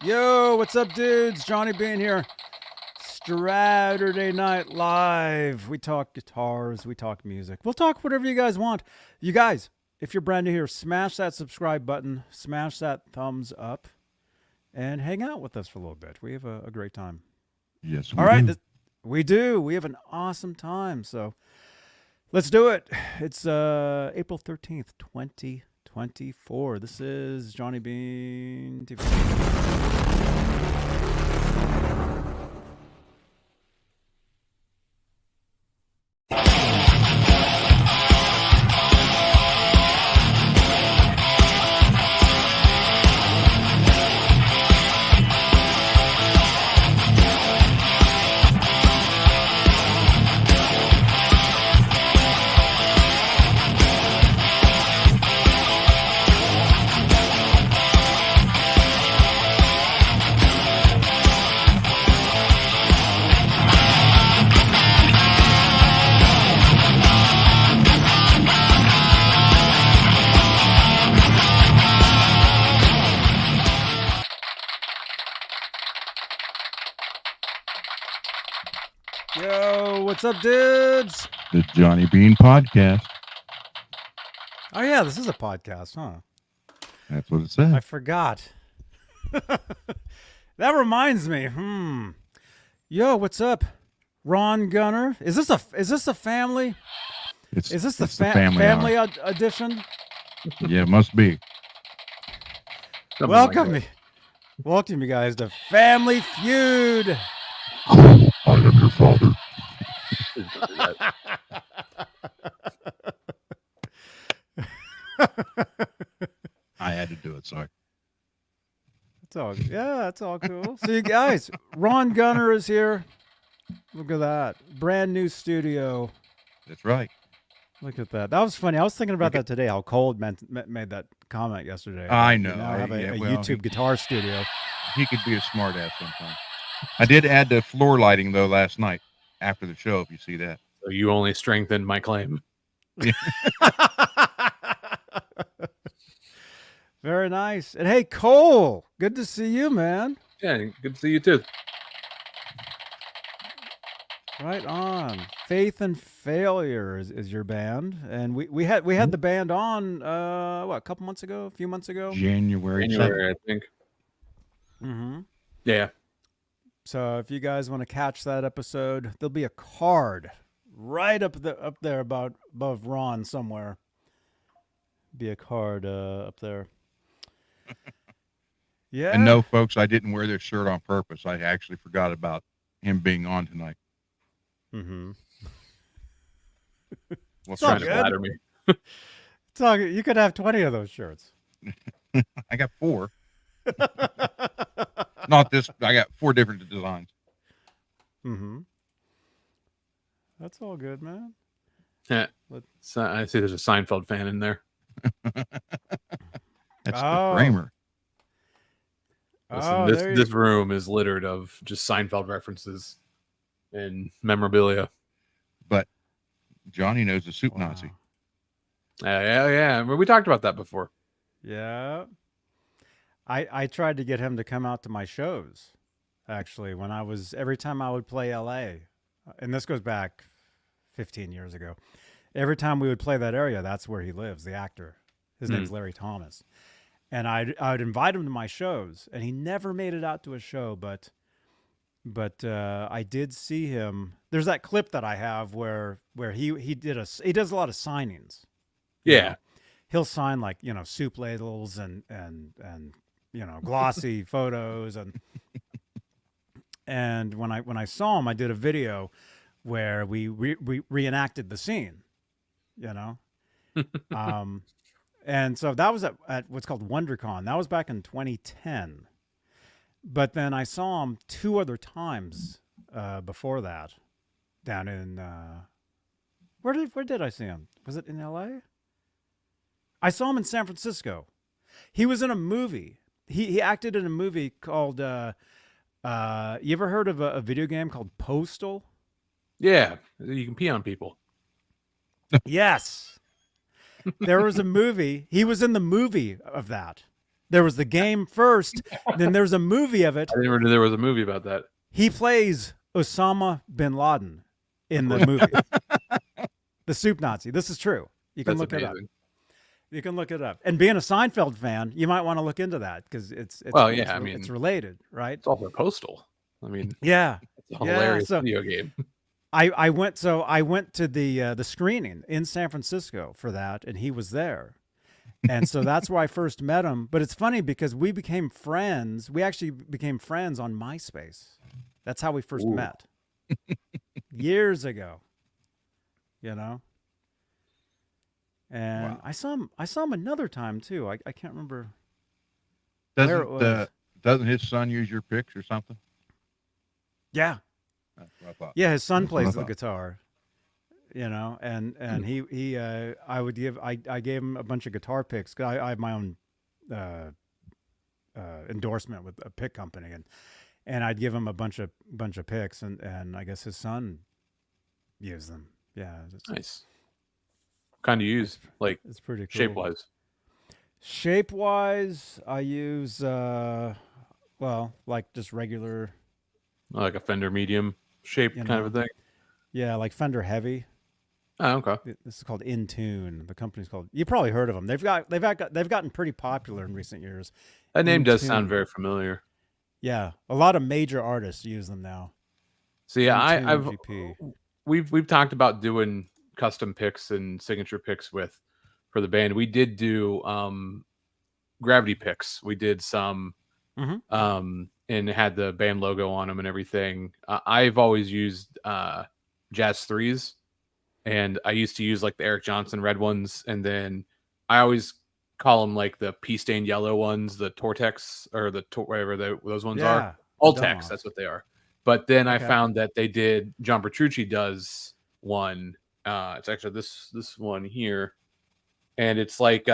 Yo, what's up, dudes? Johnny Bean here. Straturday Night Live. We talk guitars, we talk music. We'll talk whatever you guys want. You guys, if you're brand new here, smash that subscribe button, smash that thumbs up, and hang out with us for a little bit. We have a great time. Yes, All right, we do. We have an awesome time. So let's do it. It's April 13th, 2024. This is Johnny Bean TV. Yo, what's up, dudes? The Johnny Bean Podcast. Oh, yeah, this is a podcast, huh? That's what it says. I forgot. That reminds me. Yo, what's up? Ron Gunner. Is this a family? Is this the family edition? Yeah, it must be. Welcome you guys to Family Feud. I am your father. I had to do it, sorry. That's all cool. So you guys, Ron Gunner is here. Look at that. Brand new studio. That's right. Look at that. That was funny. I was thinking about that today, how Cold made that comment yesterday. I know. I have a YouTube guitar studio. He could be a smart ass sometimes. I did add the floor lighting, though, last night after the show, if you see that. So you only strengthened my claim. Very nice. And hey, Cole, good to see you, man. Yeah, good to see you too. Right on. Faith and Failure is your band, and we had the band on a couple months ago, a few months ago. January, I think. Mm-hmm. Yeah. So if you guys want to catch that episode, there'll be a card right up there above Ron somewhere. Be a card up there. Yeah. And no, folks, I didn't wear this shirt on purpose. I actually forgot about him being on tonight. Mm-hmm. Well, trying to flatter me. It's all good. You could have 20 of those shirts. I got 4. Not this. I got 4 different designs. Mm-hmm. That's all good, man. Yeah. I see there's a Seinfeld fan in there. That's the Kramer. Listen, this room is littered of just Seinfeld references and memorabilia. But Johnny knows the soup Nazi. Yeah. We talked about that before. Yeah. I tried to get him to come out to my shows, actually, every time I would play LA. And this goes back 15 years ago. Every time we would play that area, that's where he lives, the actor. His name's Larry Thomas. And I would invite him to my shows, and he never made it out to a show, but I did see him. There's that clip that I have where he does a lot of signings. Yeah. He'll sign soup ladles and glossy photos and when I saw him, I did a video where we reenacted the scene, and so that was at what's called WonderCon. That was back in 2010. But then I saw him 2 other times before that, down in where did I see him? Was it in LA? I saw him in San Francisco. He was in a movie. He acted in a movie called. You ever heard of a video game called Postal? Yeah, you can pee on people. Yes. There was a movie. He was in the movie of that. There was the game first, then there's a movie of it. I didn't know there was a movie about that. He plays Osama bin Laden in the movie. The Soup Nazi. This is true. You can That's look it up. amazing. You can look it up. And being a Seinfeld fan, you might want to look into that because it's Well, yeah, I mean, it's related, right? It's also Postal. I mean, Yeah. it's a hilarious so- video game. I went to the screening in San Francisco for that, and he was there. And so that's where I first met him. But it's funny because we became friends. We actually became friends on MySpace. That's how we first Ooh. met. Years ago. You know? And Wow. I saw him another time too. I can't remember where it was. Doesn't his son use your picks or something? Yeah. That's what I thought. Yeah, his son That's what I plays the thought. guitar. You know, and I gave him a bunch of guitar picks. 'Cause I have my own endorsement with a pick company, and I'd give him a bunch of picks, and I guess his son used them. Yeah, Nice. Kind of use like it's pretty cool. shape wise. Shape wise, I use well, like just regular, Like a Fender medium shape You kind of a thing. yeah, like Fender Heavy. Oh, okay. This is called In Tune. The company's called. You probably heard of them. They've gotten pretty popular in recent years. That name In does Tune. sound very familiar. Yeah, a lot of major artists use them now. So yeah, In Tune I've GP. we've talked about doing custom picks and signature picks for the band. We did do gravity picks. We did some Mhm. And it had the band logo on them and everything. I've always used Jazz 3s, and I used to use like the Eric Johnson red ones, and then I always call them like the pea stained yellow ones, the Tortex or whatever those ones are. Yeah, Ultex, Dunlop. that's what they are. But then I Okay. found that they did John Petrucci does one. It's actually this one here, and it's like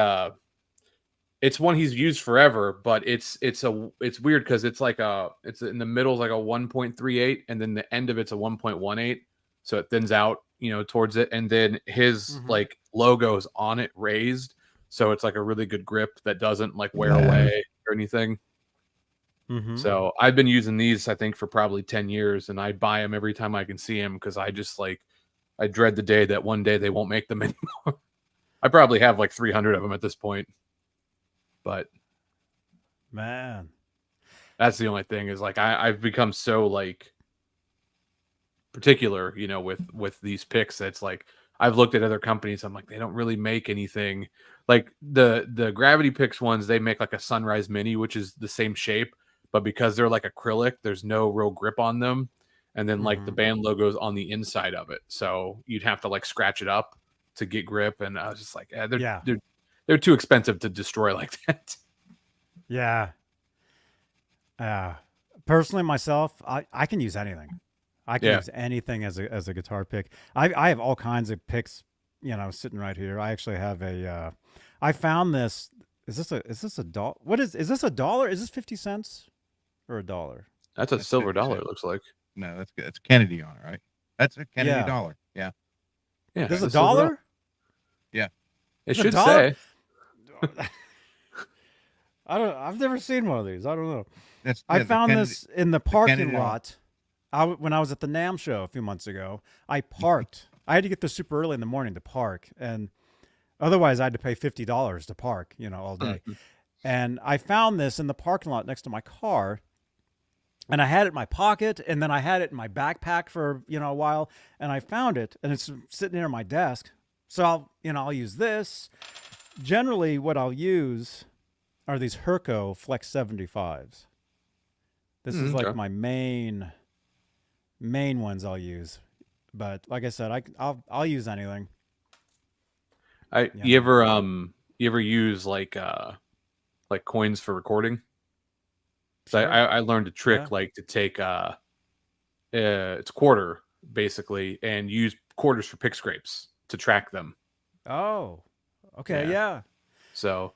it's one he's used forever, but it's weird because it's in the middle is like a 1.38, and then the end of it's a 1.18, so it thins out, towards it, and then his Mhm. like logo's on it raised, so it's like a really good grip that doesn't like wear away or anything. Mhm. So I've been using these, I think, for probably 10 years, and I buy them every time I can see them because I just I dread the day that one day they won't make them anymore. I probably have like 300 of them at this point, but Man. that's the only thing is I've become so particular, with these picks. That's I've looked at other companies. I'm like, they don't really make anything like the Gravity Picks ones. They make like a Sunrise Mini, which is the same shape, but because they're like acrylic, there's no real grip on them. And then the Mhm. band logo's on the inside of it, so you'd have to scratch it up to get grip. And I was just like, Yeah. they're too expensive to destroy like that. Yeah. Personally, myself, I can use anything. I can Yeah. use anything as a guitar pick. I have all kinds of picks, sitting right here. I actually have a. I found this. Is this a dollar? What is this a dollar? Is this 50 cents or a dollar? That's a That's silver 50 dollar. cents. It looks like. No, that's Kennedy on it, right? That's a Kennedy Yeah. dollar. Yeah. Yeah, This is it's a silver dollar? It It's a should dollar? say. I've never seen one of these. I don't know. I I found this in the parking Kennedy lot. When I was at the NAMM show a few months ago, I parked. I had to get there super early in the morning to park, and otherwise I had to pay $50 to park, all day. And I found this in the parking lot next to my car, and I had it in my pocket, and then I had it in my backpack for a while, and I found it, and it's sitting here on my desk. So I'll use this. Generally, what I'll use are these Herco Flex 75s. This is like Okay. my main ones I'll use. But like I said, I'll use anything. You ever use like coins for recording? So Sure. I learned a trick Yeah. to take it's quarter basically, and use quarters for pick scrapes to track them. Oh, okay, Yeah. yeah. So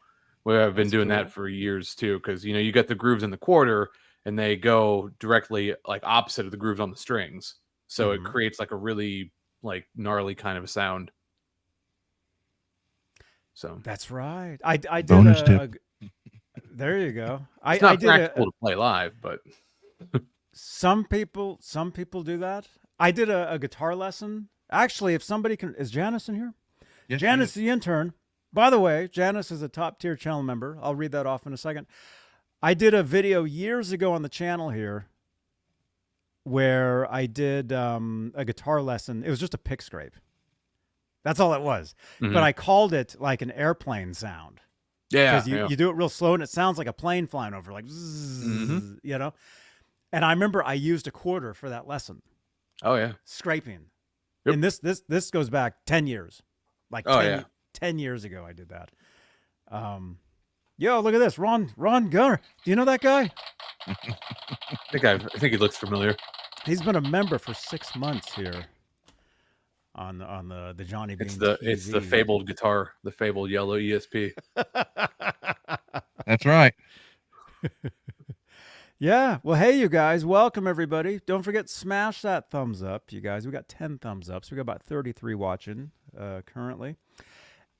I've been That's doing cool. that for years too, because you got the grooves in the quarter, and they go directly opposite of the grooves on the strings, so it Mhm. creates a really gnarly kind of a sound. So That's right. I did Bonus a There you go. It's I not did practical to play live, but some people do that. I did a guitar lesson. Actually, if somebody can, is Janice in here? Yes, Janice, yes. the intern. By the way, Janice is a top tier channel member. I'll read that off in a second. I did a video years ago on the channel here where I did a guitar lesson. It was just a pick scrape. That's all it was. But I called it like an airplane sound. yeah, Because you do it real slow and it sounds like a plane flying over, like, zzz, you know? And I remember I used a quarter for that lesson, oh yeah, scraping. Yep. And this goes back 10 years. Like Oh, 10, yeah. 10 years ago I did that. Yo, look at this. Ron Gunner. Do you know that guy? I think he looks familiar. He's been a member for 6 months here on the Johnny Bean. It's the fabled guitar, the fabled yellow ESP. That's right. Yeah. Well, hey, you guys. Welcome, everybody. Don't forget, smash that thumbs up, you guys. We got 10 thumbs up. So we got about 33 watching currently.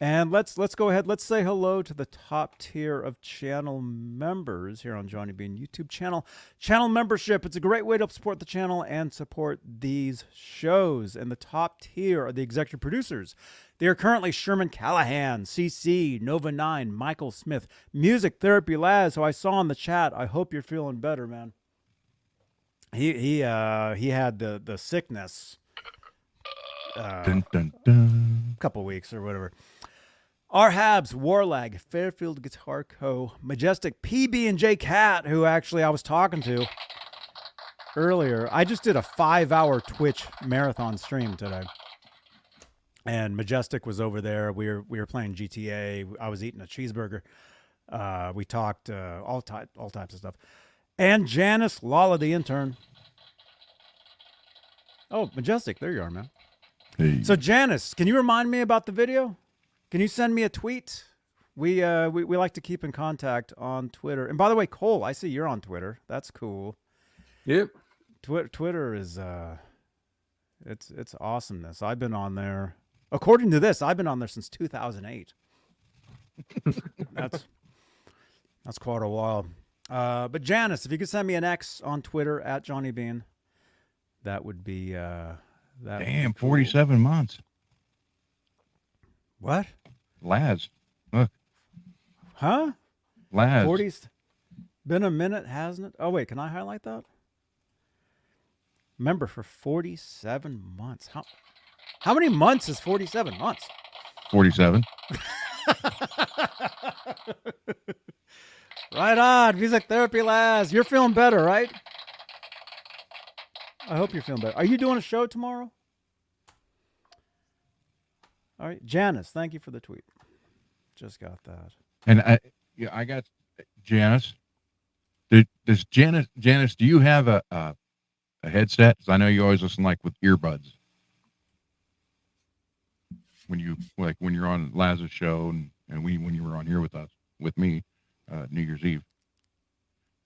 And let's go ahead. Let's say hello to the top tier of channel members here on Johnny Bean YouTube channel. Channel membership. It's a great way to help support the channel and support these shows. And the top tier are the executive producers. They are currently Sherman Callahan, CC, Nova 9, Michael Smith, Music Therapy Laz, who I saw in the chat. I hope you're feeling better, man. He had the sickness Dun, dun, dun. a couple weeks or whatever. R. Habs, Warlag, Fairfield Guitar Co., Majestic, PB&J Cat, who actually I was talking to earlier. I just did a 5-hour Twitch marathon stream today. And Majestic was over there. We were playing GTA. I was eating a cheeseburger. We talked all types of stuff. And Janice, Lala, the intern. Oh, Majestic, there you are, man. Hey. So Janice, can you remind me about the video? Can you send me a tweet? We like to keep in contact on Twitter. And by the way, Cole, I see you're on Twitter. That's cool. Yep. Twitter is it's awesomeness. I've been on there. According to this, I've been on there since 2008. That's quite a while. But Janice, if you could send me an X on Twitter at Johnny Bean, that would be that. Damn, 47 months. What? Laz. Look, Huh? Laz. 40's been a minute, hasn't it? Oh wait, can I highlight that? Member for 47 months. How many months is 47 months? 47. Right on. Music Therapy Laz. You're feeling better, right? I hope you're feeling better. Are you doing a show tomorrow? All right. Janice, thank you for the tweet. Just got that. And I got Janice. Does Janice, do you have a headset? Because I know you always listen like with earbuds. When you're on Laz's show and when you were on here with me, New Year's Eve.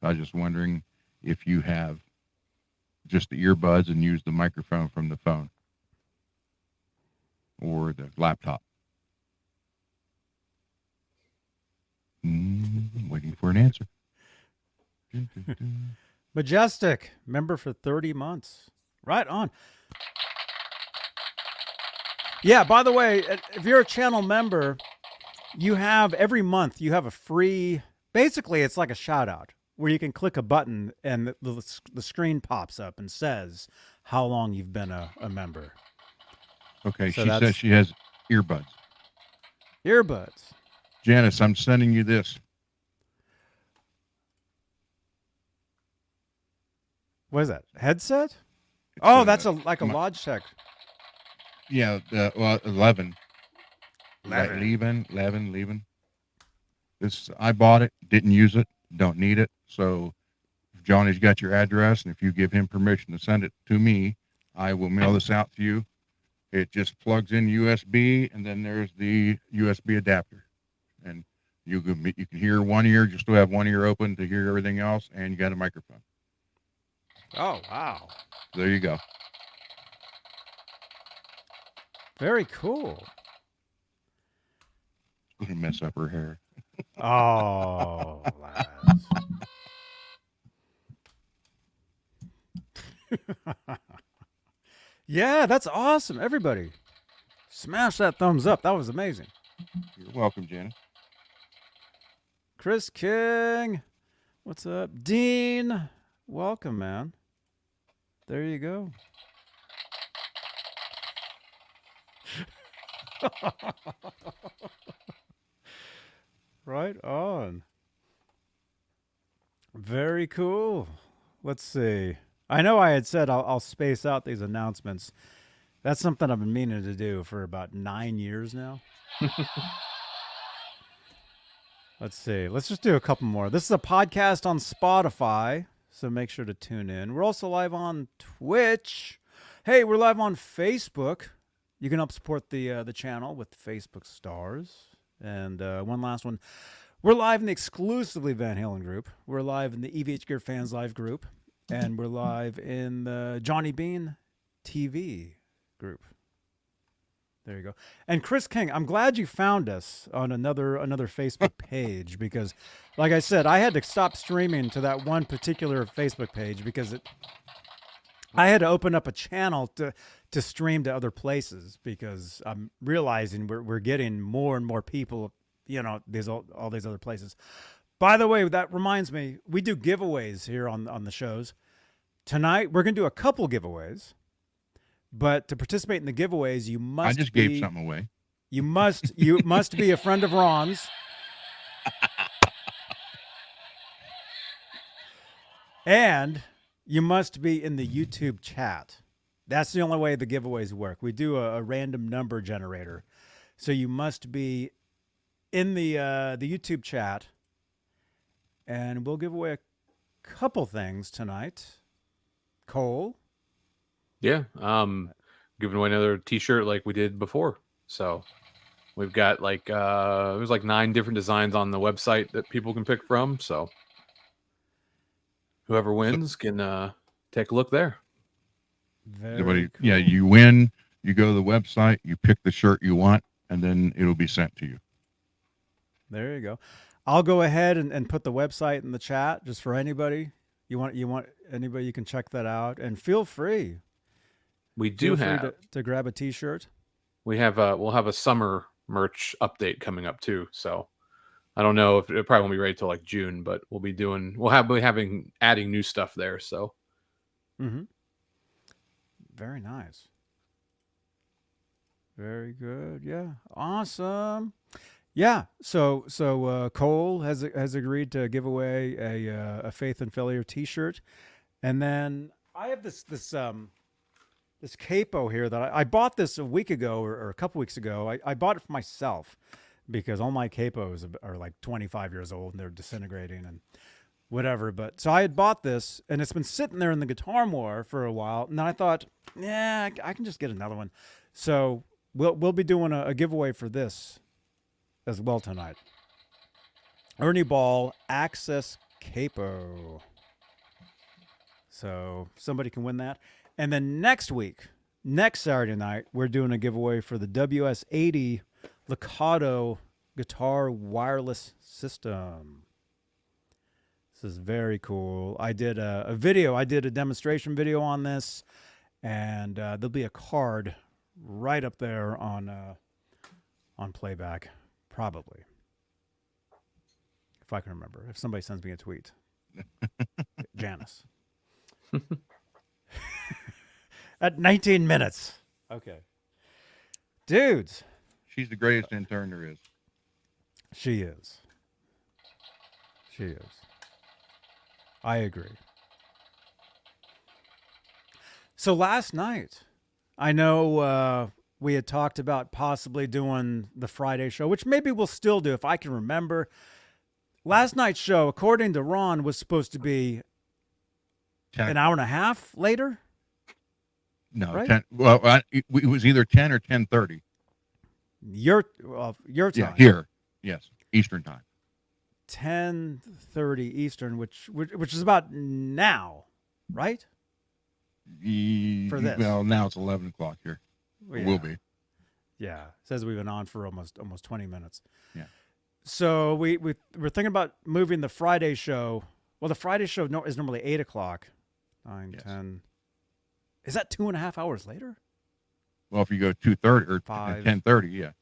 I was just wondering if you have just the earbuds and use the microphone from the phone or the laptop. Waiting for an answer. Majestic, member for 30 months. Right on. Yeah, by the way, if you're a channel member, you have every month you have a free, basically it's like a shout out where you can click a button and the screen pops up and says how long you've been a member. Okay, So she says she has earbuds. Earbuds. Janice, I'm sending you this. What is that? Headset? It's, Oh, that's like a Logitech. Yeah, 11. 11. 11. This, I bought it, didn't use it, don't need it. So if Johnny's got your address, and if you give him permission to send it to me, I will mail this out to you. It just plugs in USB, and then there's the USB adapter. And you can hear one ear, you still have one ear open to hear everything else, and you got a microphone. Oh, wow. There you go. Very cool. It's going to mess up her hair. Oh, Laz. Yeah, that's awesome. Everybody, smash that thumbs up. That was amazing. You're welcome, Janice. Chris King, what's up? Dean, welcome, man. There you go. Right on. Very cool. Let's see. I know I had said I'll space out these announcements. That's something I've been meaning to do for about 9 years now. Let's see. Let's just do a couple more. This is a podcast on Spotify, so make sure to tune in. We're also live on Twitch. Hey, we're live on Facebook. You can help support the channel with Facebook stars. And one last one. We're live in the exclusively Van Halen group. We're live in the EVH Gear Fans Live group. And we're live in the Johnny Bean TV group. There you go. And Chris King, I'm glad you found us on another Facebook page because, like I said, I had to stop streaming to that one particular Facebook page because I had to open up a channel to stream to other places because I'm realizing we're getting more and more people, all these other places. By the way, that reminds me, we do giveaways here on the shows. Tonight, we're going to do a couple giveaways. But to participate in the giveaways, you must gave something away. You must be a friend of Ron's. And you must be in the YouTube chat. That's the only way the giveaways work. We do a random number generator. So you must be in the YouTube chat. And we'll give away a couple things tonight. Cole? Yeah, giving away another T-shirt like we did before. So we've got there's 9 different designs on the website that people can pick from. So whoever wins can take a look there. Very cool. Yeah, you win. You go to the website. You pick the shirt you want, and then it'll be sent to you. There you go. I'll go ahead and put the website in the chat just for anybody. You want anybody, you can check that out, and feel free. We do Feel free have to grab a T-shirt. we'll have a summer merch update coming up too. So I don't know if it probably won't be ready till like June, but we'll be adding new stuff there. So very nice. Very good. Yeah. Awesome. Yeah. So Cole has agreed to give away a Faith and Failure T-shirt, and then I have this capo here that I bought this a week ago or a couple weeks ago. I bought it for myself because all my capos are like 25 years old and they're disintegrating and whatever. But so I had bought this and it's been sitting there in the Guitar More for a while. And then I thought, yeah, I can just get another one. So we'll be doing a giveaway for this as well tonight. Ernie Ball Access Capo. So somebody can win that. And then next Saturday night, we're doing a giveaway for the WS-80 Licado guitar wireless system. This is very cool. I did a demonstration video on this, and there'll be a card right up there on playback, probably. If I can remember. If somebody sends me a tweet. Janice. At 19 minutes. Okay. Dudes. She's the greatest intern there is. She is. I agree. So last night, I know we had talked about possibly doing the Friday show, which maybe we'll still do if I can remember. Last night's show, according to Ron, was supposed to be an hour and a half later. No, right? 10. Well, it was either 10 or 10:30. Your time. Yeah, here. Yes, Eastern time. 10:30 Eastern, which is about now, right? For this. Well, now it's 11 o'clock here. Well, It will be. Yeah, it says we've been on for almost 20 minutes. Yeah. So we're thinking about moving the Friday show. Well, the Friday show is normally 8 o'clock. 9, Yes. 10. Is that 2.5 hours later? Well, if you go 2:30 or 5. 10:30, yeah.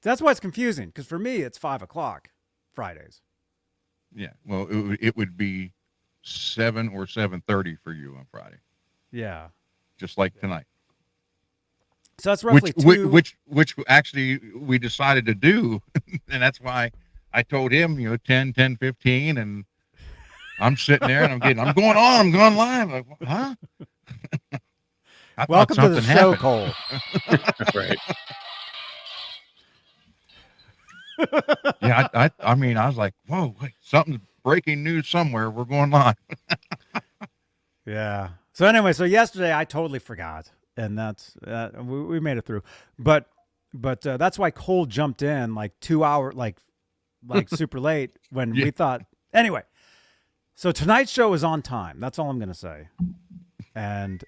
That's why it's confusing, because for me, it's 5 o'clock Fridays. Yeah. Well, it would be 7 or 7:30 for you on Friday, Yeah. just like tonight. So that's roughly Which actually we decided to do, and that's why I told him, 10:15, and I'm sitting there and I'm going live. Like, huh? I Welcome thought to the something show, happened. Cole. Right. Yeah, I mean, I was like, whoa, wait, something's breaking news somewhere. We're going live. Yeah. So anyway, so yesterday I totally forgot, and that's we made it through, but that's why Cole jumped in like 2 hour, like super late when Yeah. we thought. Anyway, so tonight's show is on time. That's all I'm gonna say. And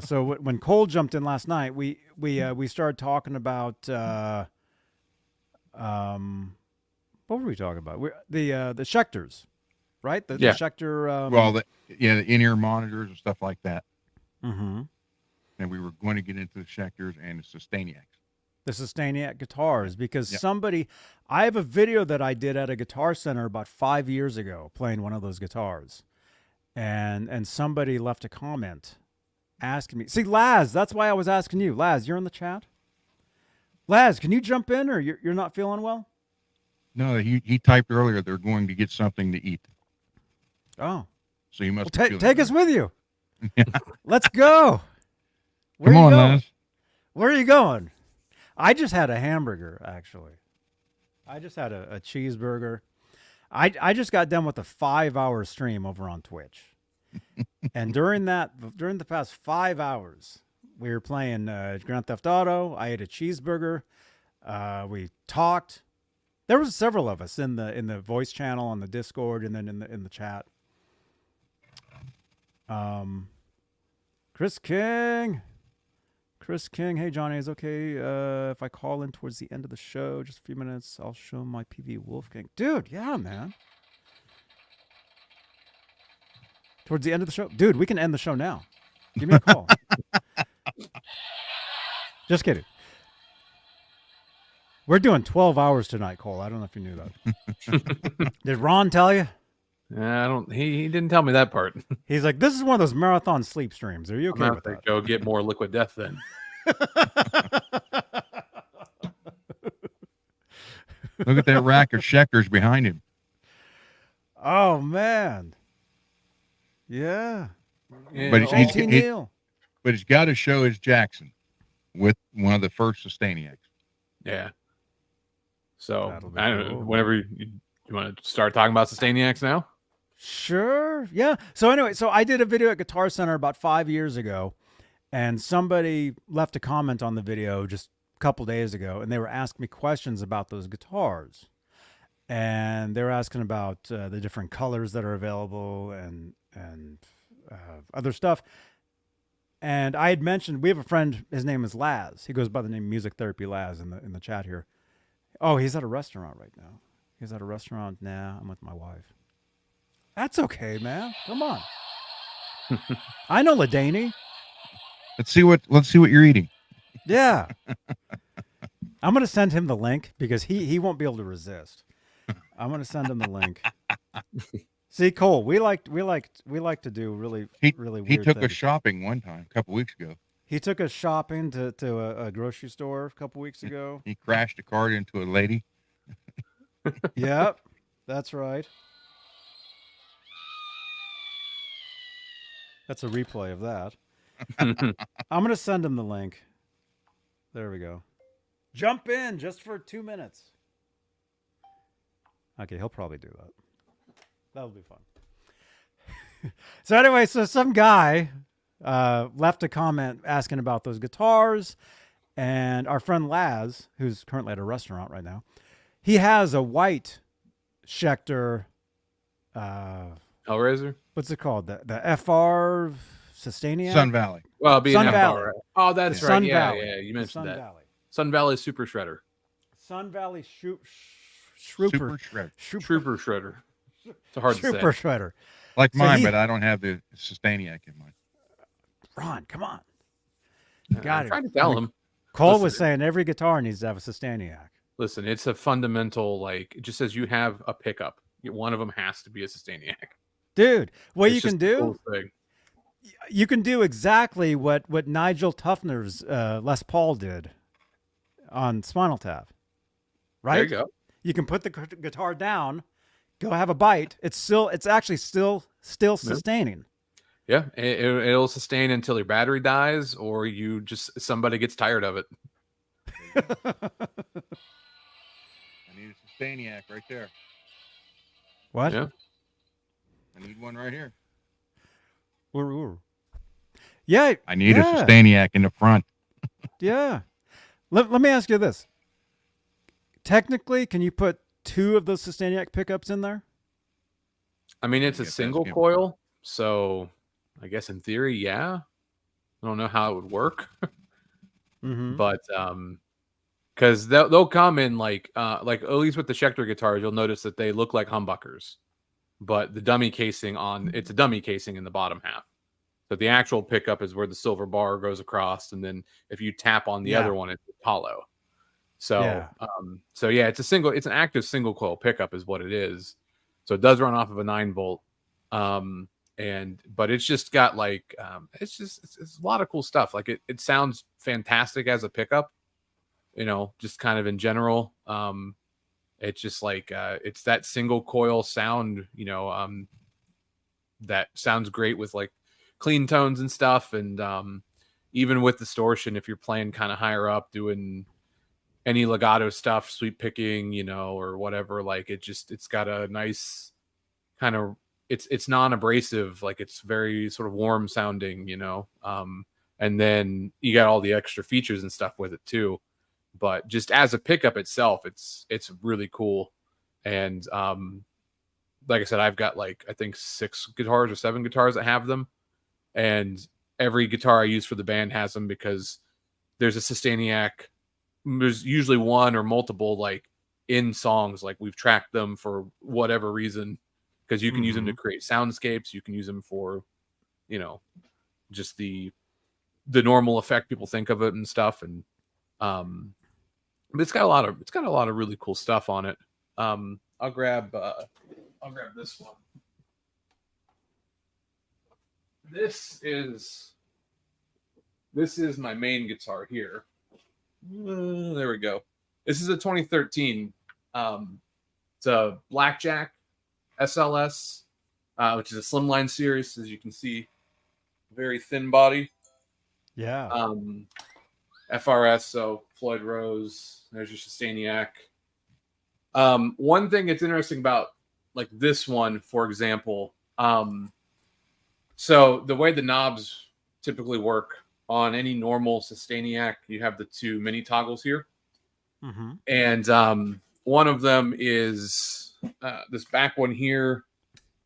so when Cole jumped in last night, we started talking about what were we talking about? The Schecters, right? The Yeah. Schecter. Well, the in-ear monitors and stuff like that. Mm-hmm. And we were going to get into the Schecters and the Sustainiacs. The Sustainiac guitars, because Yep. I have a video that I did at a Guitar Center about 5 years ago playing one of those guitars, and somebody left a comment asking me. See, Laz, that's why I was asking you. Laz, you're in the chat. Laz, can you jump in, or you're not feeling well? No, he typed earlier they're going to get something to eat. Oh, So you must well, be take us feeling with you. Let's go. Where Come are you on, going? Laz. Where are you going? I just had a hamburger, actually. I just had a cheeseburger. I just got done with a 5-hour stream over on Twitch. And during the past 5 hours, we were playing Grand Theft Auto. I ate a cheeseburger. We talked. There was several of us in the voice channel on the Discord, and then in the chat. Chris King, hey Johnny, is okay if I call in towards the end of the show, just a few minutes? I'll show my PV Wolfgang, dude. Yeah, man. Towards the end of the show, dude. We can end the show now. Give me a call. Just kidding. We're doing 12 hours tonight, Cole. I don't know if you knew that. Did Ron tell you? I don't. He didn't tell me that part. He's like, this is one of those marathon sleep streams. Are you okay I'm with gonna that? go get more liquid death then. Look at that rack of Schecters behind him. Oh man. Yeah. Yeah, But Old T. Neal. But he's got to show his Jackson with one of the first Sustainiacs. yeah. So That'll be I don't know, cool. whenever you want to start talking about Sustainiacs now. Sure. Yeah. So anyway, so I did a video at Guitar Center about 5 years ago, and somebody left a comment on the video just a couple days ago, and they were asking me questions about those guitars. And they were asking about the different colors that are available and other stuff. And I had mentioned, we have a friend, his name is Laz. He goes by the name Music Therapy Laz in the chat here. Oh, he's at a restaurant right now. He's at a restaurant now. I'm with my wife. That's okay, man. Come on. I know Ladany. Let's see what you're eating. Yeah. I'm gonna send him the link because he won't be able to resist. I'm gonna send him the link. See, Cole, we like to do really weird He took us things. shopping one time a couple weeks ago. He took us shopping to a grocery store a couple weeks ago. He crashed a cart into a lady. Yep, that's right. That's a replay of that. I'm going to send him the link. There we go. Jump in just for 2 minutes. Okay, he'll probably do that. That'll be fun. So anyway, so some guy left a comment asking about those guitars, and our friend Laz, who's currently at a restaurant right now, he has a white Schecter. Hellraiser. What's it called? The FR Sustainiac? Sun Valley. Well, being Sun FR, Valley. right? Oh, that's Sun right. Valley. Yeah, you mentioned Sun that. Valley. Sun Valley Super Shredder. Sun Valley Super Trooper shred. Trooper Shredder. It's hard to Super say. Shredder. Like So mine, he- but I don't have the Sustainiac in mine. Ron, come on. I'm Got it. trying to tell him. Cole was saying every guitar needs to have a Sustainiac. Listen, it's a fundamental, like, it just says you have a pickup. One of them has to be a Sustainiac. Dude, what It's you just can the do, coolest thing. you can do exactly what Nigel Tufner's Les Paul did on Spinal Tap, right? There you go. You can put the guitar down, go have a bite. It's actually still sustaining. Yeah, it'll sustain until your battery dies, or somebody gets tired of it. I need a Sustainiac right there. What? Yeah. I need one right here. Ooh. Yeah. I need a Sustainiac in the front. Yeah. Let me ask you this. Technically, can you put 2 of those Sustainiac pickups in there? I mean, it's a single coil, so I guess in theory, yeah. I don't know how it would work, but because they'll come in like at least with the Schecter guitars, you'll notice that they look like humbuckers, but the dummy casing it's a dummy casing in the bottom half. So the actual pickup is where the silver bar goes across, and then if you tap on the other one, it's hollow. So it's an active single coil pickup is what it is. So it does run off of a 9-volt. But it's just got like it's a lot of cool stuff. Like it sounds fantastic as a pickup, just kind of in general. It's just like it's that single coil sound, that sounds great with like clean tones and stuff, and even with distortion, if you're playing kind of higher up, doing any legato stuff, sweep picking, or whatever, like it's got a nice kind of, it's non-abrasive, like it's very sort of warm sounding, and then you got all the extra features and stuff with it too. But just as a pickup itself, it's really cool. And like I said, I've got like I think 6 guitars or 7 guitars that have them, and every guitar I use for the band has them, because there's a Sustainiac. There's usually one or multiple like in songs, like we've tracked them for whatever reason, because you can use them to create soundscapes. You can use them for, just the normal effect people think of it and stuff. And but it's got a lot of really cool stuff on it. I'll grab this one. This is my main guitar here. There we go. This is a 2013. It's a Blackjack SLS, which is a slimline series, as you can see. Very thin body. Yeah. FRS, so Floyd Rose. There's your Sustainiac. One thing that's interesting about like this one, for example, so the way the knobs typically work on any normal Sustainiac, you have the 2 mini toggles here. And one of them is this back one here.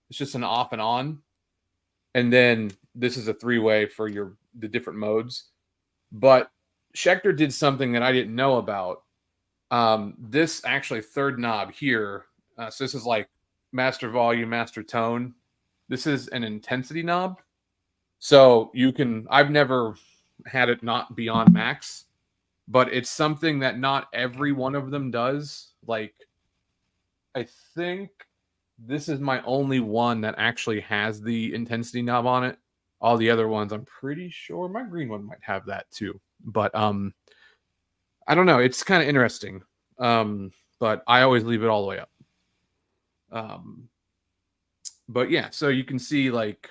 It's just an off and on. And then this is a 3-way for the different modes. But Schecter did something that I didn't know about. This actually 3rd knob here. So this is like master volume, master tone. This is an intensity knob. So I've never had it not be on max, but it's something that not every one of them does. Like, I think this is my only one that actually has the intensity knob on it. All the other ones, I'm pretty sure my green one might have that too. But I don't know. It's kind of interesting. But I always leave it all the way up. But yeah, so you can see like,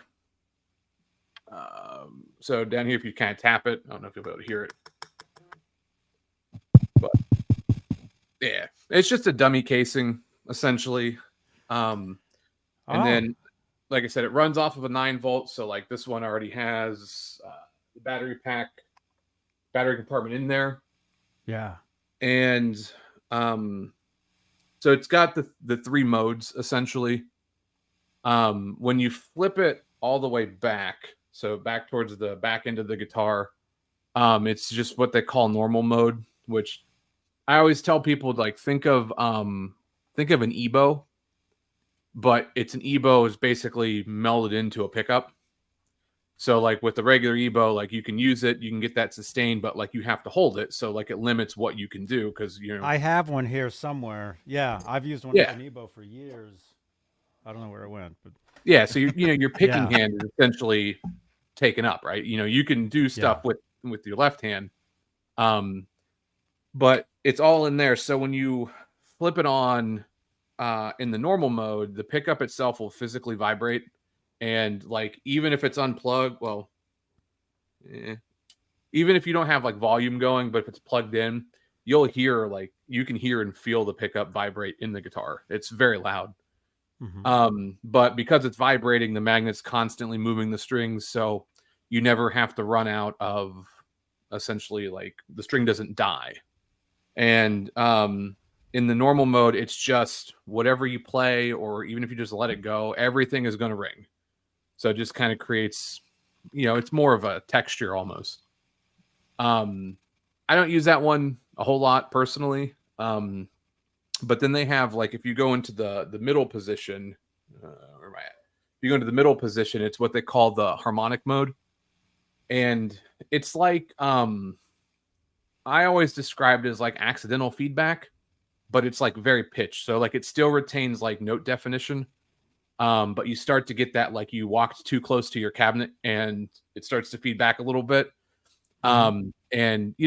so down here, if you kind of tap it, I don't know if you'll be able to hear it. But yeah, it's just a dummy casing essentially. And then, like I said, it runs off of a 9-volt. So like this one already has the battery compartment in there. Yeah. And so it's got the 3 modes essentially. When you flip it all the way back, so back towards the back end of the guitar, it's just what they call normal mode, which I always tell people, like, think of an EBO, but it's an EBO is basically melded into a pickup. So like with the regular Ebo, like you can use it, you can get that sustain, but like you have to hold it. So like it limits what you can do because I have one here somewhere. Yeah, I've used yeah. an Ebo for years. I don't know where it went, but Yeah. So your picking yeah, hand is essentially taken up, right? You can do yeah. stuff with your left hand. But it's all in there. So when you flip it on in the normal mode, the pickup itself will physically vibrate. And like even if it's unplugged, well, even if you don't have like volume going, but if it's plugged in, you'll hear like you can hear and feel the pickup vibrate in the guitar. It's very loud. But because it's vibrating, the magnet's constantly moving the strings, so you never have to run out of essentially like the string doesn't die. And in the normal mode, it's just whatever you play, or even if you just let it go, everything is going to ring. So it just kind of creates, it's more of a texture almost. I don't use that one a whole lot personally. But then they have like if you go into the middle position, where am I at? If you go into the middle position, it's what they call the harmonic mode, and it's like I always described it as like accidental feedback, but it's like very pitched. So like it still retains like note definition, but you start to get that like you walked too close to your cabinet and it starts to feed back a little bit. And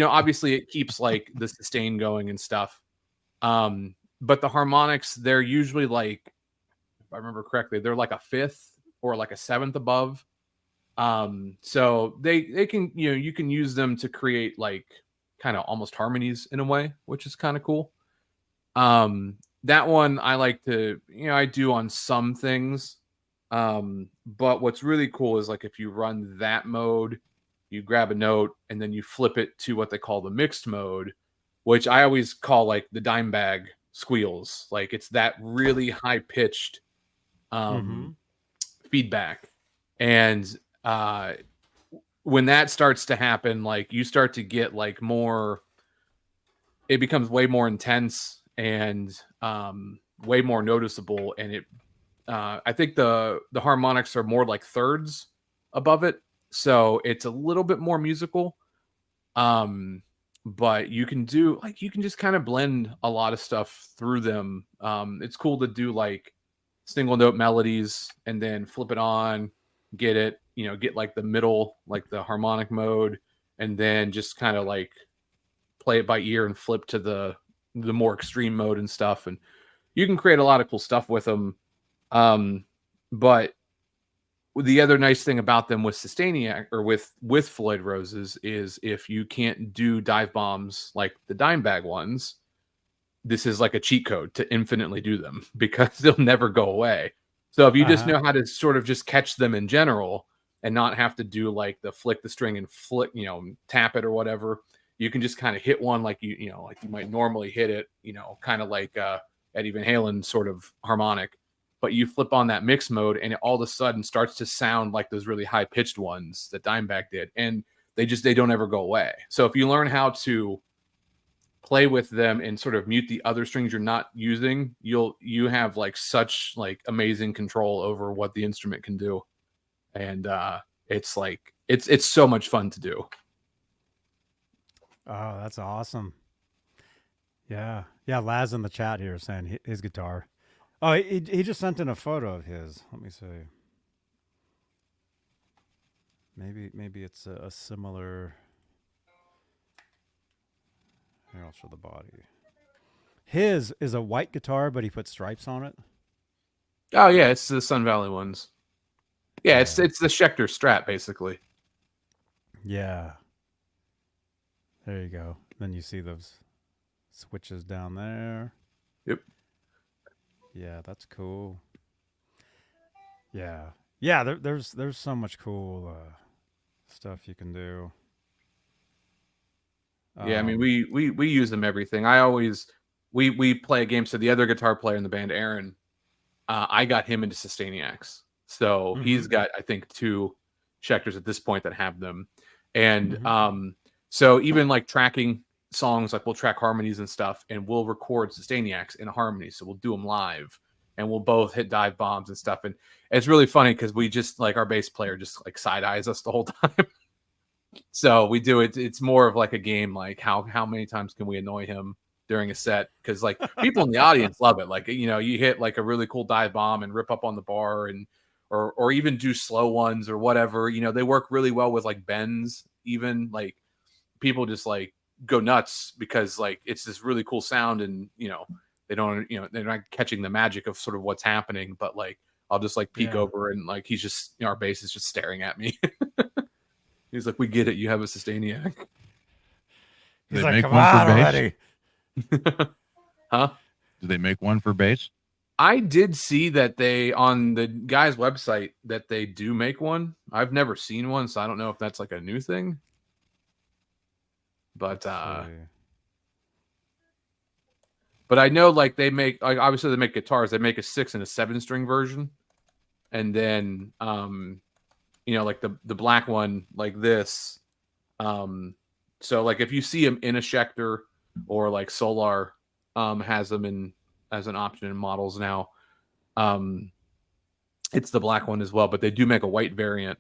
obviously it keeps like the sustain going and stuff. But the harmonics, they're usually like, if I remember correctly, they're like a fifth or like a seventh above. So they can, you can use them to create like kind of almost harmonies in a way, which is kind of cool. That one I like to, I do on some things. But what's really cool is like if you run that mode, you grab a note and then you flip it to what they call the mixed mode, which I always call like the dime bag squeals. Like it's that really high pitched feedback. And when that starts to happen, like you start to get like more, it becomes way more intense and way more noticeable. And it, I think the harmonics are more like thirds above it. So it's a little bit more musical. But you can do like you can just kind of blend a lot of stuff through them. It's cool to do like single note melodies and then flip it on, get it, get like the middle, like the harmonic mode, and then just kind of like play it by ear and flip to the more extreme mode and stuff. And you can create a lot of cool stuff with them. But the other nice thing about them with Sustainiac or with Floyd Roses is if you can't do dive bombs like the dime bag ones, this is like a cheat code to infinitely do them because they'll never go away. So if you just know how to sort of just catch them in general and not have to do like the flick the string and flick, tap it or whatever, you can just kind of hit one like like you might normally hit it, kind of like Eddie Van Halen sort of harmonic. But you flip on that mix mode and it all of a sudden starts to sound like those really high pitched ones that Dimebag did. And they don't ever go away. So if you learn how to play with them and sort of mute the other strings you're not using, you have like such like amazing control over what the instrument can do. And it's like it's so much fun to do. Oh, that's awesome. Yeah. Yeah, Laz in the chat here saying his guitar. Oh, he just sent in a photo of his. Let me see. Maybe it's a similar. Here, I'll show the body. His is a white guitar, but he put stripes on it. Oh yeah, it's the Sun Valley ones. Yeah, it's the Schecter Strat basically. Yeah. There you go. Then you see those switches down there. Yep. Yeah, that's cool. Yeah. Yeah, there's so much cool stuff you can do. Yeah, I mean we use them everything. I always we play a game. So the other guitar player in the band, Aaron, I got him into Sustainiacs. So he's got I think 2 Schecters at this point that have them. And so even like tracking songs, like we'll track harmonies and stuff, and we'll record Sustainiacs in a harmony. So we'll do them live. and we'll both hit dive bombs and stuff. And it's really funny because we just like our bass player just like side eyes us the whole time. So we do it. It's more of like a game. Like how many times can we annoy him during a set? Because like people in the audience love it. Like, you know, you hit like a really cool dive bomb and rip up on the bar and or even do slow ones or whatever. You know, they work really well with like bends. Even like people just like go nuts because like it's this really cool sound, and you know they don't, you know, they're not catching the magic of sort of what's happening. But like I'll just like peek over and like he's just, you know, our bass is just staring at me. He's like, "We get it. You have a Sustainiac." He's they like, make come one for on bass? already. Huh? Do they make one for bass? I did see that they on the guy's website that they do make one. I've never seen one, so I don't know if that's like a new thing. But but I know like they make, like obviously they make guitars. They make a 6 and a 7 string version, and then you know, like the black one like this. So like if you see them in a Schecter or like Solar has them in as an option in models now. It's the black one as well, but they do make a white variant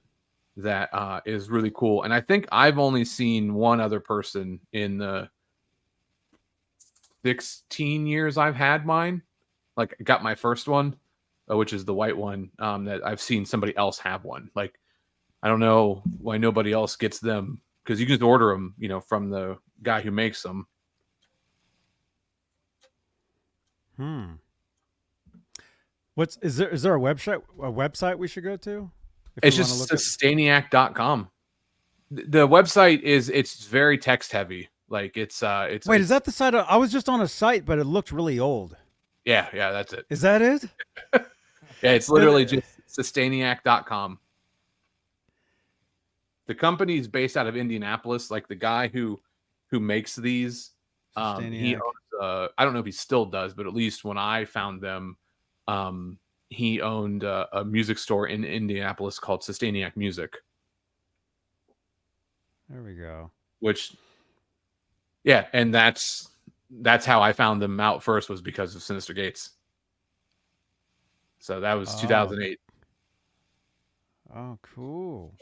that is really cool. And I think I've only seen one other person in the 16 years I've had mine. Like got my first one, which is the white one, that I've seen somebody else have one. Like I don't know why nobody else gets them, because you can just order them, you know, from the guy who makes them. Is there a website we should go to? It's just Sustainiac.com. The website it's very text heavy. Like it's Wait, is that the site? I was just on a site, but it looked really old. Yeah, that's it. Is that it? Yeah, it's literally just Sustainiac.com. The company is based out of Indianapolis. Like the guy who makes these, he owns, I don't know if he still does, but at least when I found them, he owned a music store in Indianapolis called Sustainiac Music. There we go. Which, yeah, and that's how I found them out first, was because of Sinister Gates. So that was 2008. Oh, cool.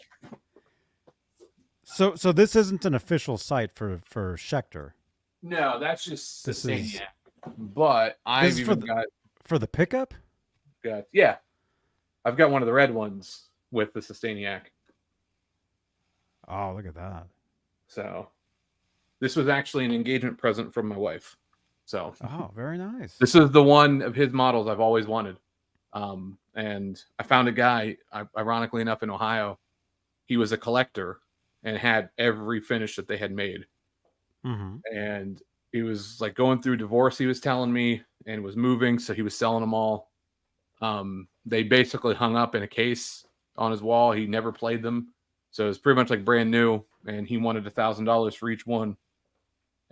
So this isn't an official site for Schecter. No, that's just Sustainiac. But I've even got for the pickup. Yeah, I've got one of the red ones with the Sustainiac. Oh, look at that! So this was actually an engagement present from my wife. So very nice. This is the one of his models I've always wanted. And I found a guy, ironically enough, in Ohio. He was a collector and had every finish that they had made. Mm-hmm. And he was like going through divorce, he was telling me, and was moving, so he was selling them all. They basically hung up in a case on his wall. He never played them, so it was pretty much like brand new, and he wanted $1,000 for each one.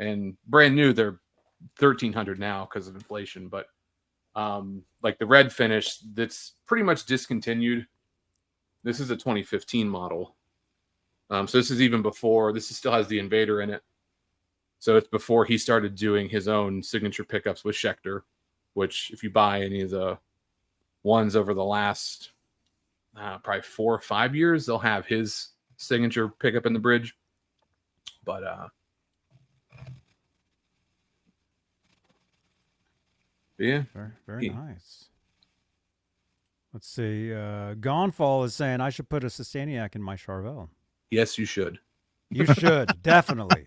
And brand new, they're $1,300 now because of inflation. But like the red finish, that's pretty much discontinued. This is a 2015 model. So this is even before. This still has the Invader in it. So it's before he started doing his own signature pickups with Schecter, which if you buy any of the ones over the last probably 4 or 5 years, they'll have his signature pickup in the bridge. But yeah, very nice. Let's see. Gonfall is saying I should put a Sustainiac in my Charvel. Yes, you should. You should definitely.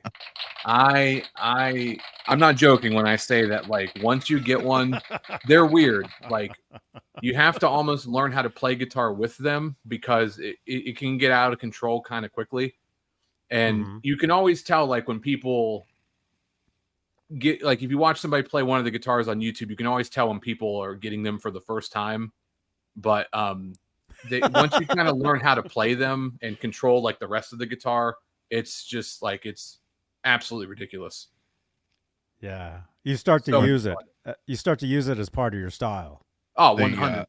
I'm not joking when I say that. Like once you get one, they're weird. Like you have to almost learn how to play guitar with them, because it can get out of control kind of quickly. And you can always tell, like when people get, like if you watch somebody play one of the guitars on YouTube, you can always tell when people are getting them for the first time. But once you kind of learn how to play them and control like the rest of the guitar, it's just like it's absolutely ridiculous. Yeah, you start to use it. You start to use it as part of your style. Oh, 100%.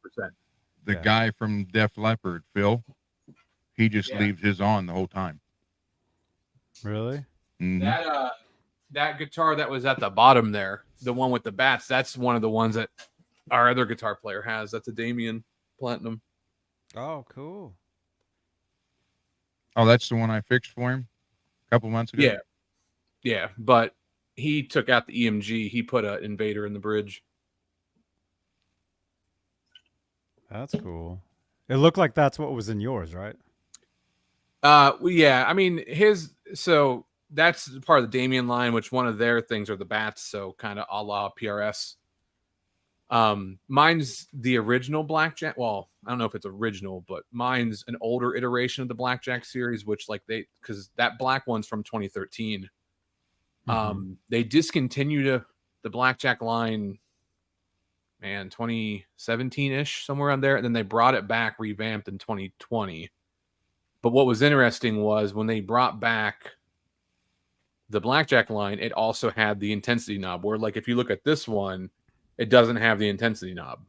The guy from Def Leppard, Phil, he just leaves his on the whole time. Really? That guitar that was at the bottom there, the one with the bats, that's one of the ones that our other guitar player has. That's a Damien Platinum. Oh, cool. Oh, that's the one I fixed for him a couple months ago. Yeah, but he took out the EMG. He put an Invader in the bridge. That's cool. It looked like that's what was in yours, right? Well, yeah. I mean, so that's part of the Damien line, which one of their things are the bats, so kind of a la PRS. Mine's the original Blackjack. Well, I don't know if it's original, but mine's an older iteration of the Blackjack series, which because that black one's from 2013. They discontinued the Blackjack line, 2017-ish, somewhere on there, and then they brought it back revamped in 2020. But what was interesting was when they brought back the Blackjack line, it also had the intensity knob, where like if you look at this one, it doesn't have the intensity knob.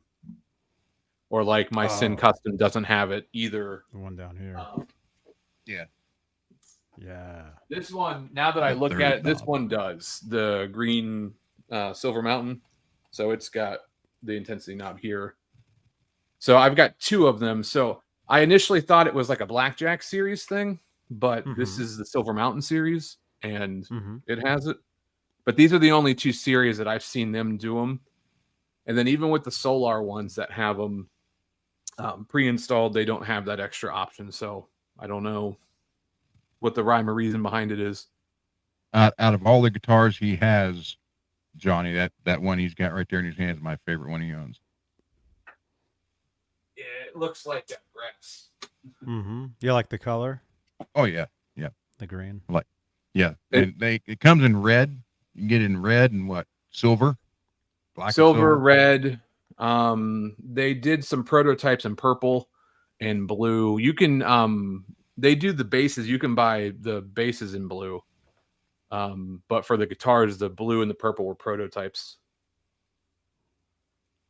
Or like my Sin Custom doesn't have it either. The one down here. Yeah. This one, now that I look at it, this one does. The green Silver Mountain. So it's got the intensity knob here. So I've got two of them. So I initially thought it was like a Blackjack series thing, but this is the Silver Mountain series, and it has it. But these are the only two series that I've seen them do them. And then even with the Solar ones that have them pre-installed, they don't have that extra option. So I don't know what the rhyme or reason behind it is. Out of all the guitars he has, Johnny, that one he's got right there in his hand is my favorite one he owns. Yeah, it looks like that grass. You like the color? Oh yeah, The green. It comes in red. You can get it in red and what? Silver, black, silver, red. They did some prototypes in purple and blue. You can they do the bases. You can buy the bases in blue. But for the guitars, the blue and the purple were prototypes.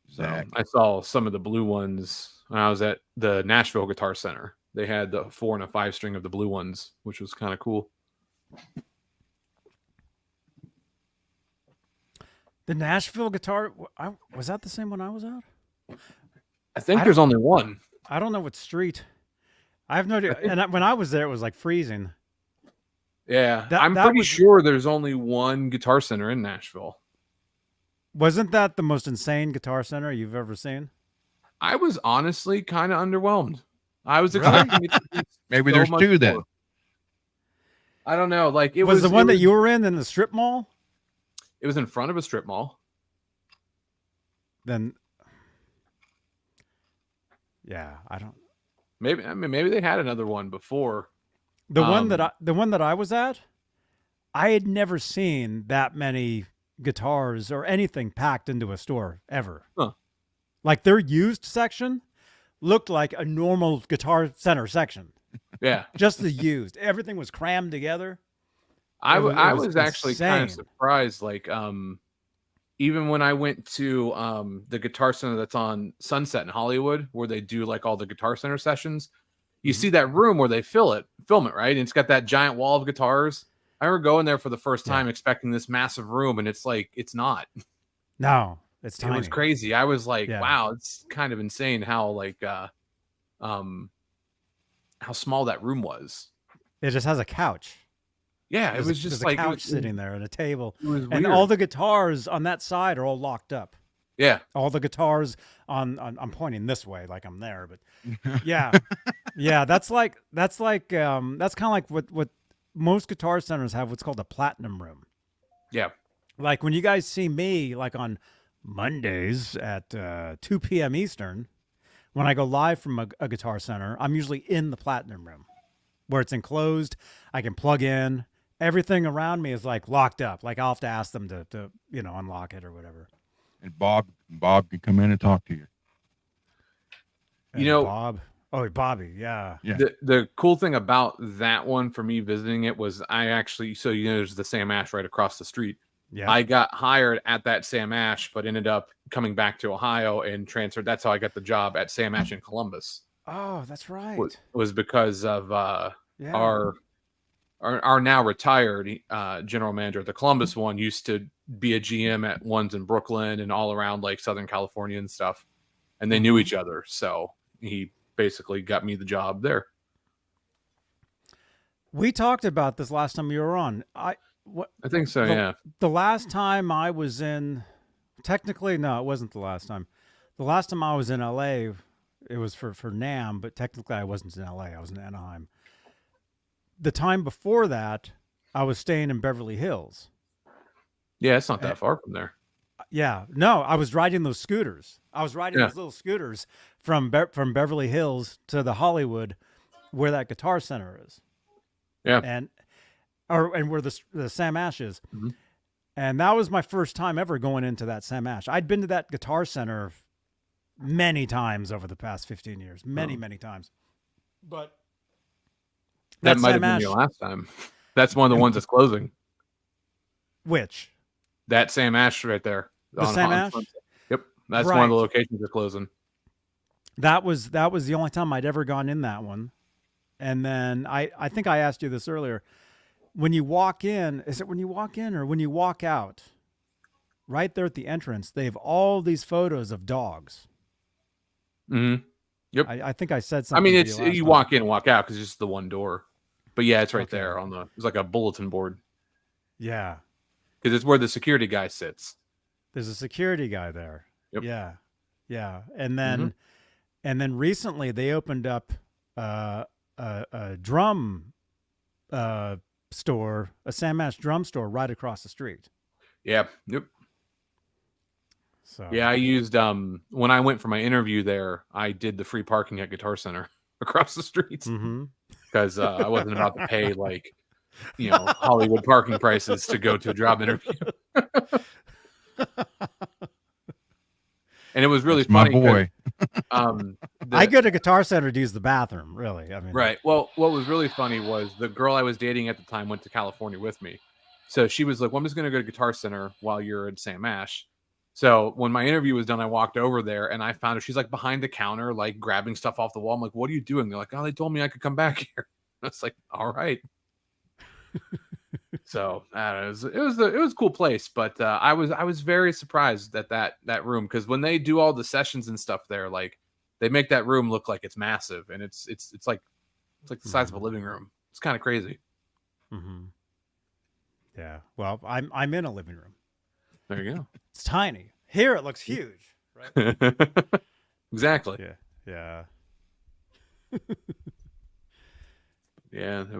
So I saw some of the blue ones when I was at the Nashville Guitar Center. They had the 4 and a 5 string of the blue ones, which was kind of cool. The Nashville guitar, was that the same one I was at? I think there's only one. I don't know what street. I have no idea. And when I was there, it was like freezing. Yeah, I'm pretty sure there's only one Guitar Center in Nashville. Wasn't that the most insane Guitar Center you've ever seen? I was honestly kind of underwhelmed. I was expecting it to be maybe there's two then. I don't know. Like it was the one that you were in the strip mall? It was in front of a strip mall. Then, yeah, I don't. Maybe they had another one before. The one that I was at, I had never seen that many guitars or anything packed into a store ever. Huh. Like their used section looked like a normal Guitar Center section. Yeah, just the used. Everything was crammed together. I was actually kind of surprised. Like, even when I went to the Guitar Center that's on Sunset in Hollywood, where they do like all the Guitar Center sessions, you see that room where they film it, right? And it's got that giant wall of guitars. I remember going there for the first time expecting this massive room, and it's like, it's not. No, it's tiny. It was crazy. I was like, wow, it's kind of insane how like how small that room was. It just has a couch. Yeah, it was just like a couch sitting there and a table. It was and weird. All the guitars on that side are all locked up. Yeah. All the guitars on I'm pointing this way like I'm there, but yeah. Yeah, that's kind of like what most Guitar Centers have, what's called a platinum room. Yeah. Like when you guys see me like on Mondays at 2 p.m. Eastern, when I go live from a Guitar Center, I'm usually in the platinum room where it's enclosed. I can plug in. Everything around me is like locked up. Like I'll have to ask them to unlock it or whatever. And Bob can come in and talk to you. And Bob. Oh, Bobby. Yeah. The cool thing about that one for me visiting it was I actually, there's the Sam Ash right across the street. Yeah. I got hired at that Sam Ash, but ended up coming back to Ohio and transferred. That's how I got the job at Sam Ash in Columbus. Oh, that's right. Was because of our our now retired general manager at the Columbus one used to be a GM at ones in Brooklyn and all around like Southern California and stuff, and they knew each other, so he basically got me the job there. We talked about this last time you were on. I think so. Yeah. The last time I was in, technically, no, it wasn't the last time. The last time I was in LA, it was for NAMM, but technically I wasn't in LA. I was in Anaheim. The time before that, I was staying in Beverly Hills. Yeah, it's not that far from there. Yeah, no, I was riding those scooters. I was riding those little scooters from Beverly Hills to the Hollywood, where that Guitar Center is. Yeah, and where the Sam Ash is, and that was my first time ever going into that Sam Ash. I'd been to that Guitar Center many times over the past 15 years, many times, but that might have been your last time. That's one of the ones that's closing. Which? That Sam Ash right there. The Sam Ash? Yep, that's one of the locations that's closing. That was the only time I'd ever gone in that one. And then I think I asked you this earlier. When you walk in, is it when you walk in or when you walk out? Right there at the entrance, they have all these photos of dogs. Mm-hmm. Yep. I think I said something. I mean, it's you walk in and walk out because it's just the one door. But yeah, it's right there on it's like a bulletin board. Yeah. Because it's where the security guy sits. There's a security guy there. Yep. Yeah. Yeah. And then recently they opened up a drum store, a Sam Ash drum store right across the street. Yeah. Yep. So yeah, I used when I went for my interview there, I did the free parking at Guitar Center across the street because I wasn't about to pay like Hollywood parking prices to go to a job interview. And it was really funny. My boy. I go to Guitar Center to use the bathroom, really. I mean, right. Well, what was really funny was the girl I was dating at the time went to California with me. So she was like, well, I'm just going to go to Guitar Center while you're at Sam Ash. So when my interview was done, I walked over there and I found her. She's like behind the counter, like grabbing stuff off the wall. I'm like, what are you doing? They're like, oh, they told me I could come back here. I was like, all right. So it was a cool place, but I was very surprised at that room because when they do all the sessions and stuff there, like they make that room look like it's massive and it's like the size of a living room. It's kind of crazy. Yeah. Well, I'm in a living room. There you go. It's tiny. Here it looks huge. Right. Exactly. Yeah. Yeah. Yeah. It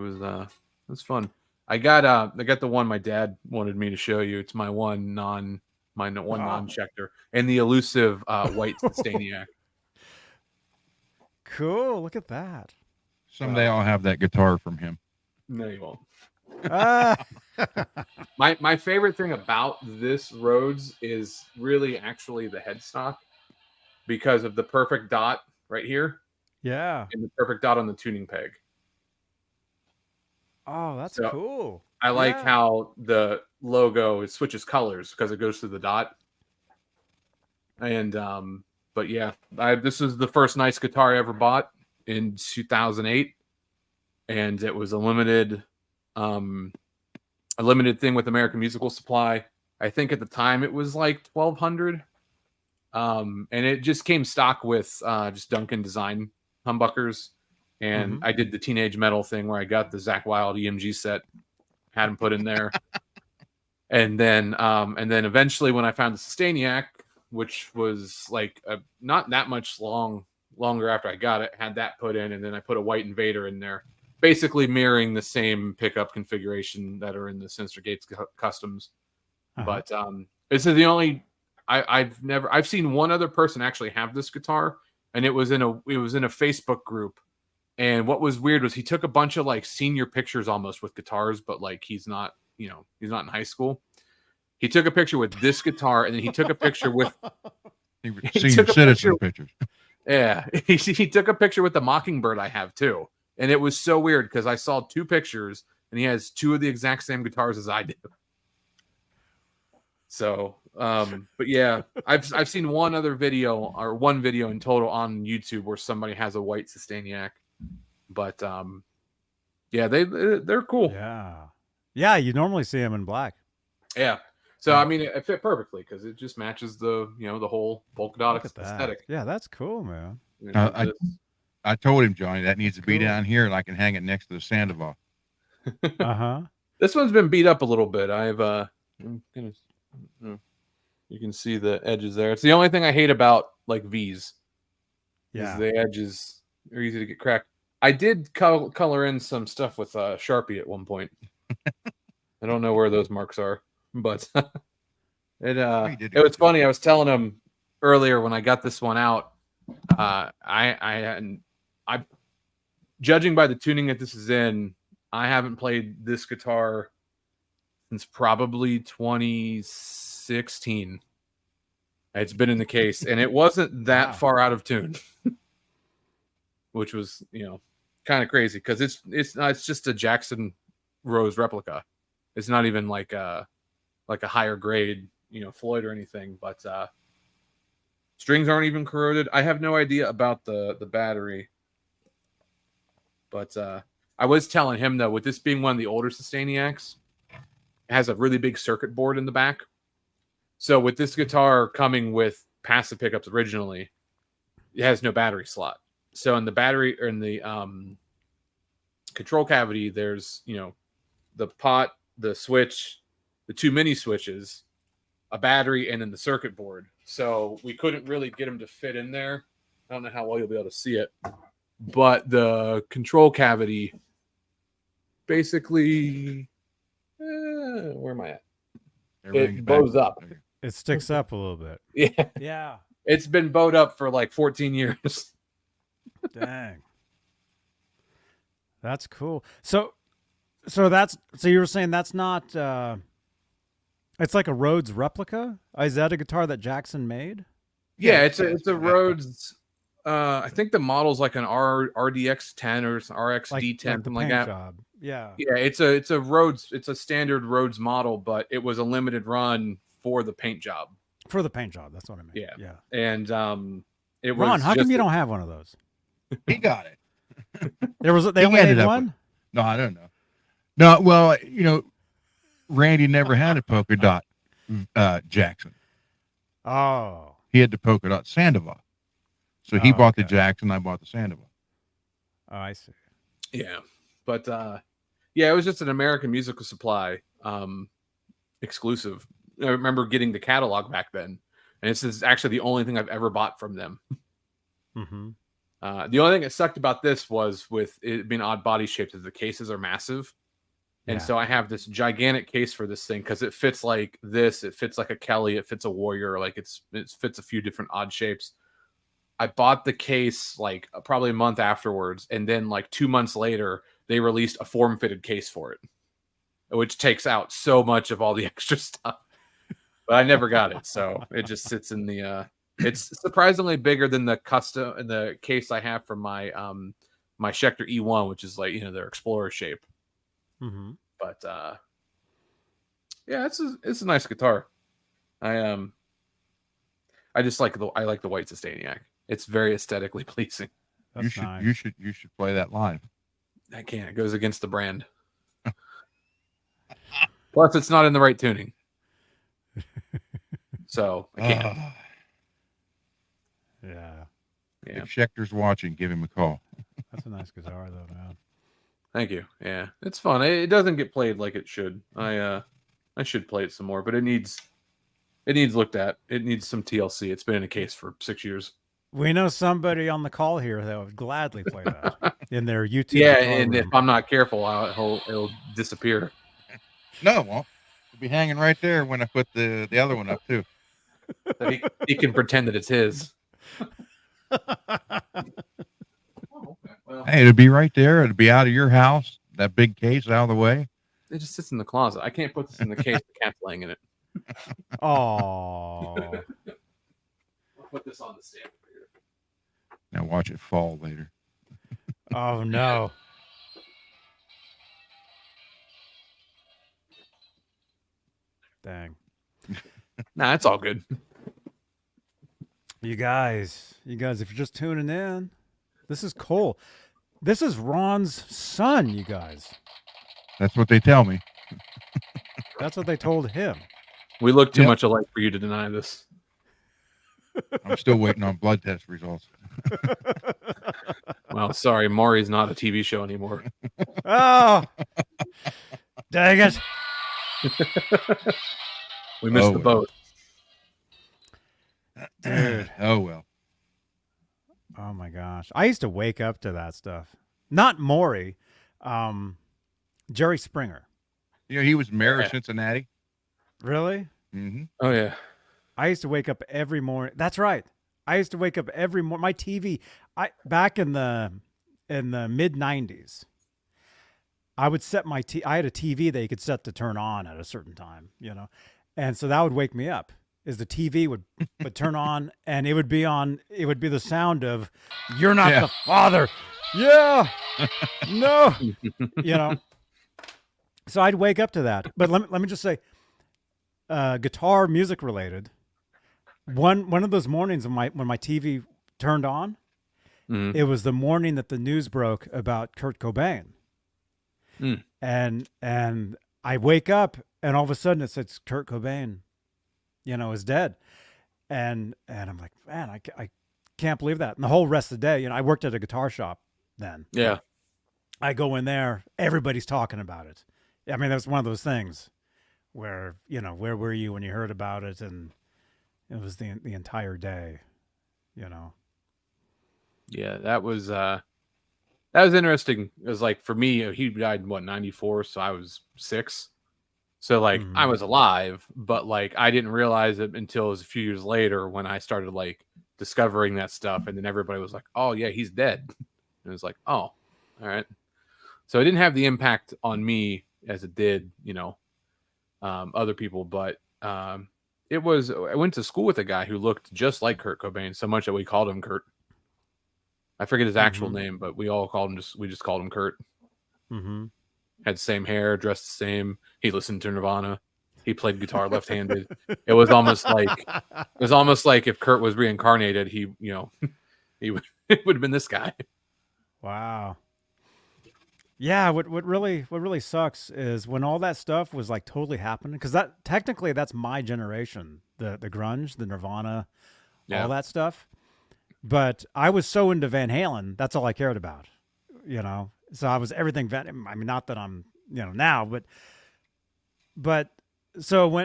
was fun. I got the one my dad wanted me to show you. It's my one non-Schecter and the elusive white Sustainiac. Cool. Look at that. Someday I'll have that guitar from him. No, you won't. My favorite thing about this Rhodes is really actually the headstock because of the perfect dot right here. Yeah. And the perfect dot on the tuning peg. Oh, that's cool. I like how the logo switches colors because it goes through the dot. And but yeah, this is the first nice guitar I ever bought in 2008, and it was a limited thing with American Musical Supply. I think at the time it was like $1,200, and it just came stock with just Duncan design humbuckers. And I did the Teenage Metal thing where I got the Zakk Wylde EMG set, had him put in there. and then eventually when I found the Sustainiac, which was like not that much longer after I got it, had that put in. And then I put a white Invader in there, basically mirroring the same pickup configuration that are in the Sinister Gates customs. But this is the only, I've seen one other person actually have this guitar, and it was in a Facebook group. And what was weird was he took a bunch of like senior pictures almost with guitars, but like he's not in high school. He took a picture with this guitar, and then he took a picture with senior citizen pictures. Yeah, he took a picture with the Mockingbird I have too, and it was so weird because I saw two pictures, and he has two of the exact same guitars as I do. So, but yeah, I've seen one video in total on YouTube where somebody has a white Sustainiac. But yeah, Yeah, they're cool. Yeah. You normally see them in black. Yeah. So Yeah. I mean, it fit perfectly because it just matches the the whole polka dot Look at that. aesthetic. Yeah, that's cool, man. I told him, Johnny, that needs to be cool. down here, and I can hang it next to the Sandoval. This one's been beat up a little bit. I've I'm gonna, you can see the edges there. It's the only thing I hate about like V's. Yeah. Is the edges are easy to get cracked. I did color in some stuff with Sharpie at one point. I don't know where those marks are, but it was funny. I was telling him earlier when I got this one out. I judging by the tuning that this is in, I haven't played this guitar since probably 2016. It's been in the case, and it wasn't that far out of tune, which was kind of crazy because it's just a Jackson Rose replica. It's not even like a higher grade Floyd or anything, but strings aren't even corroded. I have no idea about the battery, but I was telling him though, with this being one of the older Sustainiacs, it has a really big circuit board in the back. So with this guitar coming with passive pickups originally, it has no battery slot. So in the battery or in the control cavity, there's the pot, the switch, the two mini switches, a battery, and then the circuit board. So we couldn't really get them to fit in there. I don't know how well you'll be able to see it, but the control cavity basically, where am I at? It bows up. It sticks up a little bit. Yeah. Yeah. It's been bowed up for like 14 years. Dang. That's cool. So you were saying that's not it's like a Rhodes replica? Is that a guitar that Jackson made? Yeah, it's a Rhodes. I think the model's like an RDX 10 or RXD 10, something like that. Job. Yeah. Yeah, it's a Rhodes. It's a standard Rhodes model, but it was a limited run for the paint job. For the paint job, that's what I mean. Yeah. Yeah. And it was. Ron, how come you don't have one of those? He got it. They only made one? No, I don't know. No, well, Randy never had a polka dot Jackson. Oh. He had the polka dot Sandoval. So he bought the Jackson, I bought the Sandoval. Oh, I see. Yeah. But it was just an American Musical Supply exclusive. I remember getting the catalog back then, and this is actually the only thing I've ever bought from them. Mm-hmm. The only thing that sucked about this was with it being odd body shaped, is the cases are massive. And so I have this gigantic case for this thing because it fits like this. It fits like a Kelly. It fits a Warrior. Like it fits a few different odd shapes. I bought the case like probably a month afterwards. And then like 2 months later, they released a form-fitted case for it, which takes out so much of all the extra stuff. But I never got it. So it just sits in the... it's surprisingly bigger than the custom in the case I have for my my Schecter E1, which is like their Explorer shape. Mm-hmm. But it's a nice guitar. I just like the white Sustainiac. It's very aesthetically pleasing. That's nice. You should play that live. I can't. It goes against the brand. Plus, it's not in the right tuning, so I can't. Yeah. Yeah. If Schecter's watching, give him a call. That's a nice guitar, though, man. Thank you. Yeah, it's fun. It doesn't get played like it should. I should play it some more, but it needs looked at. It needs some TLC. It's been in a case for 6 years. We know somebody on the call here that would gladly play that in their YouTube. Yeah, and room. If I'm not careful, it'll disappear. No, it won't. It'll be hanging right there when I put the other one up too. So he can pretend that it's his. Hey, it'll be right there. It'll be out of your house. That big case out of the way. It just sits in the closet. I can't put this in the case. The cat's laying in it. Oh. I'll put this on the stand here. Now watch it fall later. Oh no. Dang. Nah, it's all good. You guys, if you're just tuning in, this is cool. This is Ron's son, you guys. That's what they tell me. That's what they told him. We look too Yep. much alike for you to deny this. I'm still waiting on blood test results. Well, sorry, Maury's not a TV show anymore. Oh, dang it. We missed the well. boat. Dude. Oh well. Oh my gosh. I used to wake up to that stuff. Not Maury. Jerry Springer. You know, he was mayor Yeah. of Cincinnati. Really? Mm-hmm. Oh yeah. I used to wake up every morning. That's right. I used to wake up every morning. My TV, back in the mid 90s, I would set I had a TV that you could set to turn on at a certain time, you know. And so that would wake me up. Is the TV would turn on, and it would be the sound of "You're not Yeah. the father." Yeah. No. You know. So I'd wake up to that. But let me just say, guitar music related. One of those mornings when my TV turned on, Mhm. it was the morning that the news broke about Kurt Cobain. Mm. And I wake up, and all of a sudden it says Kurt Cobain, you know, is dead. And I'm like, man, I can't believe that. And the whole rest of the day, you know, I worked at a guitar shop then. Yeah. I go in there, everybody's talking about it. I mean, that's one of those things where, you know, where were you when you heard about it? And it was the entire day, you know. Yeah, that was interesting. It was like, for me, he died in 94, so I was 6. So like Mhm. I was alive, but like I didn't realize it until it was a few years later when I started like discovering that stuff, and then everybody was like, "Oh yeah, he's dead." And it was like, "Oh, all right." So it didn't have the impact on me as it did, you know, other people, but it was. I went to school with a guy who looked just like Kurt Cobain, so much that we called him Kurt. I forget his actual name, but we all called him we just called him Kurt. Mm-hmm. Had the same hair, dressed the same. He listened to Nirvana. He played guitar left-handed. It was almost like if Kurt was reincarnated, he, you know, he would it would have been this guy. Wow. Yeah, what really sucks is when all that stuff was like totally happening, because that's my generation, the grunge, the Nirvana, Yeah. all that stuff. But I was so into Van Halen, that's all I cared about, you know. So I was everything Van. I mean, not that I'm, you know, now, but so in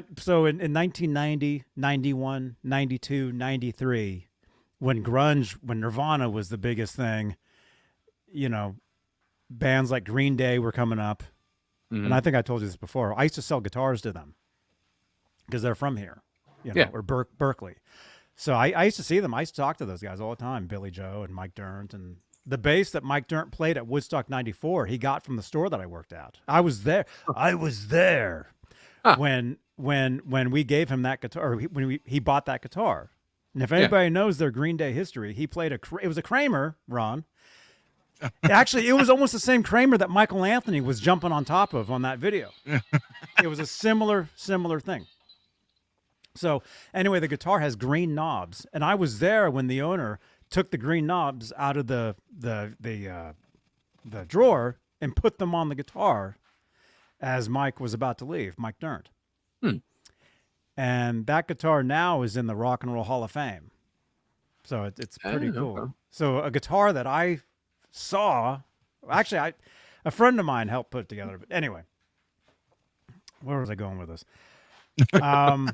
1990, 91, 92, 93, when Nirvana was the biggest thing, you know, bands like Green Day were coming up. Mhm. And I think I told you this before. I used to sell guitars to them because they're from here, you know, Yeah. or Berkeley. So I used to see them. I used to talk to those guys all the time, Billy Joe and Mike Dirnt. And the bass that Mike Dirnt played at Woodstock 94, he got from the store that I worked at. I was there. Huh. when we gave him that guitar, or when he bought that guitar. And if anybody knows their Green Day history, he played it was a Kramer, Ron. Actually, it was almost the same Kramer that Michael Anthony was jumping on top of on that video. It was a similar thing. So anyway, the guitar has green knobs, and I was there when the owner took the green knobs out of the drawer and put them on the guitar as Mike was about to leave, Mike Dirnt. Hmm. And that guitar now is in the Rock and Roll Hall of Fame. So it's pretty Oh, cool. okay. So a guitar that I saw, actually, a friend of mine helped put it together. But anyway, where was I going with this? I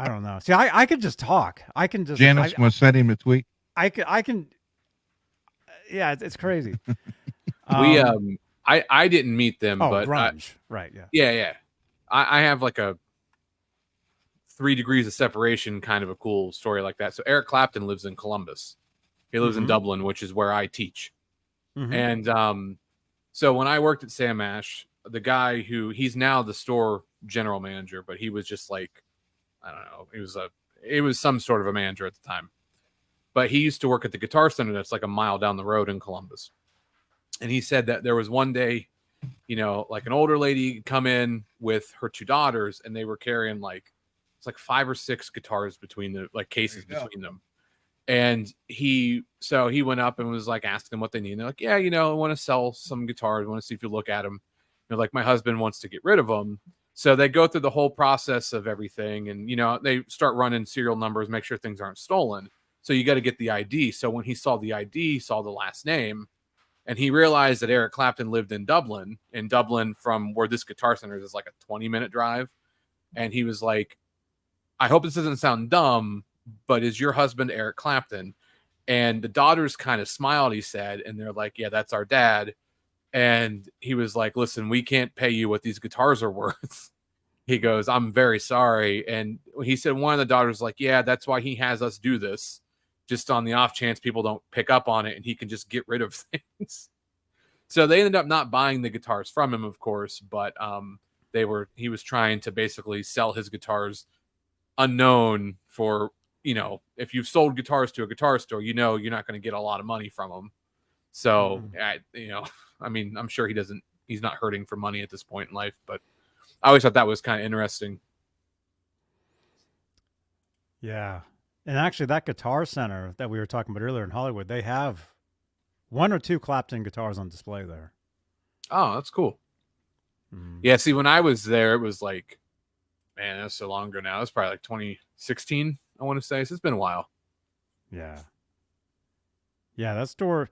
don't know. See, I could just talk. I can just. Janice must send him a tweet. I can. Yeah, it's crazy. I didn't meet them, but grunge, right? Yeah. yeah. I have like a 3 degrees of separation kind of a cool story like that. So Eric Clapton lives in Columbus. He lives in Mhm. Dublin, which is where I teach. Mhm. And so when I worked at Sam Ash, the guy he's now the store general manager, but he was just like, I don't know, it was some sort of a manager at the time. But he used to work at the Guitar Center that's like a mile down the road in Columbus. And he said that there was one day, you know, like an older lady come in with her 2 daughters, and they were carrying it's like 5 or 6 guitars between the cases There you go. between them. And he went up and was like asking them what they need. And they're like, yeah, I want to sell some guitars. I want to see if you look at them. They're like, my husband wants to get rid of them. So they go through the whole process of everything. And, they start running serial numbers, make sure things aren't stolen. So you got to get the ID. So when he saw the ID, saw the last name, and he realized that Eric Clapton lived in Dublin from where this Guitar Center is like a 20-minute drive. And he was like, I hope this doesn't sound dumb, but is your husband Eric Clapton? And the daughters kind of smiled, he said, and they're like, yeah, that's our dad. And he was like, listen, we can't pay you what these guitars are worth. He goes, I'm very sorry. And he said one of the daughters was like, yeah, that's why he has us do this, just on the off chance people don't pick up on it and he can just get rid of things. So they ended up not buying the guitars from him, of course, but he was trying to basically sell his guitars unknown for, if you've sold guitars to a guitar store, you're not going to get a lot of money from them. So, I'm sure he's not hurting for money at this point in life, but I always thought that was kind of interesting. Yeah. And actually, that Guitar Center that we were talking about earlier in Hollywood, they have 1 or 2 Clapton guitars on display there. Oh, that's cool. Mm. Yeah, see, when I was there, it was like, man, that's so long ago now. It's probably like 2016, I want to say. So it's been a while. Yeah. Yeah, that store,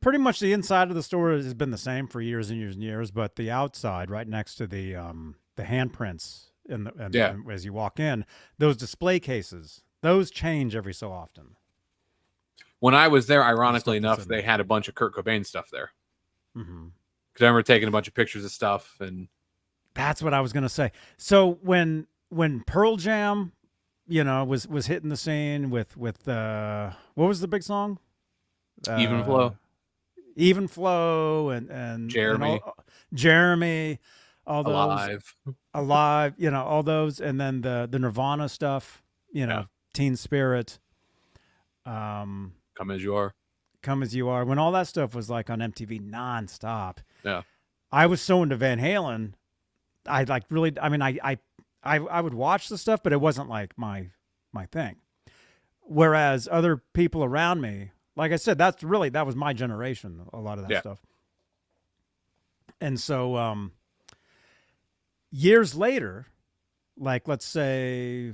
pretty much the inside of the store has been the same for years and years and years, but the outside, right next to the handprints and as you walk in, those display cases, those change every so often. When I was there, ironically enough, they had a bunch of Kurt Cobain stuff there. Mm-hmm. Because I remember taking a bunch of pictures of stuff, and that's what I was going to say. So when Pearl Jam, was hitting the scene with what was the big song? Even Flow, and Jeremy, all those alive, all those, and then the Nirvana stuff, Teen Spirit, Come As You Are, when all that stuff was like on MTV nonstop. Yeah, I was so into Van Halen. I would watch the stuff, but it wasn't like my thing. Whereas other people around me, like I said, that was my generation, a lot of that stuff. And so years later, like let's say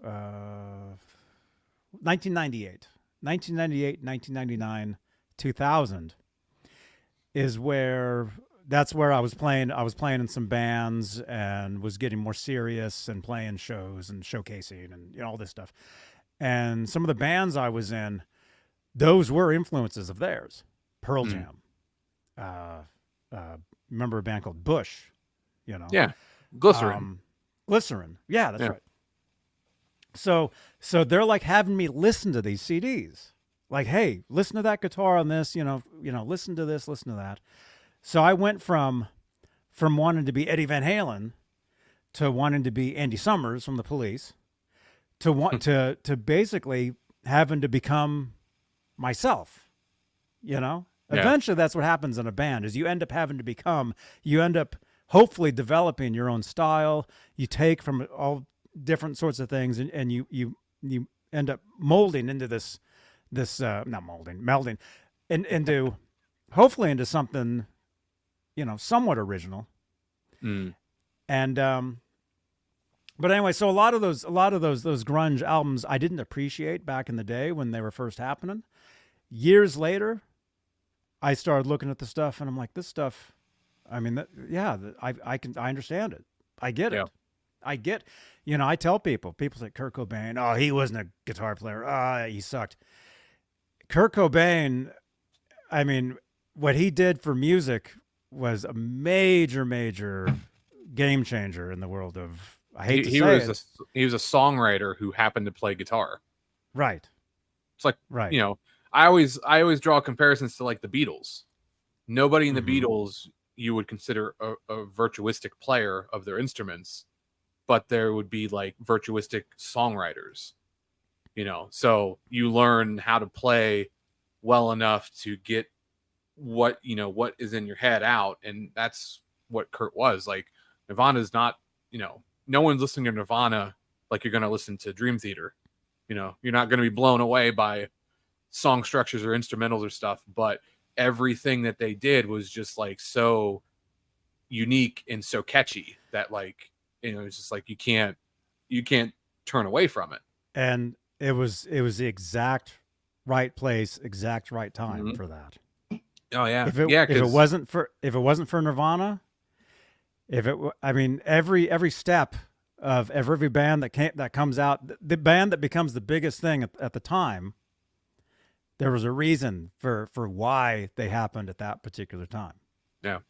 1998, 1999, 2000 is that's where I was playing in some bands and was getting more serious and playing shows and showcasing and all this stuff. And some of the bands I was in, those were influences of theirs. Pearl Jam. Remember a band called Bush, Yeah. Glycerin. Glycerin. Yeah, that's right. So they're like having me listen to these CDs. Like, hey, listen to that guitar on this, listen to this, listen to that. So I went from wanting to be Eddie Van Halen to wanting to be Andy Summers from the Police to want to basically having to become myself, Eventually that's what happens in a band is you end up hopefully developing your own style. You take from all different sorts of things and you end up molding into melding into hopefully into something, somewhat original. And, but anyway, so a lot of those grunge albums I didn't appreciate back in the day when they were first happening. Years later, I started looking at the stuff and I'm like, this stuff, I understand it. I get it. I tell people say Kurt Cobain, oh, he wasn't a guitar player. He sucked. Kurt Cobain, what he did for music was a major, major game changer in the world of, he was a songwriter who happened to play guitar. Right. It's like, I always draw comparisons to like the Beatles. Nobody in the Beatles you would consider a virtuistic player of their instruments, but there would be like virtuistic songwriters, so you learn how to play well enough to get what is in your head out. And that's what Kurt was like. Nirvana's not, no one's listening to Nirvana like you're going to listen to Dream Theater. you're not going to be blown away by song structures or instrumentals or stuff, but everything that they did was just like so unique and so catchy that like, it's just like you can't turn away from it. And it was the exact right place, exact right time for that. Oh yeah. If it wasn't for Nirvana, I mean, every step of every band that comes out, the band that becomes the biggest thing at the time, there was a reason for why they happened at that particular time. Yeah.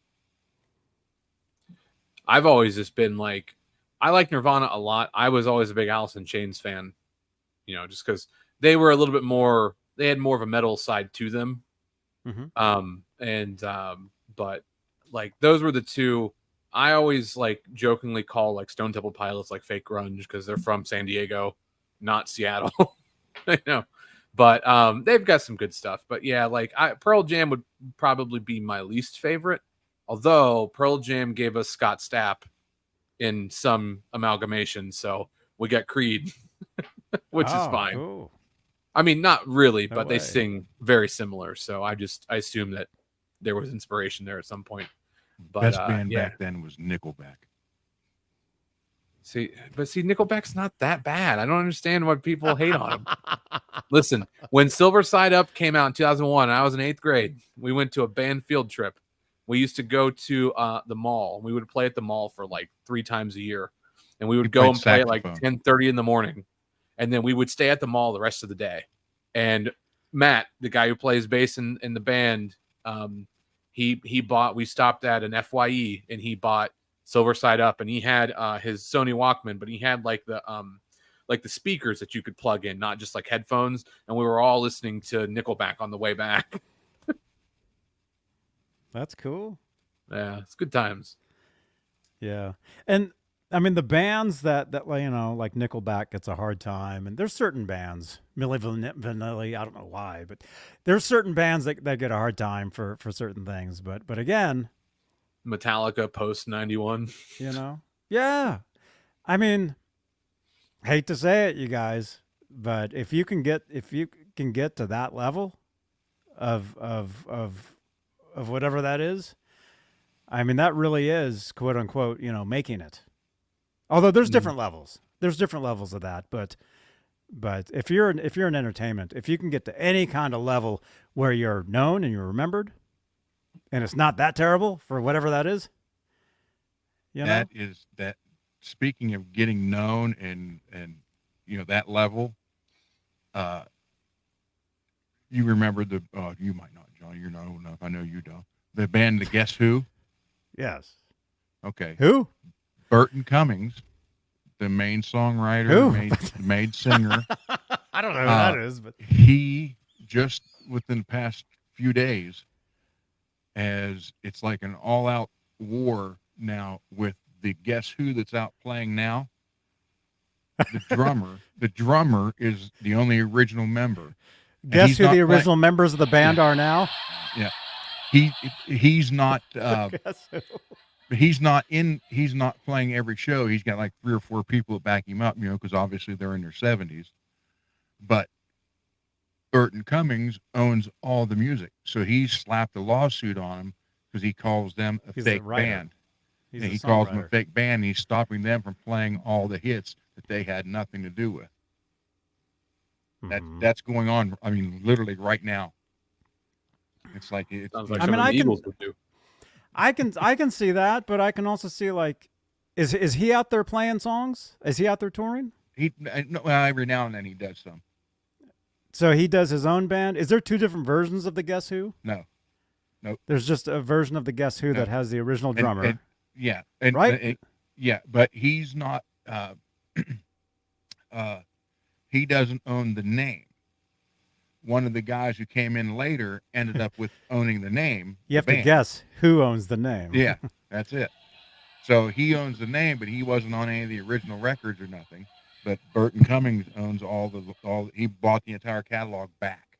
I've always just been like, I like Nirvana a lot. I was always a big Alice in Chains fan, just because they were a little bit more, they had more of a metal side to them. But like those were the two I always like jokingly call like Stone Temple Pilots like fake grunge because they're from San Diego, not Seattle. But they've got some good stuff. But yeah, like Pearl Jam would probably be my least favorite. Although Pearl Jam gave us Scott Stapp in some amalgamation, so we got Creed, which is fine. Cool. I mean, not really, No but way. they sing very similar. So I assume that there was inspiration there at some point. But Best band back then was Nickelback. See, Nickelback's not that bad. I don't understand why people hate on them. Listen, when Silver Side Up came out in 2001, I was in 8th grade. We went to a band field trip. We used to go to the mall. We would play at the mall for like 3 times a year, and we would go and play at like 10:30 in the morning, and then we would stay at the mall the rest of the day. And Matt, the guy who plays bass in the band, we stopped at an FYE and he bought Silver Side Up, and he had his Sony Walkman, but he had like the speakers that you could plug in, not just like headphones. And we were all listening to Nickelback on the way back. That's cool. Yeah, it's good times. Yeah. And I mean, the bands that like Nickelback gets a hard time, and there's certain bands, Milli Vanilli, I don't know why, but there's certain bands that get a hard time for certain things. But again, Metallica post 91. Yeah. I mean, hate to say it, you guys, but if you can get to that level of whatever that is, I mean, that really is quote unquote, making it. Although there's different levels. There's different levels of that, but if you're in entertainment, if you can get to any kind of level where you're known and you're remembered, and it's not that terrible for whatever that is, that speaking of getting known and that level, you remember you might not, John, you're not old enough, I know you don't, the band The Guess Who? Yes. Okay. Who? Burton Cummings, the main songwriter, main singer. I don't know who that is, but he just within the past few days, as it's like an all-out war now with the Guess Who that's out playing now. The drummer is the only original member. Guess who the original members of the band are now? Yeah, he's not. He's not playing every show. He's got like 3 or 4 people that back him up, because obviously they're in their 70s. But Burton Cummings owns all the music, so he slapped a lawsuit on him because he calls them a fake band. He calls them a fake band. And he's stopping them from playing all the hits that they had nothing to do with. That's going on. I mean, literally right now. It's like sounds like the Eagles would do. I can see that, but I can also see like, is he out there playing songs? Is he out there touring? Every now and then he does some. So he does his own band. Is there 2 different versions of the Guess Who? No. There's just a version of the Guess Who that has the original drummer. But he's not. He doesn't own the name. One of the guys who came in later ended up with owning the name. You have to guess who owns the name. Yeah, that's it. So he owns the name, but he wasn't on any of the original records or nothing. But Burton Cummings owns he bought the entire catalog back.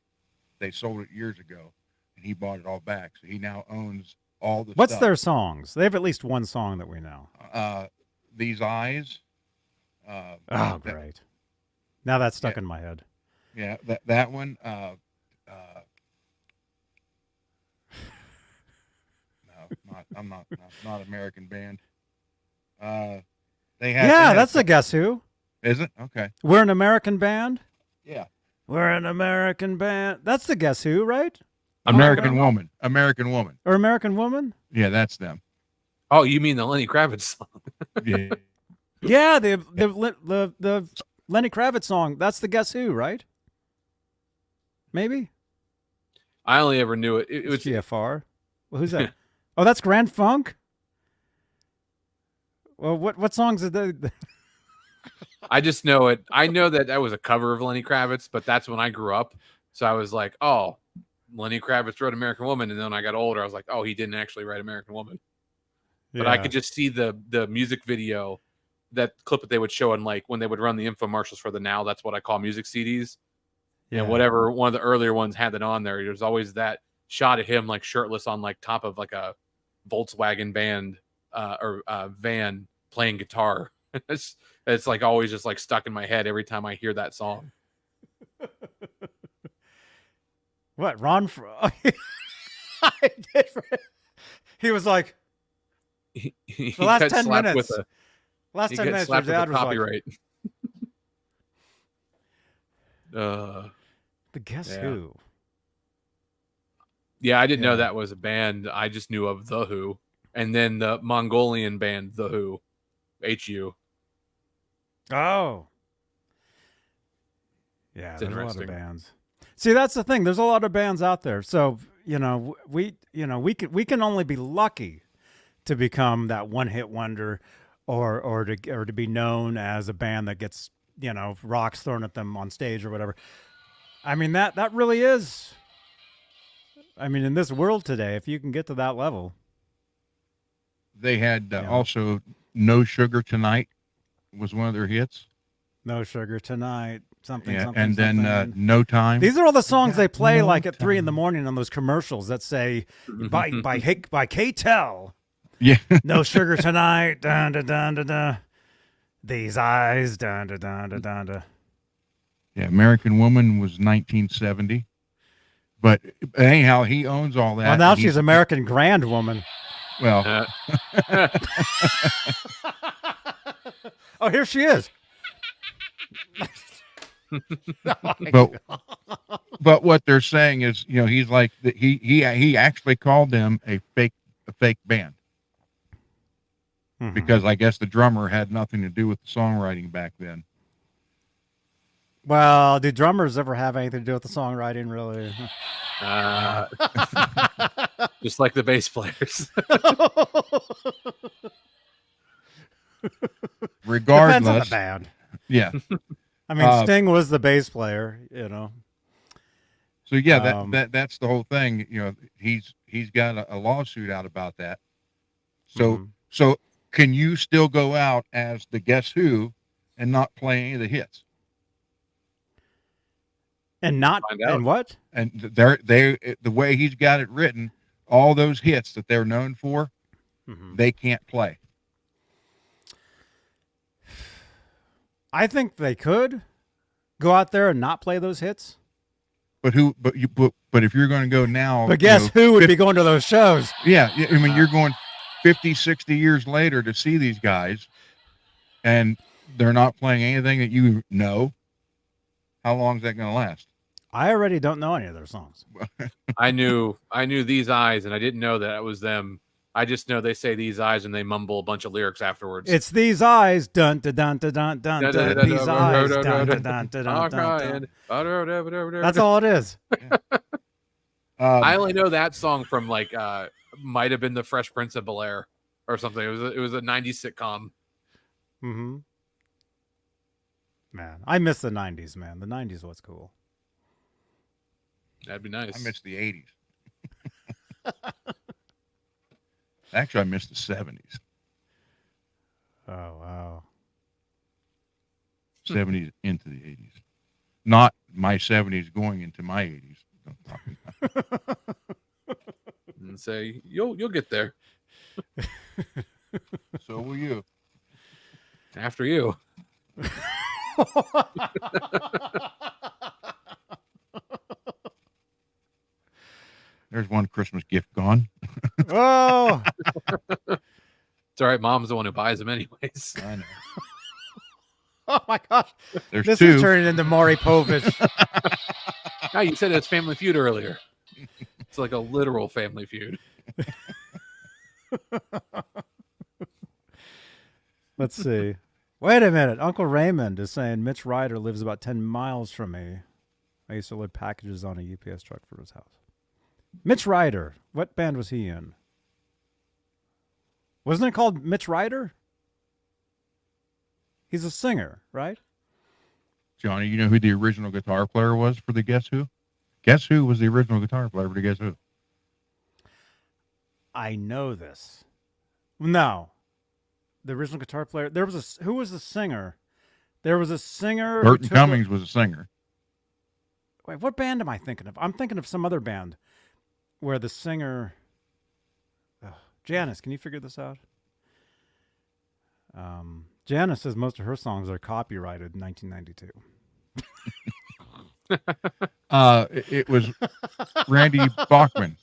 They sold it years ago, and he bought it all back. So he now owns all the What's stuff. their songs? They have at least one song that we know. These Eyes. Great. Now that's stuck Yeah. in my head. Yeah, that one. No, not American band. They had. Yeah, that's a Guess Who. Is it? Okay. We're an American band. Yeah. We're an American band. That's the Guess Who, right? American Woman. American Woman. Or American Woman? Yeah, that's them. Oh, you mean the Lenny Kravitz song? Yeah. Yeah, the Lenny Kravitz song. That's the Guess Who, right? Maybe. I only ever knew it. It was GFR. Well, who's that? Oh, that's Grand Funk. Well, what songs did they? I just know it. I know that was a cover of Lenny Kravitz, but that's when I grew up. So I was like, oh, Lenny Kravitz wrote American Woman. And then when I got older, I was like, oh, he didn't actually write American Woman. But I could just see the music video, that clip that they would show in, like, when they would run the infomercials for the Now That's What I Call Music CDs. Yeah. And whatever one of the earlier ones had that on there, there's always that shot of him like shirtless on like top of like a Volkswagen band van playing guitar. It's like always just like stuck in my head every time I hear that song. What, Ron? I did. He was like, He the last got 10 slapped minutes. with a Last he 10 got minutes, your slapped with dad a was like, copyright. the Guess Yeah. Who? Yeah, I didn't Yeah. know that was a band. I just knew of The Who, and then the Mongolian band The Who, HU. Oh. Yeah, It's there's a lot of interesting. bands. See, that's the thing. There's a lot of bands out there. So, we can only be lucky to become that one-hit wonder or to be known as a band that gets, rocks thrown at them on stage or whatever. I mean, that really is, I mean, in this world today, if you can get to that level. They had Yeah. also No Sugar Tonight was one of their hits. No Sugar Tonight, something, Yeah, something, and then something. No Time. These are all the songs they play No like at 3 time. a.m. on those commercials that say by K-Tel. Yeah. No sugar tonight. Dun, dun, dun, dun, dun. These eyes. Dun, dun, dun, dun, dun, dun. Yeah, American Woman was 1970. But anyhow, he owns all that. Well, now and she's he's- American Grand Woman. Well, Oh, here she is. but what they're saying is, he's like he actually called them a fake band Mhm. because I guess the drummer had nothing to do with the songwriting back then. Well, do drummers ever have anything to do with the songwriting, really? Just like the bass players. Depends on the Regardless, band. yeah. I mean, Sting was the bass player, So yeah, that's the whole thing. He's got a lawsuit out about that. So Mhm. so can you still go out as the Guess Who and not play any of the hits? And not, Find out. and what? And the way he's got it written, all those hits that they're known for, Mhm. they can't play. I think they could go out there and not play those hits. But if you're going to go now, But guess who would be going to those shows? Yeah, I mean, you're going 50, 60 years later to see these guys, and they're not playing anything that you know. How long is that going to last? I already don't know any of their songs. I knew These Eyes, and I didn't know that it was them. I just know they say These Eyes and they mumble a bunch of lyrics afterwards. It's these eyes, dun dun dun dun dun dun. Dun, dun, dun, dun, These dun, eyes, dun, dun dun, dun dun dun I'm dun. crying. That's all it is. I only know that song from like might have been the Fresh Prince of Bel-Air or something. It was a 90s sitcom. Mm-hmm. Man, I miss the 90s, man. The 90s was cool. That'd be nice. I miss the 80s. Actually, I miss the 70s. Oh, wow. 70s into the 80s. Not my 70s going into my 80s. I'm talking about. And say you'll get there So will you. after you. There's one Christmas gift gone. Oh, It's all right. Mom's the one who buys them anyways. I know. oh my gosh. There's This two. is turning into Maury Povich. Ah, you said it's Family Feud earlier. It's like a literal Family Feud. Let's see. Wait a minute. Uncle Raymond is saying Mitch Ryder lives about 10 miles from me. I used to load packages on a UPS truck for his house. Mitch Ryder. What band was he in? Wasn't it called Mitch Ryder? He's a singer, right? Johnny, you know who the original guitar player was for the Guess Who? Guess Who was the original guitar player for the Guess Who? I know this. No. The original guitar player. There was who was the singer? There was a singer. Burton Cummings was a singer. Wait, what band am I thinking of? I'm thinking of some other band where the singer. Janice, can you figure this out? Janice says most of her songs are copyrighted in 1992. It was Randy Bachman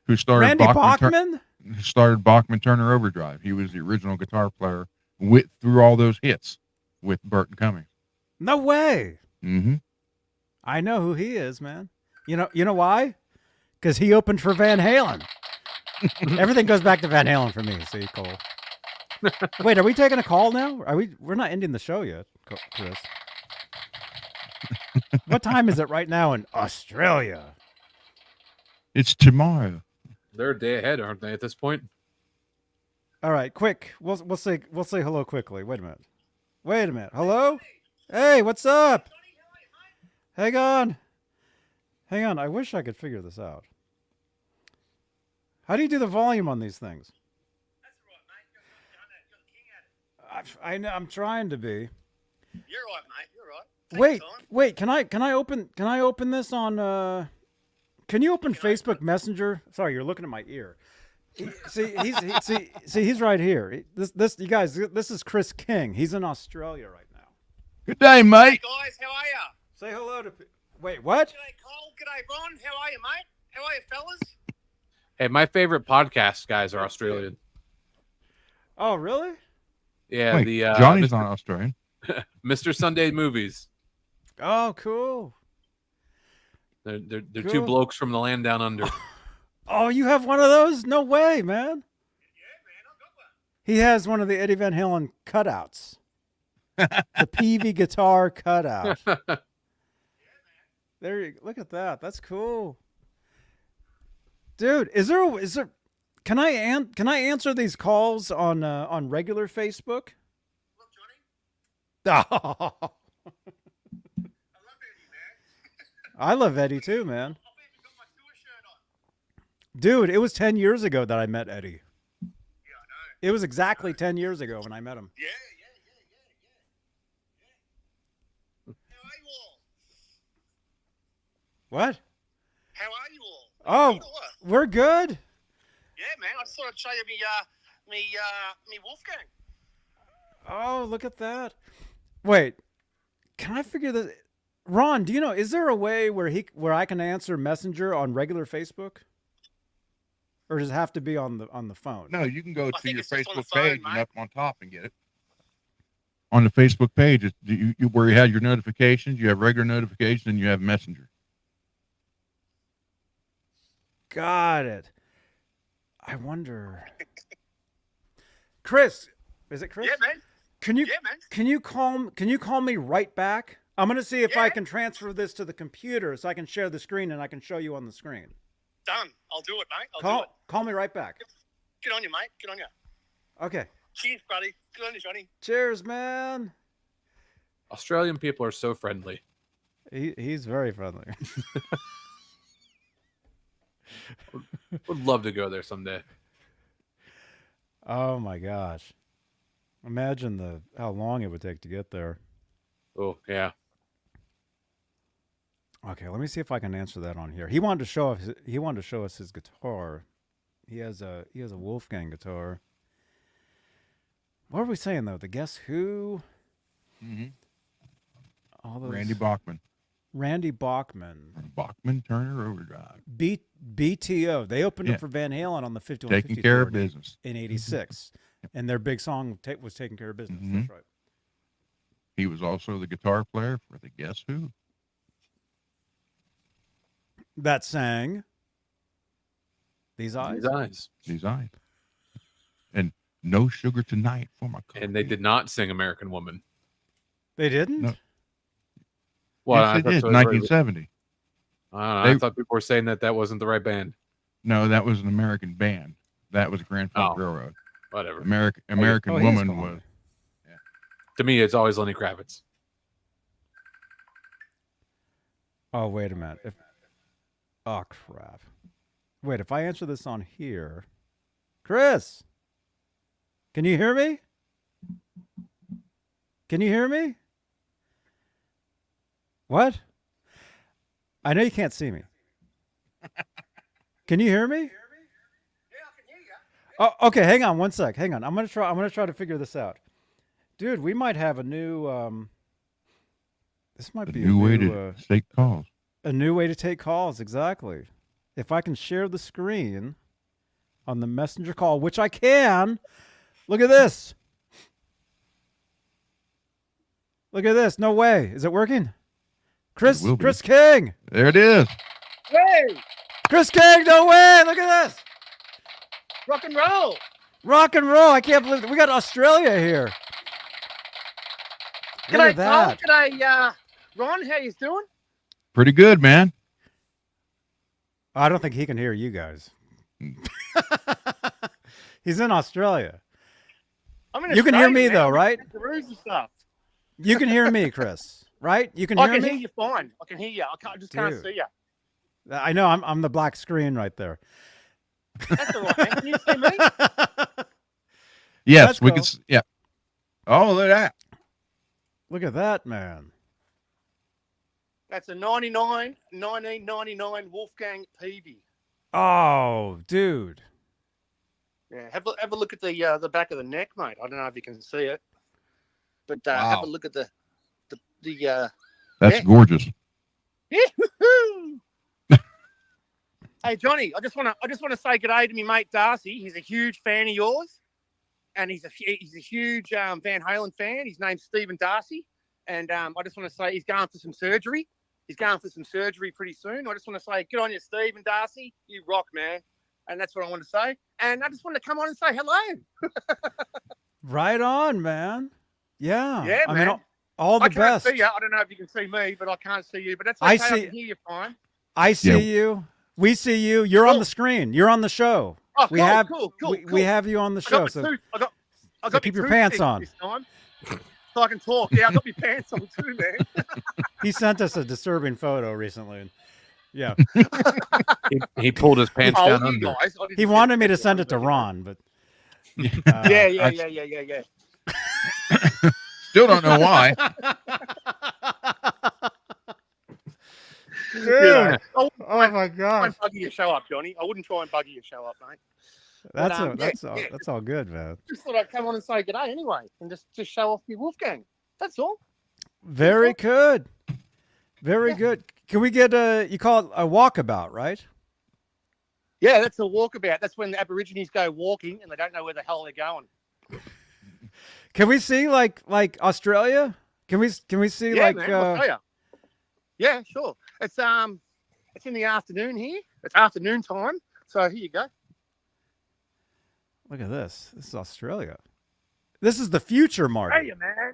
who started Randy Bachman? Who started Bachman Turner Overdrive. He was the original guitar player through all those hits with Burton Cummings. No way. Mm-hmm. I know who he is, man. You know why? Because he opened for Van Halen. Everything goes back to Van Halen for me. See, Cole. Wait, are we taking a call now? We're not ending the show yet, Chris. What time is it right now in Australia? It's tomorrow. They're a day ahead, aren't they, at this point? All right, quick. We'll say hello quickly. Wait a minute. Hello? Hey, what's up? Hang on. I wish I could figure this out. How do you do the volume on these things? I know. I'm trying to be. You're right, mate. You're right. Wait. Can I open this on? Can you open Facebook Messenger? Sorry, you're looking at my ear. He's right here. This you guys. This is Chris King. He's in Australia right now. Good day, mate. Hey guys, how are ya? Say hello to. Wait, what? G'day Cole. G'day Ron. How are you, mate? How are you, fellas? Hey, my favorite podcast guys are Australian. Oh, really? Yeah, Wait, Johnny's not Australian. Mr. Sunday Movies. Oh, cool. They're Cool. two blokes from the land down under. Oh, you have one of those? No way, man. Yeah, man. I've got one. He has one of the Eddie Van Halen cutouts. The PV guitar cutout. There you look at that. That's cool. Dude, is there can I answer these calls on regular Facebook? Look, Johnny. Oh, I love Eddie, man. I love Eddie too, man. I've even got my sewer shirt on. Dude, it was 10 years ago that I met Eddie. Yeah, I know. It was exactly 10 years ago when I met him. Yeah. How are you all? What? How are you all? Oh, You know what? we're good. Yeah, man. I just thought I'd show you me Wolfgang. Oh, look at that. Wait, can I figure this? Ron, do you know, is there a way where I can answer Messenger on regular Facebook? Or does it have to be on the phone? No, you can go I to think your it's just on the Facebook phone, page and mate. up on top and get it. On the Facebook page, where you have your notifications, you have regular notifications, and you have Messenger. Got it. I wonder. Chris, is it Chris? Yeah, man. Can you Yeah, man. can you call me right back? I'm gonna see if I Yeah. can transfer this to the computer so I can share the screen and I can show you on the screen. Done. I'll do it, mate. I'll do it. Call me right back. Get on you, mate. Get on you. Okay. Cheers, buddy. Good on you, Johnny. Cheers, man. Australian people are so friendly. He's very friendly. Would love to go there someday. Oh my gosh. Imagine how long it would take to get there. Oh, yeah. Okay, let me see if I can answer that on here. He wanted to show us his guitar. He has a Wolfgang guitar. What were we saying though? The Guess Who? Mm-hmm. All those Randy Bachman. Randy Bachman. Bachman Turner Overdrive. BTO. They opened Yeah. up for Van Halen on the 5150 Taking care tour of business. in '86, and their big song was "Taking Care of Business." Mhm. That's right. He was also the guitar player for the Guess Who. That sang These Eyes. These eyes. These eyes. And No Sugar Tonight for my coffee. And they did not sing American Woman. They didn't. No. Well, Yes, I they thought did. so. 1970. I don't know. They- I thought people were saying that wasn't the right band. No, that was an American band. That was Grand Funk Oh. Railroad. Whatever. American Oh, he is Woman calling was. me. To me, it's always Lenny Kravitz. Oh, wait a minute. Oh, crap. Wait, if I answer this on here, Chris, can you hear me? Can you hear me? What? I know you can't see me. Can you hear me? Yeah, I can hear you. Oh, okay. Hang on one sec. Hang on. I'm gonna try to figure this out, dude. We might have a new. This might A be new a way new, to take calls. a new way to take calls. Exactly. If I can share the screen on the messenger call, which I can. Look at this. Look at this. No way. Is it working? Chris will be. Chris King. There it is. Hey, Chris King. No way. Look at this. rock and roll. Rock and roll. I can't believe it. We got Australia here. Look G'day, at that. Tom. G'day, Ron. How you doing? Pretty good, man. I don't think he can hear you guys. He's in Australia. I'm in You can hear Australia, me man. though, I'm right? in Kangaroos and stuff. You can hear me, Chris. Right? You can I hear can me? hear you fine. I can hear you. I just can't Dude. see you. I know I'm the black screen right there. That's all right, man. Can you see me? Yes, Let's we go. can. Yeah. Oh, look at that. Look at that, man. That's a 1999 Wolfgang PV. Oh, dude. Yeah, have a look at the back of the neck, mate. I don't know if you can see it, but have a Wow. look at the That's Yeah. gorgeous. Yee-hoo-hoo! Hey Johnny, I just want to say good day to me mate Darcy. He's a huge fan of yours, and he's a huge Van Halen fan. His name's Stephen Darcy, and I just want to say he's going for some surgery. He's going for some surgery pretty soon. I just want to say good on you, Stephen Darcy. You rock, man. And that's what I want to say. And I just want to come on and say hello. Right on, man. Yeah. Yeah, I mean, man. all the I can't best. see you. I don't know if you can see me, but I can't see you. But that's I okay. I see- can hear you fine. I see Yeah. you. We see you. You're on Cool. the screen. You're on the show. Oh, We cool, have cool. we have you on the show. So I got keep my your pants toothpick on. this time, so I can talk. Yeah, I got my pants on too, man. he sent us a disturbing photo recently. And yeah. He pulled his pants Oh, down you under. guys. I didn't He see wanted me to picture send it of to you. Ron, but Yeah. Still don't know why. Dude. Yeah. I wouldn't Oh my try gosh. and buggy your show up, Johnny. I wouldn't try and buggy your show up, mate. That's yeah, that's all good, man. Just thought I'd come on and say good day anyway, and just show off my Wolfgang. That's all. Very good. Very good. Can we get you call it a walkabout, right? Yeah, that's a walkabout. That's when the Aborigines go walking and they don't know where the hell they're going. Can we see like Australia? Can we see Yeah, like man. I'll show you. Yeah, sure. It's in the afternoon here. It's afternoon time. So here you go. look at this. This is Australia. This is the future, Marty. Hey, man.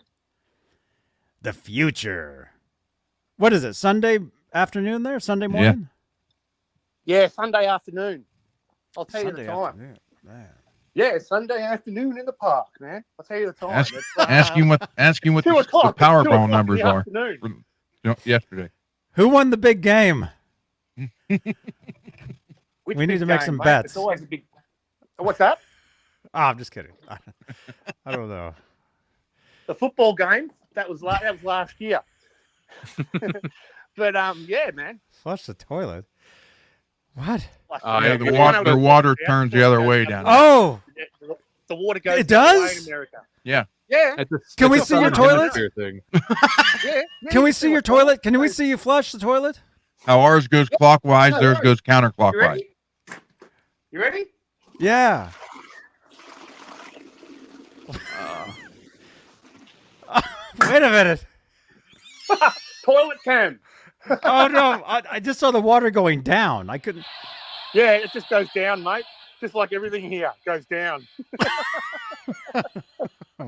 The future. What is it? Sunday afternoon there? Sunday morning? Yeah, Sunday afternoon. I'll tell you Sunday the time. afternoon. Man. Yeah, Sunday afternoon in the park, man. I'll tell you the time. Ask- It's, Ask him what 2 the o'clock. 2 Powerball o'clock in numbers the are. afternoon. Yesterday. Who won the big game? Which We need big to make game, some mate? bets. It's always a big. What's that? I'm just kidding. I don't know. The football game. That was last year. But yeah, man. Flush the toilet. What? Last Oh, year. yeah, The the water, one- the water Yeah, turns the other way down there. Oh, The water goes It the other way does? in America. Yeah. Yeah. Can we it's a see your southern toilet? hemisphere thing. Yeah. Can we see your toilet? Can we see you flush the toilet? How ours goes clockwise, theirs goes You counterclockwise. ready? You ready? Yeah. Wait a minute. Toilet cam. Oh no! I just saw the water going down. I couldn't. Yeah, it just goes down, mate. Just like everything here goes down.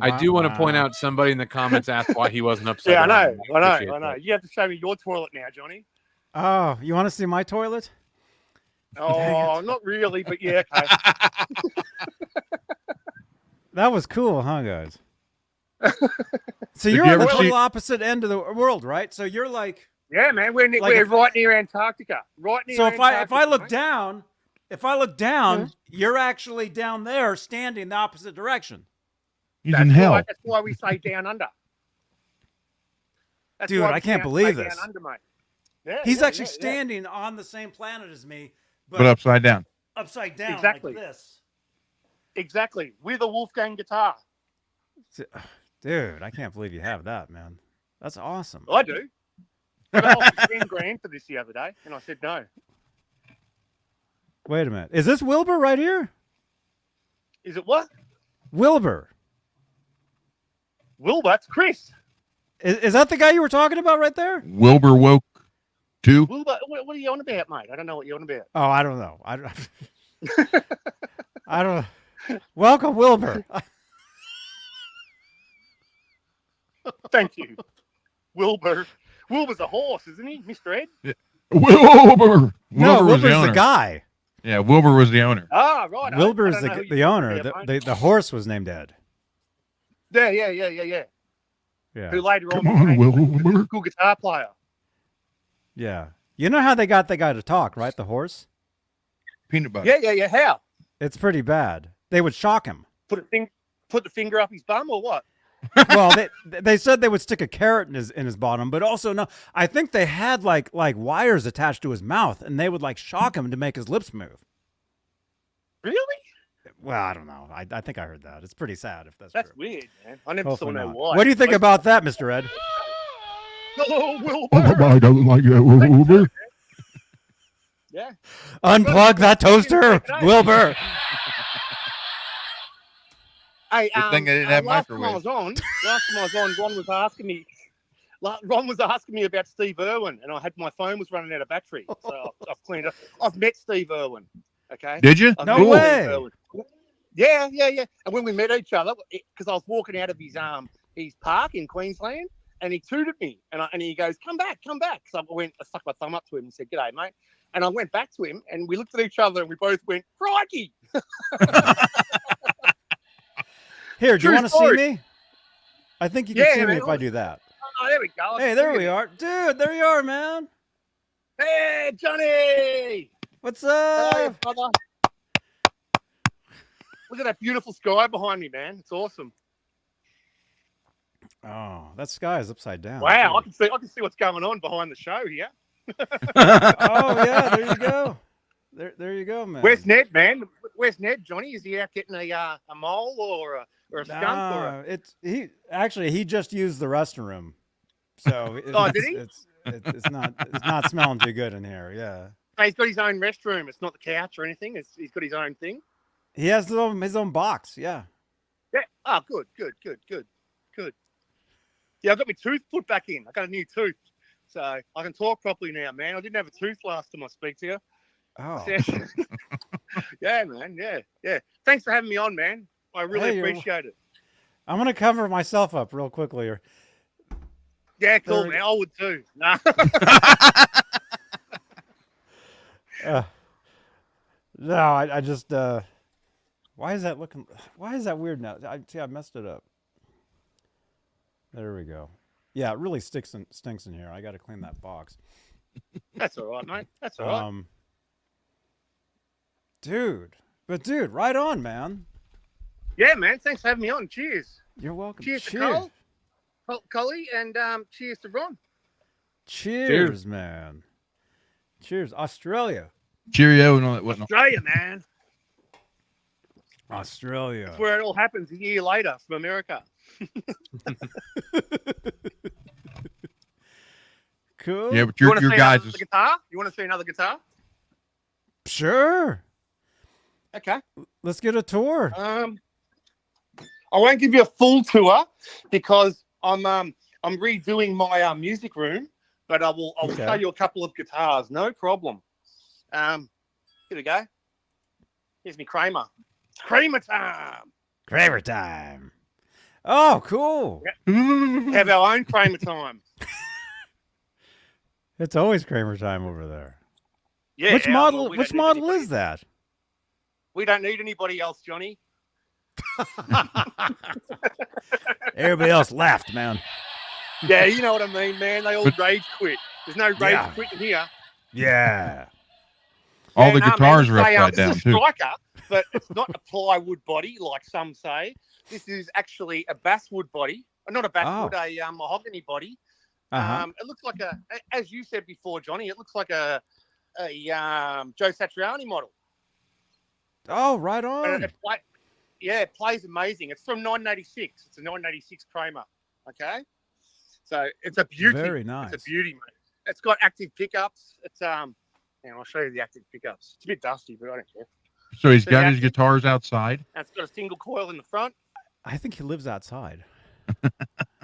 I do want to point out somebody in the comments asked why he wasn't upside Yeah, I down. know. Appreciate I know. that. You have to show me your toilet now, Johnny. Oh, you want to see my toilet? Oh, not really, but yeah, okay. That was cool, huh, guys? So Did you're you on the ever total see- opposite end of the world, right? So you're like. Yeah, man, we're Like we're if- right near Antarctica. Right near So Antarctica. if I look mate. down, you're actually down there, standing the opposite direction. He's in hell. That's why we say down under. That's Dude, why we I can't say believe down this. Under, mate. Yeah, He's yeah, actually yeah, yeah. standing on the same planet as me, But upside down. upside down Exactly. like this. Exactly. With a Wolfgang guitar. Dude, I can't believe you have that, man. That's awesome. I do. I offered 10 grand for this the other day, and I said no. Wait a minute. Is this Wilbur right here? Is it what? Wilbur. Wilbur, that's Chris. Is that the guy you were talking about right there? Wilbur woke two. Wilbur, what are you on about, mate? I don't know what you're on about. Oh, I don't know. I don't. Welcome, Wilbur. Thank you. Wilbur. Wilbur's a horse, isn't he, Mr. Ed? Wilbur. No, Wilbur was Wilbur's the owner. the guy. Yeah, Wilbur was the owner. Ah, right. Wilbur's I don't know who the you're owner. talking about, mate. The horse was named Ed. Yeah. Yeah. Who later on Come on, became Wilbur. a cool guitar player. Yeah. You know how they got the guy to talk, right? The horse? Peanut butter. Yeah. How? It's pretty bad. They would shock him. Put the finger up his bum or what? Well, they said they would stick a carrot in his bottom, but also no. I think they had like wires attached to his mouth, and they would like shock him to make his lips move. Really? Well, I don't know. I think I heard that. It's pretty sad if that's That's true. weird, man. I never Hopefully saw no not. wire. What do you think about that, Mr. Ed? Oh, Wilbur. I don't like that, Wilbur. Yeah. Unplug that toaster, Wilbur. Hey, Good thing they didn't have last time microwaves. Ron was asking me. Ron was asking me about Steve Irwin, and my phone was running out of battery. So I've cleaned up. I've met Steve Irwin. Okay. Did you? I've No met way. Steve Irwin. Yeah. And when we met each other, because I was walking out of his park in Queensland, and he tooted me, and he goes, "Come back." So I stuck my thumb up to him and said, "G'day, mate." And I went back to him, and we looked at each other, and we both went, "Crikey!" Here, do you True want to see story. me? I think you can Yeah, see me man. if I do that. Oh, there we go. Hey, there we are, dude. There you are, man. Hey, Johnny. What's Hello, up? brother. Look at that beautiful sky behind me, man. It's awesome. Oh, that sky is upside down. Wow, too. I can see what's going on behind the show here. Oh yeah, there you go. There you go, man. Where's Ned, man? Where's Ned, Johnny? Is he out getting a mole or a skunk or He just used the restroom, so Oh, did he? It's not smelling too good in here. Yeah, He's got his own restroom. It's not the couch or anything. He's got his own thing. he has his own box. Yeah. Yeah. Oh, good. Yeah, I got my tooth put back in. I got a new tooth, so I can talk properly now, man. I didn't have a tooth last time I speak to you. Oh. Yeah, man. Yeah. Thanks for having me on, man. I really Hey, appreciate it. I'm gonna cover myself up real quickly here. Yeah, cool, There- man. I would too. Nah. No, I just why is that looking? Why is that weird now? I messed it up. There we go. Yeah, it really stinks in here. I got to clean that box. That's all right, mate. That's all right. Dude, right on, man. Yeah, man. Thanks for having me on. Cheers. You're welcome. Cheers to Coley, and cheers to Ron. Cheers, man. Cheers, Australia. Cheerio and all that whatnot. Australia, man. Australia. That's where it all happens a year later from America. Cool. Yeah, but You want your to see guys another is guitar? You want to see another guitar? Sure. Okay. Let's get a tour. I won't give you a full tour because I'm redoing my music room, but I will Okay. show you a couple of guitars, no problem. Here we go. Here's me Kramer. It's Kramer time. Kramer time. Oh, cool. Have our own Kramer time. It's always Kramer time over there. Yeah. Which well, model? we Which don't need model anybody- is that? We don't need anybody else, Johnny. Everybody else laughed, man. Yeah, you know what I mean, man. They all rage quit. There's no rage Yeah. quitting here. Yeah. all Yeah, the no, guitars man, are it's upside down It's a too. striker, but it's not a plywood body like some say. This is actually a basswood body. Not a basswood, a mahogany body. Uh-huh. It looks like as you said before, Johnny. It looks like a Joe Satriani model. Oh, right on. And it plays amazing. It's from 1986. It's a 1986 Kramer. Okay, so it's a beauty. Very nice. It's a beauty, mate. It's got active pickups. It's and I'll show you the active pickups. It's a bit dusty, but I don't care. So he's So got the his active- guitars outside. And it's got a single coil in the front. I think he lives outside.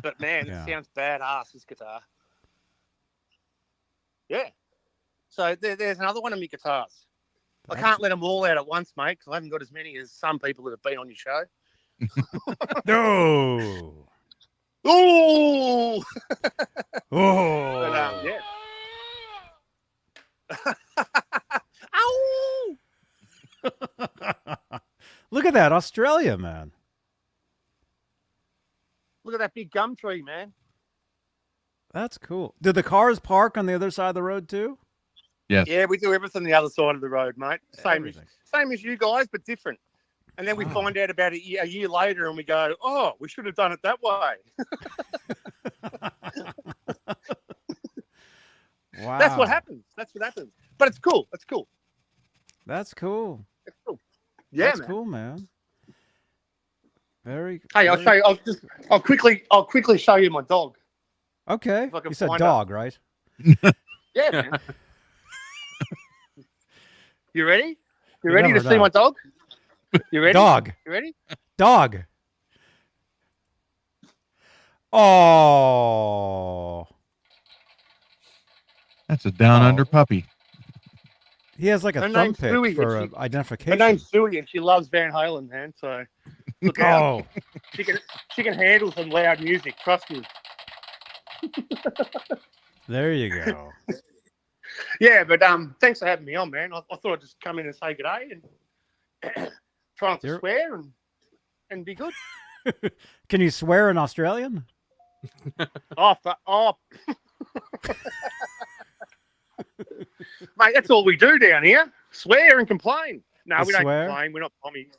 But man, Yeah. it sounds badass, this guitar. Yeah. So there's another one of my guitars. I can't let them all out at once, mate, because I haven't got as many as some people that have been on your show. No. Ooh! Oh. But, yeah. Ow! Look at that, Australia, man. Look at that big gum tree, man. That's cool. Did the cars park on the other side of the road too? Yes. Yeah, we do everything the other side of the road, mate. Everything. Same as you guys, but different. And then we Wow. find out about a year later and we go, oh, we should have done it that way. Wow. That's what happens. That's what happens. But it's cool. It's cool. That's cool. It's cool. Yeah, That's man. cool, man. Very. Hey, I'll very- show you. I'll quickly show you my dog. Okay. if I can You said find dog, right? Yeah, man. You ready? You You ready to never see know. my dog? You ready? Dog. You ready? Dog. Oh. That's a down under Oh. puppy. He has like a Her thumb name's pick Suey, for and Her identification. name's Suey, and she loves Van Halen, man. So look out. Oh. She can handle some loud music. Trust me. There you go. Yeah, but thanks for having me on, man. I thought I'd just come in and say good day and try not to You're- swear and be good. Can you swear in Australian? Oh. Mate, that's all we do down here. Swear and complain. No, You we don't swear? complain. We're not pommies.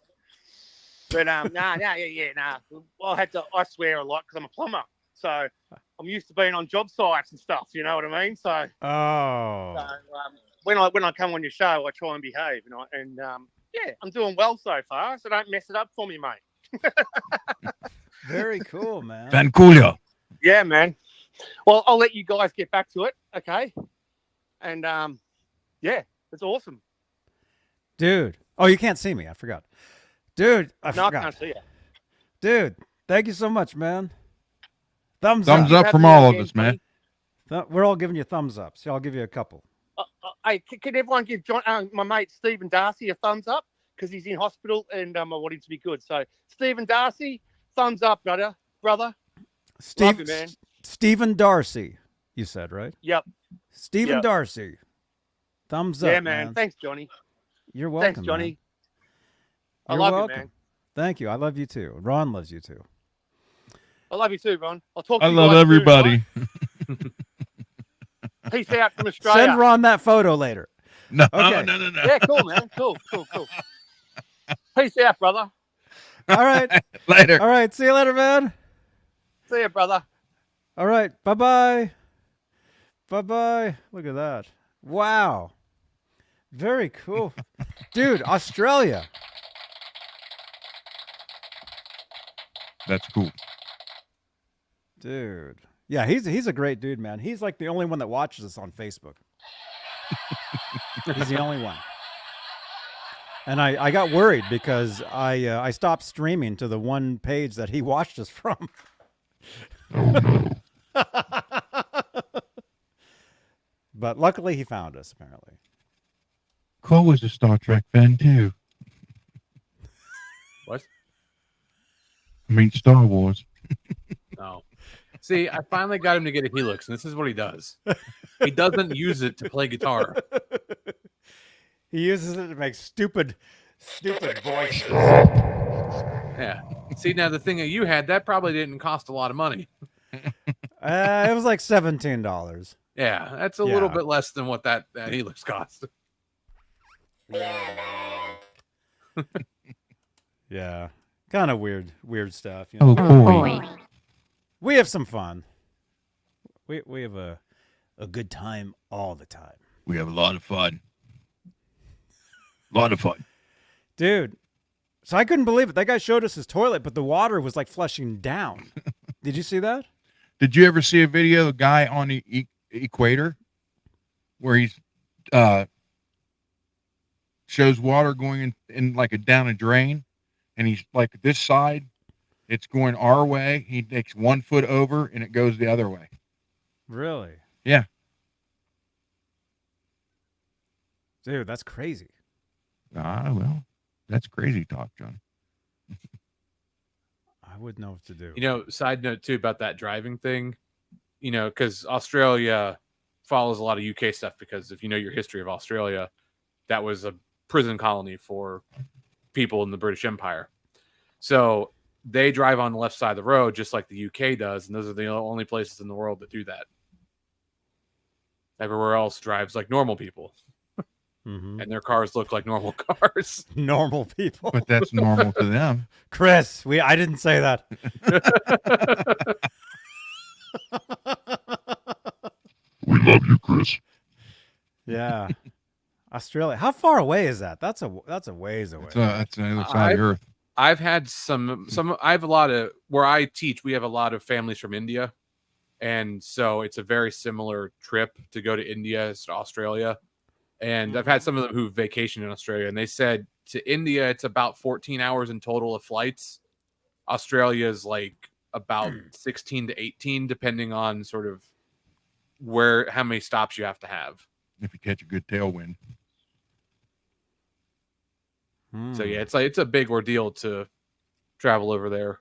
But nah. I swear a lot because I'm a plumber. So I'm used to being on job sites and stuff. You know what I mean? So, Oh. when I come on your show, I try and behave. Yeah, I'm doing well so far. So don't mess it up for me, mate. Very cool, man. Van Coolio. Yeah, man. Well, I'll let you guys get back to it. Okay. And yeah, it's awesome. Dude. Oh, you can't see me. I forgot. Dude, I No, I forgot. can't see you. Dude, thank you so much, man. Thumbs Thumbs up. up from all of us, man. We're all giving you thumbs up, so I'll give you a couple. Hey, can everyone give my mate Stephen Darcy a thumbs up because he's in hospital and I want him to be good. So Stephen Darcy, thumbs up, brother. Love you, man. Stephen Darcy, you said, right? Yep. Stephen Yep. Darcy. Thumbs up, Yeah, man. Thanks, Johnny. You're welcome. Thanks, Johnny. man. I You're love welcome. you, man. Thank you. I love you too. Ron loves you too. I love you too, Ron. I'll talk to I you love guys soon, everybody. right? Peace out from Australia. Send Ron that photo later. No, Okay. no. Yeah, cool, man. Cool. Peace out, brother. All right. Later. All right. See you later, man. See ya, brother. All right. Bye-bye. Bye-bye. Look at that. Wow. Very cool. Dude, Australia. That's cool. Dude. Yeah, he's a great dude, man. He's like the only one that watches us on Facebook. He's the only one. And I got worried because I stopped streaming to the one page that he watched us from. But luckily he found us, apparently. Cole was a Star Trek fan too. What? I mean, Star Wars. No. See, I finally got him to get a Helix, and this is what he does. He doesn't use it to play guitar. He uses it to make stupid voices. Yeah. See, now the thing that you had, that probably didn't cost a lot of money. It was like $17. Yeah, that's a little Yeah. bit less than what that Helix cost. Yeah. Kind of weird stuff. You Oh know? boy. We have some fun. We have a good time all the time. We have a lot of fun. Dude, so I couldn't believe it. That guy showed us his toilet, but the water was like flushing down. Did you see that? Did you ever see a video of a guy on the equator where he's shows water going in like down a drain, and he's like this side, it's going our way. He takes 1 foot over and it goes the other way. Really? Yeah. Dude, that's crazy. Well, that's crazy talk, John. I wouldn't know what to do. You know, side note too about that driving thing, you know, because Australia follows a lot of UK stuff, because if you know your history of Australia, that was a prison colony for people in the British Empire. So they drive on the left side of the road just like the UK does, and those are the only places in the world that do that. Everywhere else drives like normal people, Mm-hmm. and their cars look like normal cars. Normal people. But that's normal to them. Chris, I didn't say that. We love you, Chris. Yeah. Australia. How far away is that? That's a ways away. That's the other side of the earth. I've had some. I have a lot of where I teach. We have a lot of families from India, and so it's a very similar trip to go to India as to Australia. And I've had some of them who vacation in Australia, and they said to India it's about 14 hours in total of flights. Australia is like about 16 to 18, depending on sort of how many stops you have to have. If you catch a good tailwind. So yeah, it's a big ordeal to travel over there.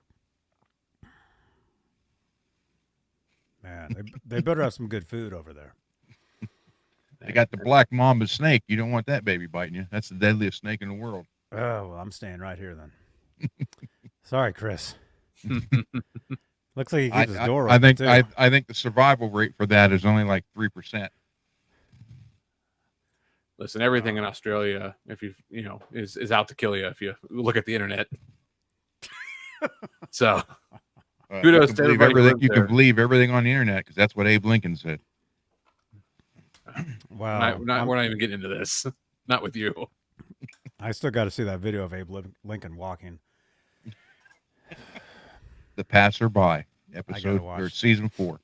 Man, they better have some good food over there. They got the black mamba snake. You don't want that baby biting you. That's the deadliest snake in the world. Oh, well, I'm staying right here then. Sorry, Chris. Looks like he keeps his door open. I think the survival rate for that is only like 3%. Listen, everything in Australia, if is out to kill you if you look at the internet. So, kudos to everybody who lives You can there. believe everything on the internet because that's what Abe Lincoln said. Wow. We're not even getting into this. Not with you. I still got to see that video of Abe Lincoln walking. The Passerby, gotta watch. or season 4.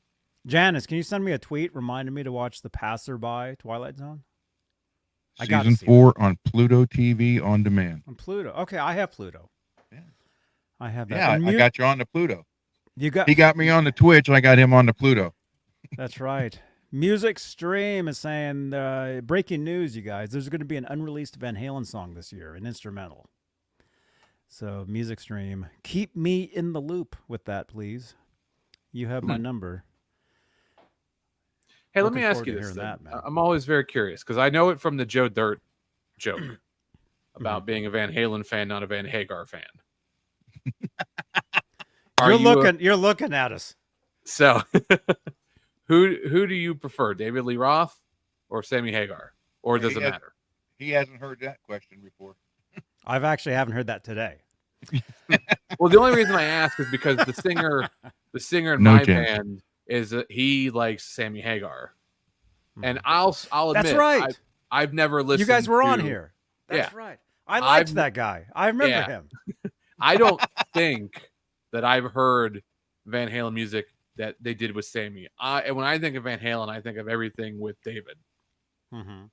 Janice, can you send me a tweet reminding me to watch The Passerby Twilight Zone? I gotta Season see 4 on Pluto TV on demand. On Pluto. Okay, I have Pluto. Yeah. I have that. Yeah, And I got you on the Pluto. He got me on the Twitch, and I got him on the Pluto. That's right. Music Stream is saying, breaking news, you guys. There's going to be an unreleased Van Halen song this year, an instrumental. So, Music Stream, keep me in the loop with that, please. You have my number. Hey, let me Looking ask forward you to this. hearing Thing. that, man. I'm always very curious because I know it from the Joe Dirt joke about being a Van Halen fan, not a Van Hagar fan. You're looking at us. So, who do you prefer, David Lee Roth or Sammy Hagar, or does it matter? He hasn't heard that question before. I've actually haven't heard that today. Well, the only reason I ask is because the singer in No my chance. band is he likes Sammy Hagar, and I'll admit That's right. I've never listened. You guys were on to- here. That's Yeah. right. I liked I've- that guy. I remember Yeah. him. I don't think that I've heard Van Halen music that they did with Sammy. And when I think of Van Halen, I think of everything with David. Mm-hmm.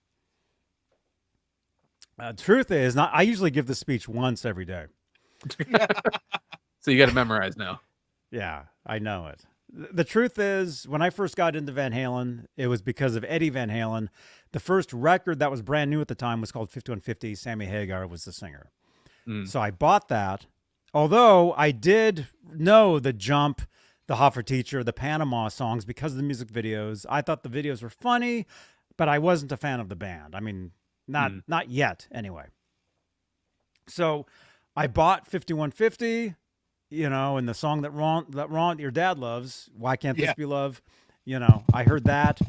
Truth is, I usually give the speech once every day. So you got to memorize now. Yeah, I know it. The truth is, when I first got into Van Halen, it was because of Eddie Van Halen. The first record that was brand new at the time was called 5150. Sammy Hagar was the singer. So I bought that. Although I did know the Jump, the Hoffer Teacher, the Panama songs because of the music videos. I thought the videos were funny, but I wasn't a fan of the band. I mean, not yet, anyway. So I bought 5150. You know, and the song that Ron, your dad loves, Why Can't This Be Love? You know, I heard that.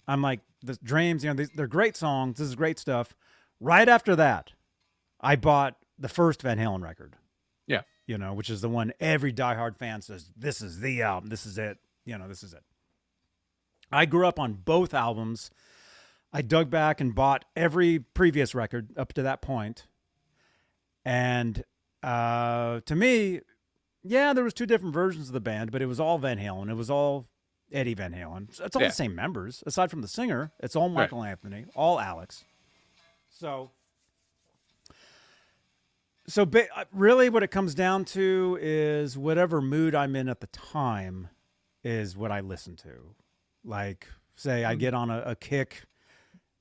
I'm like, the Dreams, you know, they're great songs. This is great stuff. Right after that, I bought the first Van Halen record. Yeah. You know, which is the one every diehard fan says, this is the album. This is it. You know, this is it. I grew up on both albums. I dug back and bought every previous record up to that point. And to me, yeah, there was two different versions of the band, but it was all Van Halen. It was all Eddie Van Halen. It's all the same members, aside from the singer. It's all Michael Anthony, all Alex. So really what it comes down to is whatever mood I'm in at the time is what I listen to. Like, say I get on a kick,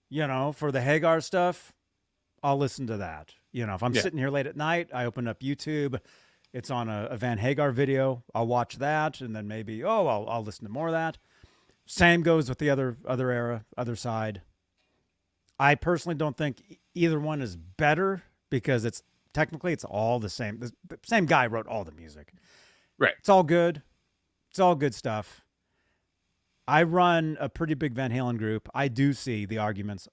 you know, for the Hagar stuff, I'll listen to that. You know, if I'm sitting here late at night, I open up YouTube. It's on a Van Hagar video. I'll watch that, and then maybe, I'll listen to more of that. Same goes with the other side. I personally don't think either one is better because it's all the same. The same guy wrote all the music. Right. It's all good. It's all good stuff. I run a pretty big Van Halen group. I do see the arguments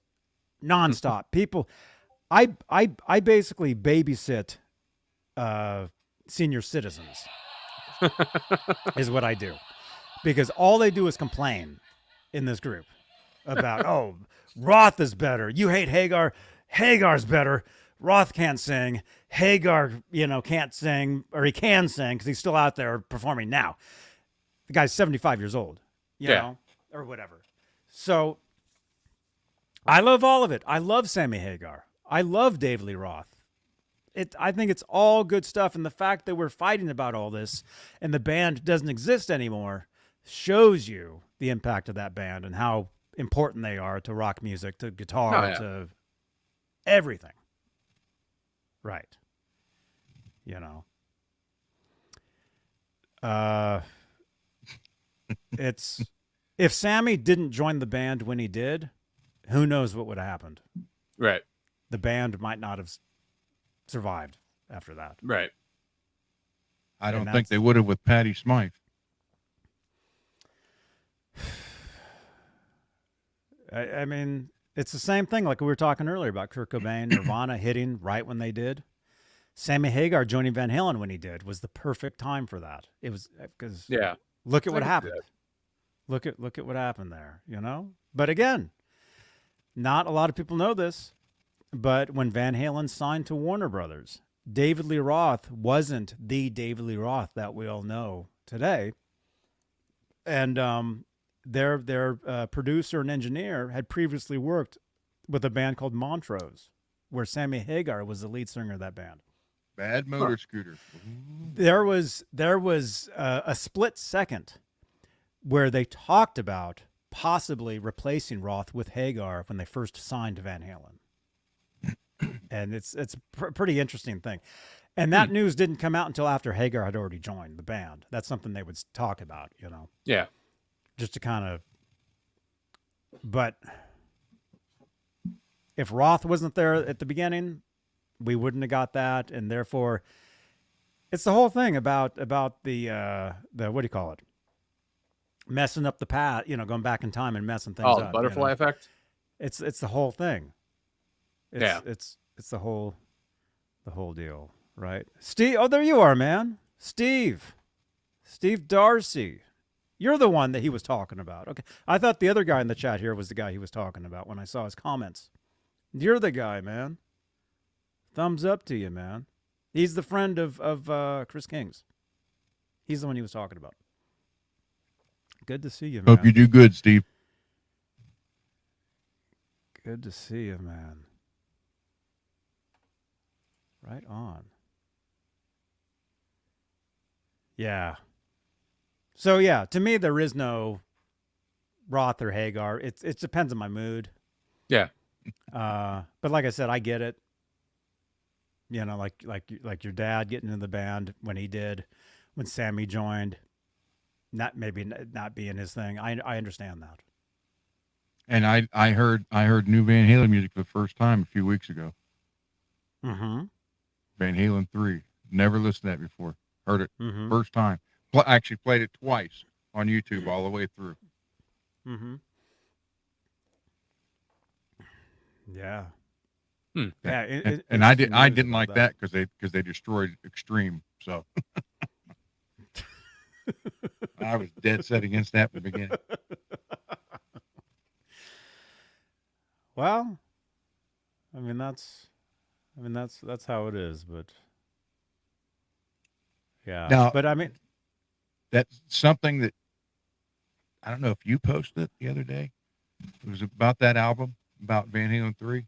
nonstop. People, I basically babysit senior citizens is what I do, because all they do is complain in this group about, Roth is better. You hate Hagar. Hagar's better. Roth can't sing. Hagar, can't sing, or he can sing because he's still out there performing now. The guy's 75 years old, you know, or whatever. So I love all of it. I love Sammy Hagar. I love David Lee Roth. I think it's all good stuff. And the fact that we're fighting about all this and the band doesn't exist anymore shows you the impact of that band and how important they are to rock music, to guitar, to everything. Right. You know. It's if Sammy didn't join the band when he did, who knows what would have happened. Right. The band might not have survived after that. Right. I don't think they would have with Patty Smythe. I mean, it's the same thing like we were talking earlier about Kurt Cobain, Nirvana hitting right when they did. Sammy Hagar joining Van Halen when he did was the perfect time for that. It was because look at what happened. Look at what happened there, you know? But again, not a lot of people know this. But when Van Halen signed to Warner Brothers, David Lee Roth wasn't the David Lee Roth that we all know today. And their producer and engineer had previously worked with a band called Montrose, where Sammy Hagar was the lead singer of that band. Bad Motor Scooter. There was a split second where they talked about possibly replacing Roth with Hagar when they first signed to Van Halen. And it's a pretty interesting thing. And that news didn't come out until after Hagar had already joined the band. That's something they would talk about, you know. Yeah. Just to kind of... But if Roth wasn't there at the beginning, we wouldn't have got that. And therefore, it's the whole thing about the what do you call it? Messing up the path, you know, going back in time and messing things up. Butterfly effect? It's the whole thing. It's the whole deal, right? Steve, there you are, man. Steve Darcy. You're the one that he was talking about. Okay. I thought the other guy in the chat here was the guy he was talking about when I saw his comments. You're the guy, man. Thumbs up to you, man. He's the friend of Chris King's. He's the one he was talking about. Good to see you, man. Hope you do good, Steve. Good to see you, man. Right on. Yeah. So yeah, to me there is no Roth or Hagar. It depends on my mood. Yeah. But like I said, I get it. You know, like your dad getting in the band when he did, when Sammy joined, not being his thing. I understand that. And I heard new Van Halen music for the first time a few weeks ago. Mm-hmm. Van Halen 3. Never listened to that before. Heard it Mm-hmm. first time. Actually played it twice on YouTube all the way through. Mm-hmm. Yeah. Hmm. Yeah. And I interesting news didn't about like that because they destroyed Extreme. So I was dead set against that from the beginning. Well, I mean that's how it is, but yeah. Now, But I mean, that's something that I don't know if you posted it the other day. It was about that album, about Van Halen 3.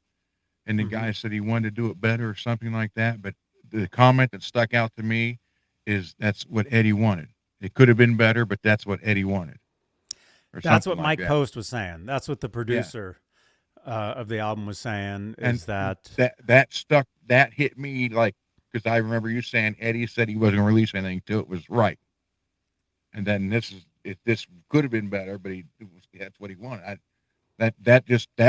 And the guy said he wanted to do it better or something like that. But the comment that stuck out to me is that's what Eddie wanted. It could have been better, but that's what Eddie wanted. Or that's something what like Mike that. Post was saying. That's what the producer of the album was saying. Is And that that stuck, that hit me like, because I remember you saying Eddie said he wasn't going to release anything till it was right. And then this could have been better, but that's what he wanted. That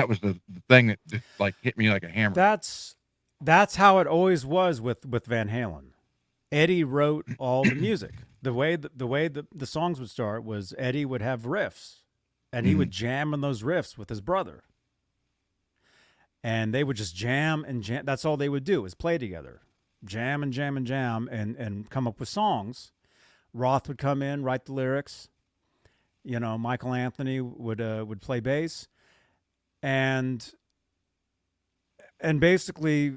was the thing that just like hit me like a hammer. that's how it always was with Van Halen. Eddie wrote all the music. The way the songs would start was Eddie would have riffs, and he would jam on those riffs with his brother. And they would just jam and jam. That's all they would do is play together, jam and jam and jam, and come up with songs. Roth would come in, write the lyrics. You know, Michael Anthony would play bass, and basically,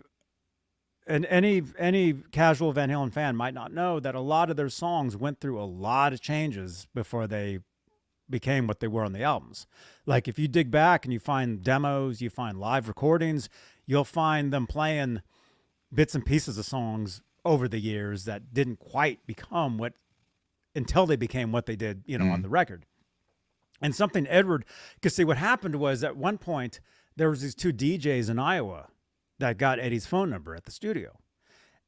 and any casual Van Halen fan might not know that a lot of their songs went through a lot of changes before they became what they were on the albums. Like if you dig back and you find demos, you find live recordings, you'll find them playing bits and pieces of songs over the years that didn't quite become until they became what they did, you know, on the record. And something Edward, because see what happened was at one point there was these two DJs in Iowa that got Eddie's phone number at the studio,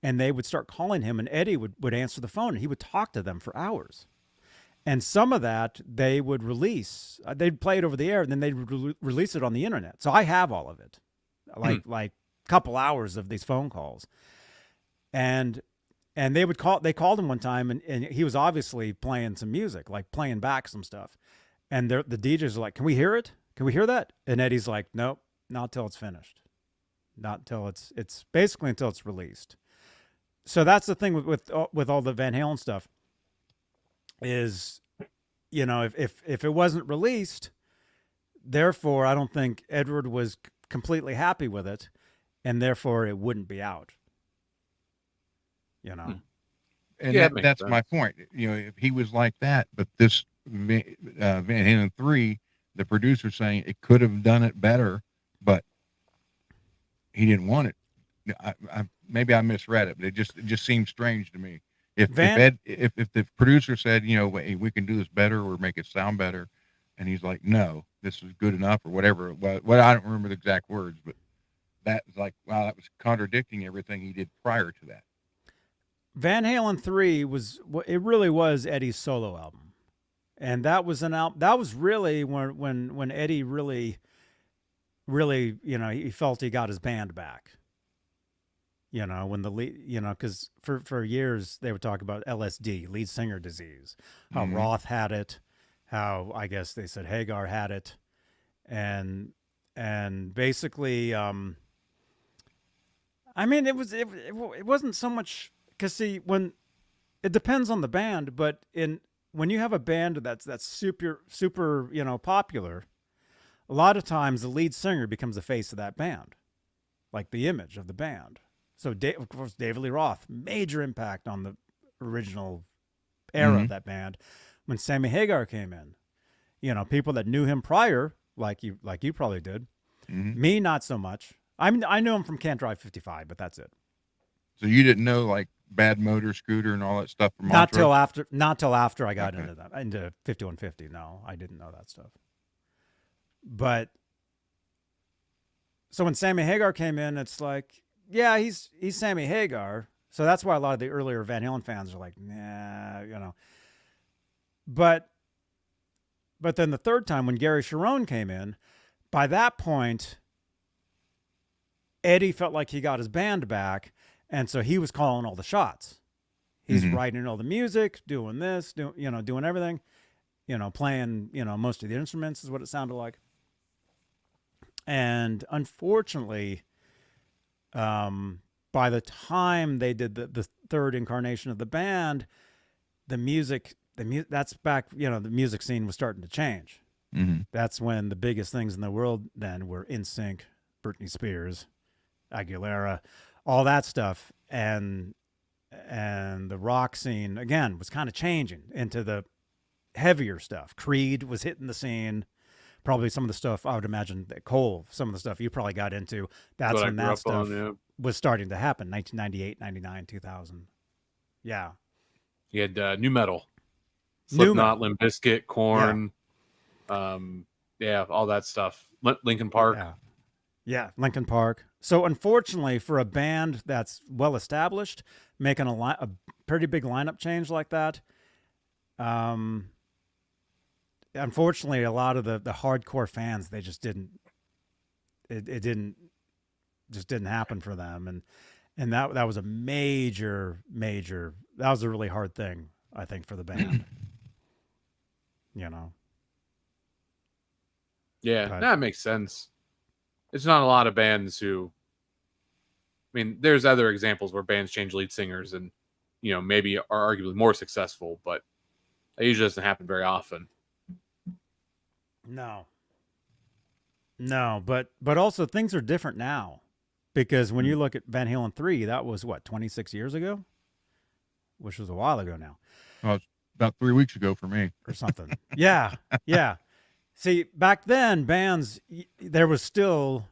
and they would start calling him, and Eddie would answer the phone, and he would talk to them for hours. And some of that they would release. They'd play it over the air, and then they'd release it on the internet. So I have all of it, like a couple hours of these phone calls. And they would call. They called him one time, and he was obviously playing some music, like playing back some stuff. And the DJs are like, "Can we hear it? Can we hear that?" And Eddie's like, "Nope, not till it's finished. Not until it's basically until it's released." So that's the thing with all the Van Halen stuff. Is, you know, if it wasn't released, therefore I don't think Edward was completely happy with it, and therefore it wouldn't be out. You know, And Yeah, that's sense. my point. You know, if he was like that, but this Van Halen 3, the producer saying it could have done it better, but he didn't want it. Maybe I misread it, but it just seems strange to me. If the producer said, you know, hey, we can do this better or make it sound better, and he's like, no, this is good enough or whatever. Well, I don't remember the exact words, but that's like, wow, that was contradicting everything he did prior to that. Van Halen 3 really was Eddie's solo album, and that was that was really when Eddie really, you know, he felt he got his band back. You know, when the lead, you know, because for years they would talk about LSD, lead singer disease, how Roth had it, how I guess they said Hagar had it, and basically, I mean, it wasn't so much because see when it depends on the band, but when you have a band that's super you know popular, a lot of times the lead singer becomes the face of that band, like the image of the band. So, of course, David Lee Roth, major impact on the original era of that band. When Sammy Hagar came in, people that knew him prior, like you probably did. Mhm. Me, not so much. I know him from Can't Drive 55, but that's it. So you didn't know like Bad Motor, Scooter, and all that stuff from Not till Montrose? after I got Okay. into 5150. No, I didn't know that stuff. But so when Sammy Hagar came in, it's like, yeah, he's Sammy Hagar. So that's why a lot of the earlier Van Halen fans are like, nah. But then the third time when Gary Cherone came in, by that point, Eddie felt like he got his band back, and so he was calling all the shots. He's Mhm. writing all the music, doing this, doing everything, playing, most of the instruments is what it sounded like. And unfortunately, by the time they did the third incarnation of the band, the music that's back, the music scene was starting to change. Mhm. That's when the biggest things in the world then were NSYNC, Britney Spears, Aguilera, all that stuff. And the rock scene, again, was kind of changing into the heavier stuff. Creed was hitting the scene. Probably some of the stuff, I would imagine, that Cole, some of the stuff you probably got into, that's what I when grew that up stuff on. Yeah. was starting to happen, 1998, 99, 2000. Yeah. He had new metal, New Slipknot, metal. Limp Bizkit, Korn, all that stuff. Linkin Park. Yeah, Linkin Park. So unfortunately, for a band that's well established, making a pretty big lineup change like that, unfortunately, a lot of the hardcore fans, they just didn't. It didn't happen for them, and that was a major. That was a really hard thing, I think, for the band. Yeah, But that makes sense. It's not a lot of bands who. I mean, there's other examples where bands change lead singers and, maybe are arguably more successful, but that usually doesn't happen very often. no, but also things are different now, because when you look at Van Halen 3, that was what, 26 years ago, which was a while ago now. Oh, it's about 3 weeks ago for me. Or something. Yeah. See, back then, bands, there was still,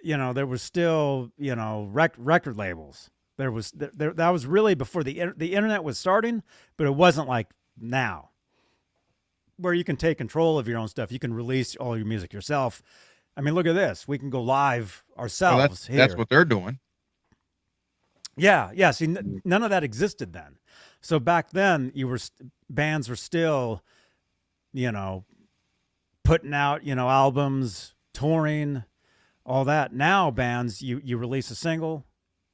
record labels. There was that was really before the internet was starting, but it wasn't like now, where you can take control of your own stuff. You can release all your music yourself. I mean, look at this. We can go live Well, ourselves here. that's what they're doing. Yeah. See, none of that existed then. So back then, bands were still, putting out, albums, touring, all that. Now bands, you release a single,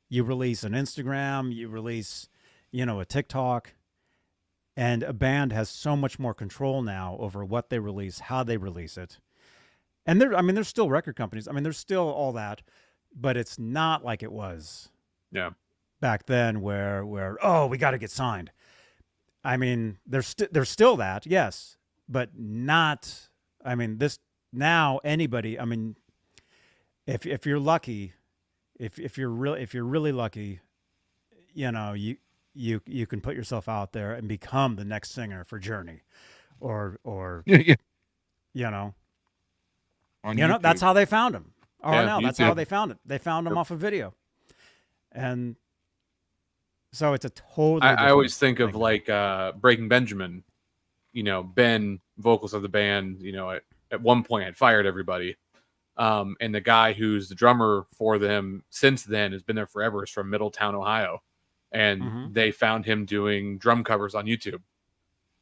you release an Instagram, you release, a TikTok, and a band has so much more control now over what they release, how they release it. And there's still record companies. I mean, there's still all that, but it's not like it was. Yeah. Back then, where we got to get signed. I mean, there's still that, yes, but not. I mean, this now anybody. I mean, if you're lucky, if you're really lucky, you can put yourself out there and become the next singer for Journey, or Yeah. On YouTube. that's how they found him. Or Yeah, no, that's YouTube. how they found it. They found him off a video, and so it's a totally. I always think of like Breaking Benjamin. Ben, vocals of the band, at one point had fired everybody. And the guy who's the drummer for them since then has been there forever, is from Middletown, Ohio. And they found him doing drum covers on YouTube.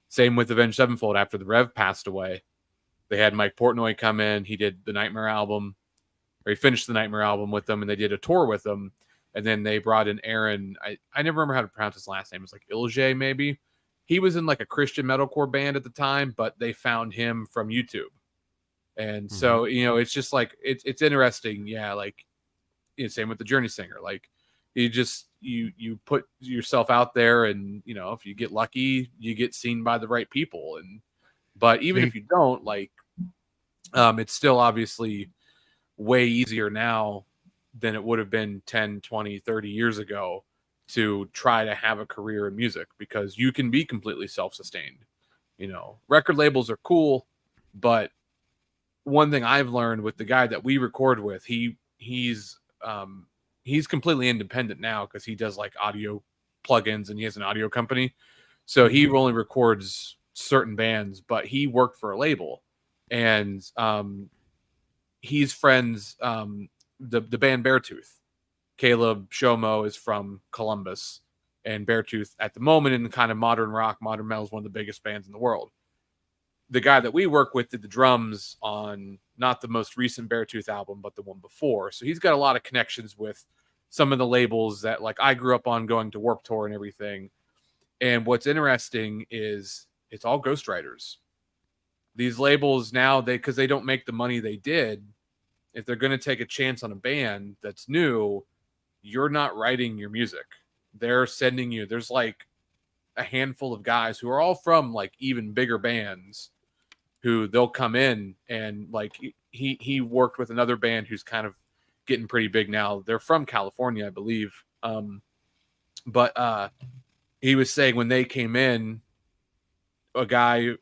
Same with Avenged Sevenfold. After the Rev passed away, they had Mike Portnoy come in. He did the Nightmare album, or he finished the Nightmare album with them, and they did a tour with them. And then they brought in Aaron. I never remember how to pronounce his last name. It was like Ilge, maybe. He was in like a Christian metalcore band at the time, but they found him from YouTube. And so, it's just like, it's interesting. Yeah. Like, same with the Journey singer. Like, you put yourself out there, and, if you get lucky, you get seen by the right people. But even if you don't, like, it's still obviously way easier now than it would have been 10, 20, 30 years ago to try to have a career in music, because you can be completely self-sustained. You know, record labels are cool, but one thing I've learned with the guy that we record with, he's completely independent now because he does like audio plugins and he has an audio company. So he only records certain bands, but he worked for a label, and he's friends. The band Beartooth, Caleb Shomo is from Columbus, and Beartooth at the moment in kind of modern rock, modern metal is one of the biggest bands in the world. The guy that we work with did the drums on not the most recent Beartooth album, but the one before. So he's got a lot of connections with some of the labels that like I grew up on, going to Warped Tour and everything. And what's interesting is it's all ghostwriters. These labels now, because they don't make the money they did, if they're going to take a chance on a band that's new, you're not writing your music. They're sending you, there's like a handful of guys who are all from like even bigger bands who they'll come in, and like he worked with another band who's kind of getting pretty big now. They're from California, I believe. But he was saying when they came in, a guy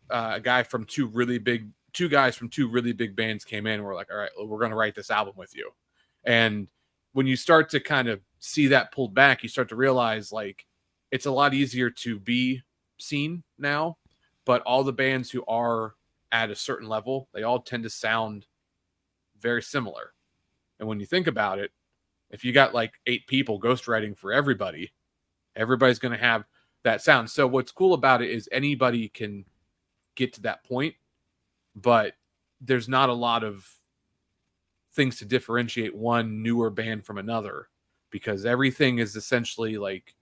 from two guys from two really big bands came in and were like, all right, we're going to write this album with you. And when you start to kind of see that pulled back, you start to realize like it's a lot easier to be seen now, but all the bands who are at a certain level, they all tend to sound very similar. And when you think about it, if you got like 8 people ghostwriting for everybody's going to have that sound. So what's cool about it is anybody can get to that point, but there's not a lot of things to differentiate one newer band from another, because everything is essentially like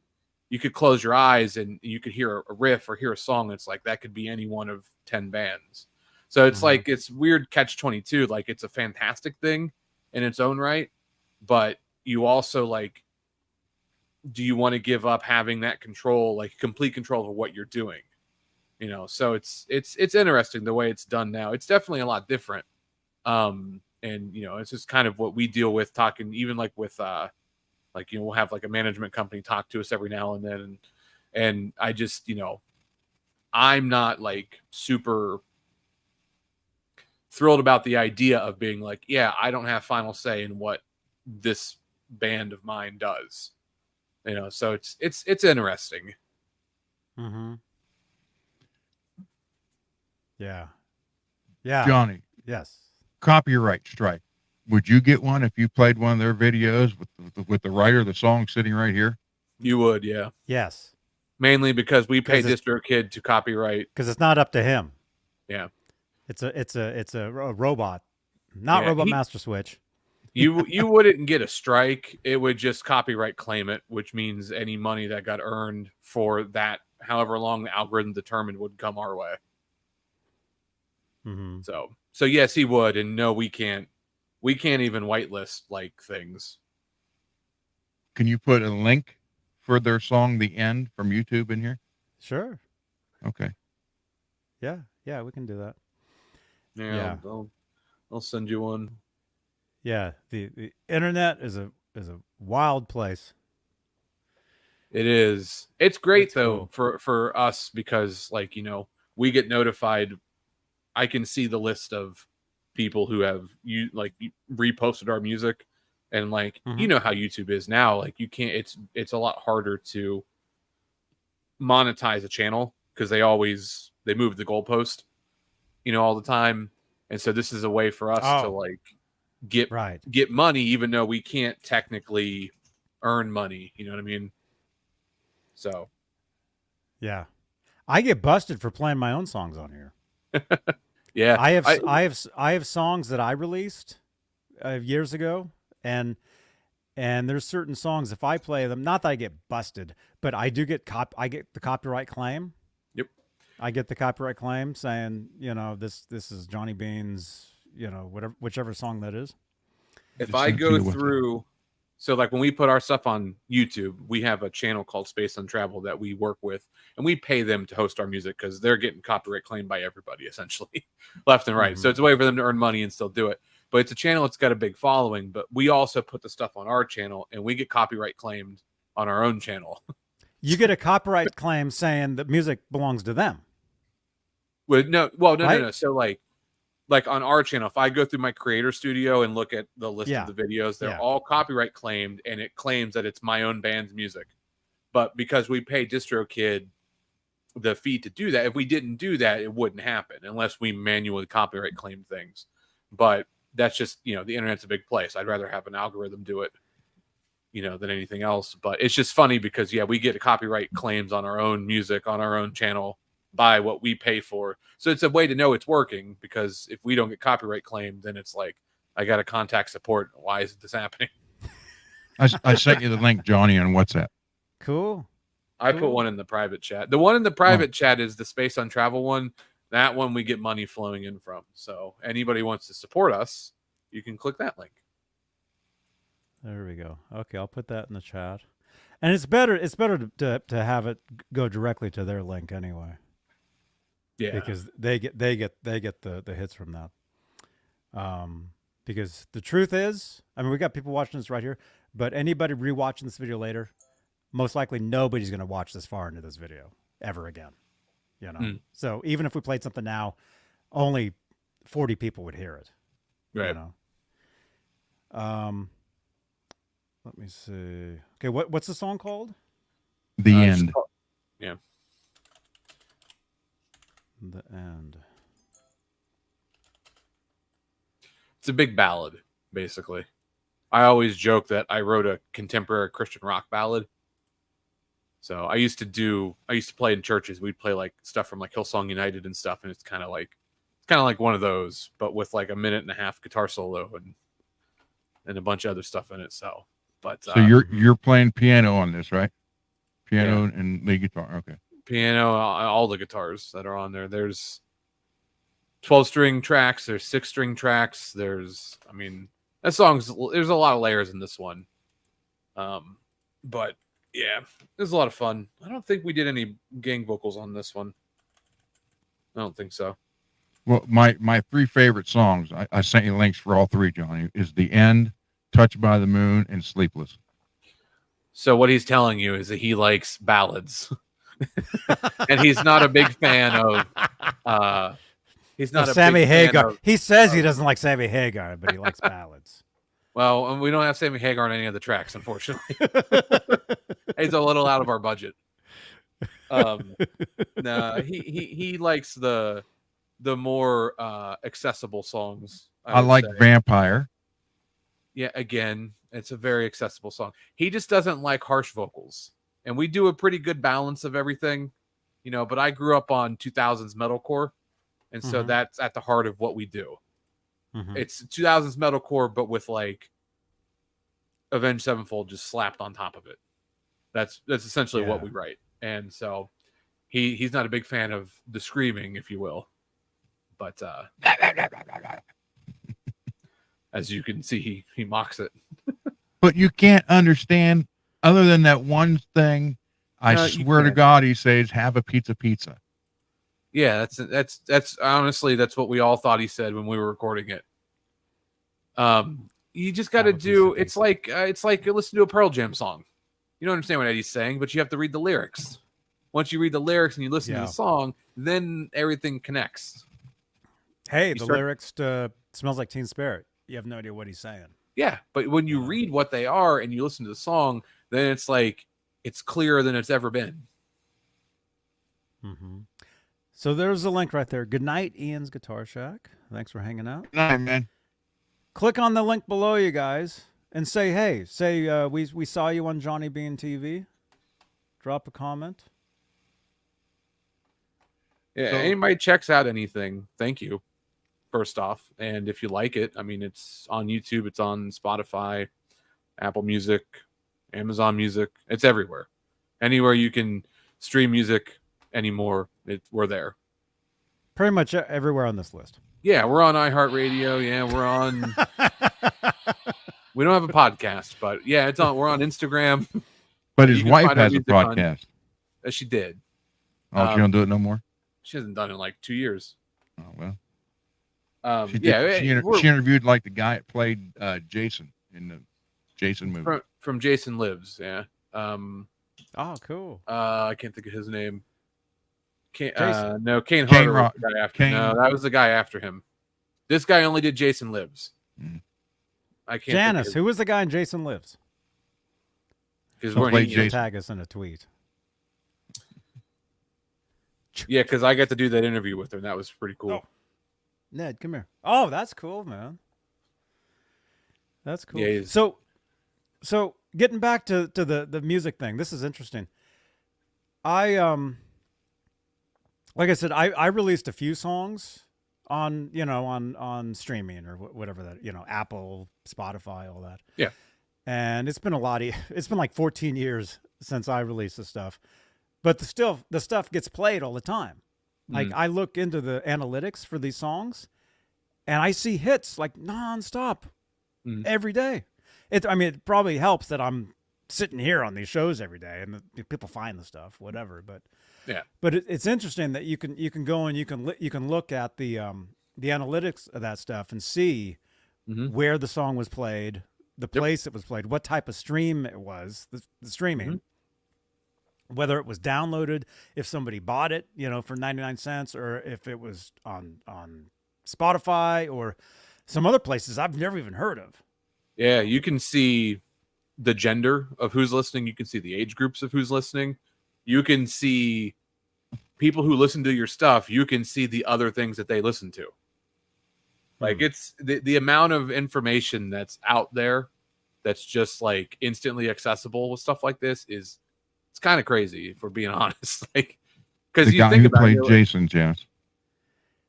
you could close your eyes and you could hear a riff or hear a song. It's like that could be any one of 10 bands. So it's like it's weird catch-22. Like it's a fantastic thing in its own right, but you also like, do you want to give up having that control, like complete control of what you're doing? You know, so it's interesting the way it's done now. It's definitely a lot different. And you know, it's just kind of what we deal with, talking even like with like, you know, we'll have like a management company talk to us every now and then, and I just, you know, I'm not like super thrilled about the idea of being like, yeah, I don't have final say in what this band of mine does. You know, so it's interesting. Yeah. Yeah. Johnny, Yes. copyright strike. Would you get one if you played one of their videos with the writer of the song sitting right here? You would, yeah. Yes. Mainly because we pay 'Cause DistroKid to copyright. Because it's not up to him. Yeah. It's a robot, not Yeah, Robot Master Switch. You wouldn't get a strike. It would just copyright claim it, which means any money that got earned for that, however long the algorithm determined, would come our way. So yes, he would. And no, we can't even whitelist like things. Can you put a link for their song "The End" from YouTube in here? Sure. Okay. Yeah, we can do that. Yeah. I'll send you one. Yeah, the internet is a wild place. It is. It's great It's though cool. for us, because like, you know, we get notified. I can see the list of people who have reposted our music, and like, you know how YouTube is now, like you can't, it's a lot harder to monetize a channel because they move the goalpost, you know, all the time. And so this is a way for us to like get money, even though we can't technically earn money. You know what I mean? So yeah, I get busted for playing my own songs on here. Yeah, I have songs that I released years ago, and there's certain songs, if I play them, not that I get busted, but I do get I get the copyright claim. Yep, I get the copyright claim saying, you know, this is Johnny Bean's, you know, whichever song that is. If I go through, so like when we put our stuff on YouTube, we have a channel called Space Untraveled that we work with, and we pay them to host our music because they're getting copyright claimed by everybody essentially, left and right. So it's a way for them to earn money and still do it. But it's a channel that's got a big following. But we also put the stuff on our channel, and we get copyright claimed on our own channel. You get a copyright claim saying that music belongs to them. no. Right? No. So like on our channel, if I go through my creator studio and look at the list Yeah. of the videos, they're Yeah. all copyright claimed, and it claims that it's my own band's music. But because we pay DistroKid the fee to do that, if we didn't do that, it wouldn't happen unless we manually copyright claim things. But that's just, the internet's a big place. I'd rather have an algorithm do it, than anything else. But it's just funny because, we get copyright claims on our own music, on our own channel by what we pay for. So it's a way to know it's working, because if we don't get copyright claimed, then it's like, I got to contact support. Why isn't this happening? I sent you the link, Johnny, on WhatsApp. Cool. I put one in the private chat. The one in the private chat is the Space on Travel one. That one we get money flowing in from. So anybody wants to support us, you can click that link. There we go. Okay, I'll put that in the chat. And it's better to have it go directly to their link anyway. Yeah. Because they get the hits from that. Because the truth is, I mean, we got people watching this right here, but anybody rewatching this video later, most likely nobody's going to watch this far into this video ever again. So even if we played something now, only 40 people would hear it. Right. Let me see. Okay, what's the song called? The End. Yeah. The End. It's a big ballad, basically. I always joke that I wrote a contemporary Christian rock ballad. So I used to play in churches. We'd play like stuff from like Hillsong United and stuff, and it's kind of like one of those, but with like a 1.5-minute guitar solo and a bunch of other stuff in it. So you're playing piano on this, right? Piano and lead guitar. Okay. Piano, all the guitars that are on there. There's 12-string tracks. There's 6-string tracks. There's a lot of layers in this one. But yeah, it was a lot of fun. I don't think we did any gang vocals on this one. I don't think so. Well, my 3 favorite songs, I sent you links for all 3, Johnny, is The End, Touched by the Moon, and Sleepless. So what he's telling you is that he likes ballads. And he's not a big fan of Sammy Hagar. He says he doesn't like Sammy Hagar, but he likes ballads. Well, we don't have Sammy Hagar on any of the tracks, unfortunately. He's a little out of our budget. No, he likes the more accessible songs. I like say. Vampire. Yeah, again, it's a very accessible song. He just doesn't like harsh vocals. And we do a pretty good balance of everything, but I grew up on 2000s metalcore. And so that's at the heart of what we do. Mm-hmm. It's 2000s metalcore, but with like Avenged Sevenfold just slapped on top of it. That's essentially what we write. And so he's not a big fan of the screaming, if you will. But as you can see, he mocks it. But you can't understand, other than that one thing, I swear to God, he says, have a pizza. Yeah, that's honestly, that's what we all thought he said when we were recording it. You just got to do. It's like listen to a Pearl Jam song. You don't understand what Eddie's saying, but you have to read the lyrics. Once you read the lyrics and you listen to the song, then everything connects. Hey, lyrics to "Smells Like Teen Spirit." You have no idea what he's saying. Yeah, but when you read what they are and you listen to the song, then it's like it's clearer than it's ever been. Mm-hmm. So there's a link right there. Good night, Ian's Guitar Shack. Thanks for hanging out. Good night, man. Click on the link below, you guys, and say hey. Say we saw you on Johnny Bean TV. Drop a comment. Yeah, anybody checks out anything, thank you. First off, and if you like it, I mean, it's on YouTube, it's on Spotify, Apple Music, Amazon Music, it's everywhere. Anywhere you can stream music anymore, we're there. Pretty much everywhere on this list. Yeah, we're on iHeartRadio. Yeah, we're on. We don't have a podcast, but yeah, it's on. We're on Instagram. But his wife has a podcast. She did. Oh, she don't do it no more. She hasn't done it in like 2 years. Oh well. She interviewed like the guy that played Jason in the Jason movie. From Jason Lives, yeah. Oh, cool. I can't think of his name. Jason. No, Kane Kane Harder was the guy after. Kane- No, that was the guy after him. This guy only did Jason Lives. Mm. I can't. Janice, who was the guy in Jason Lives? Because Who we're played he, Jason? Tag us in a tweet. yeah, because I got to do that interview with him. That was pretty cool. Oh. Ned, come here. Oh, that's cool, man. That's cool. Yeah, he's- So getting back to the music thing, this is interesting. I like I said, I released a few songs on on streaming or whatever that Apple, Spotify, all that. Yeah. And it's been it's been like 14 years since I released this stuff, but the stuff gets played all the time. Like I look into the analytics for these songs, and I see hits like nonstop every day. It probably helps that I'm sitting here on these shows every day, and people find the stuff, whatever. But yeah, but it's interesting that you can go and you can look at the analytics of that stuff and see where the song was played, the place it was played, what type of stream it was, the streaming, whether it was downloaded, if somebody bought it, for 99 cents, or if it was on Spotify or some other places I've never even heard of. Yeah, you can see the gender of who's listening. You can see the age groups of who's listening. You can see people who listen to your stuff. You can see the other things that they listen to. Like it's the amount of information that's out there that's just like instantly accessible with stuff like this it's kind of crazy, if we're being honest. Like, because The you guy think who about played it, Jason, Janice.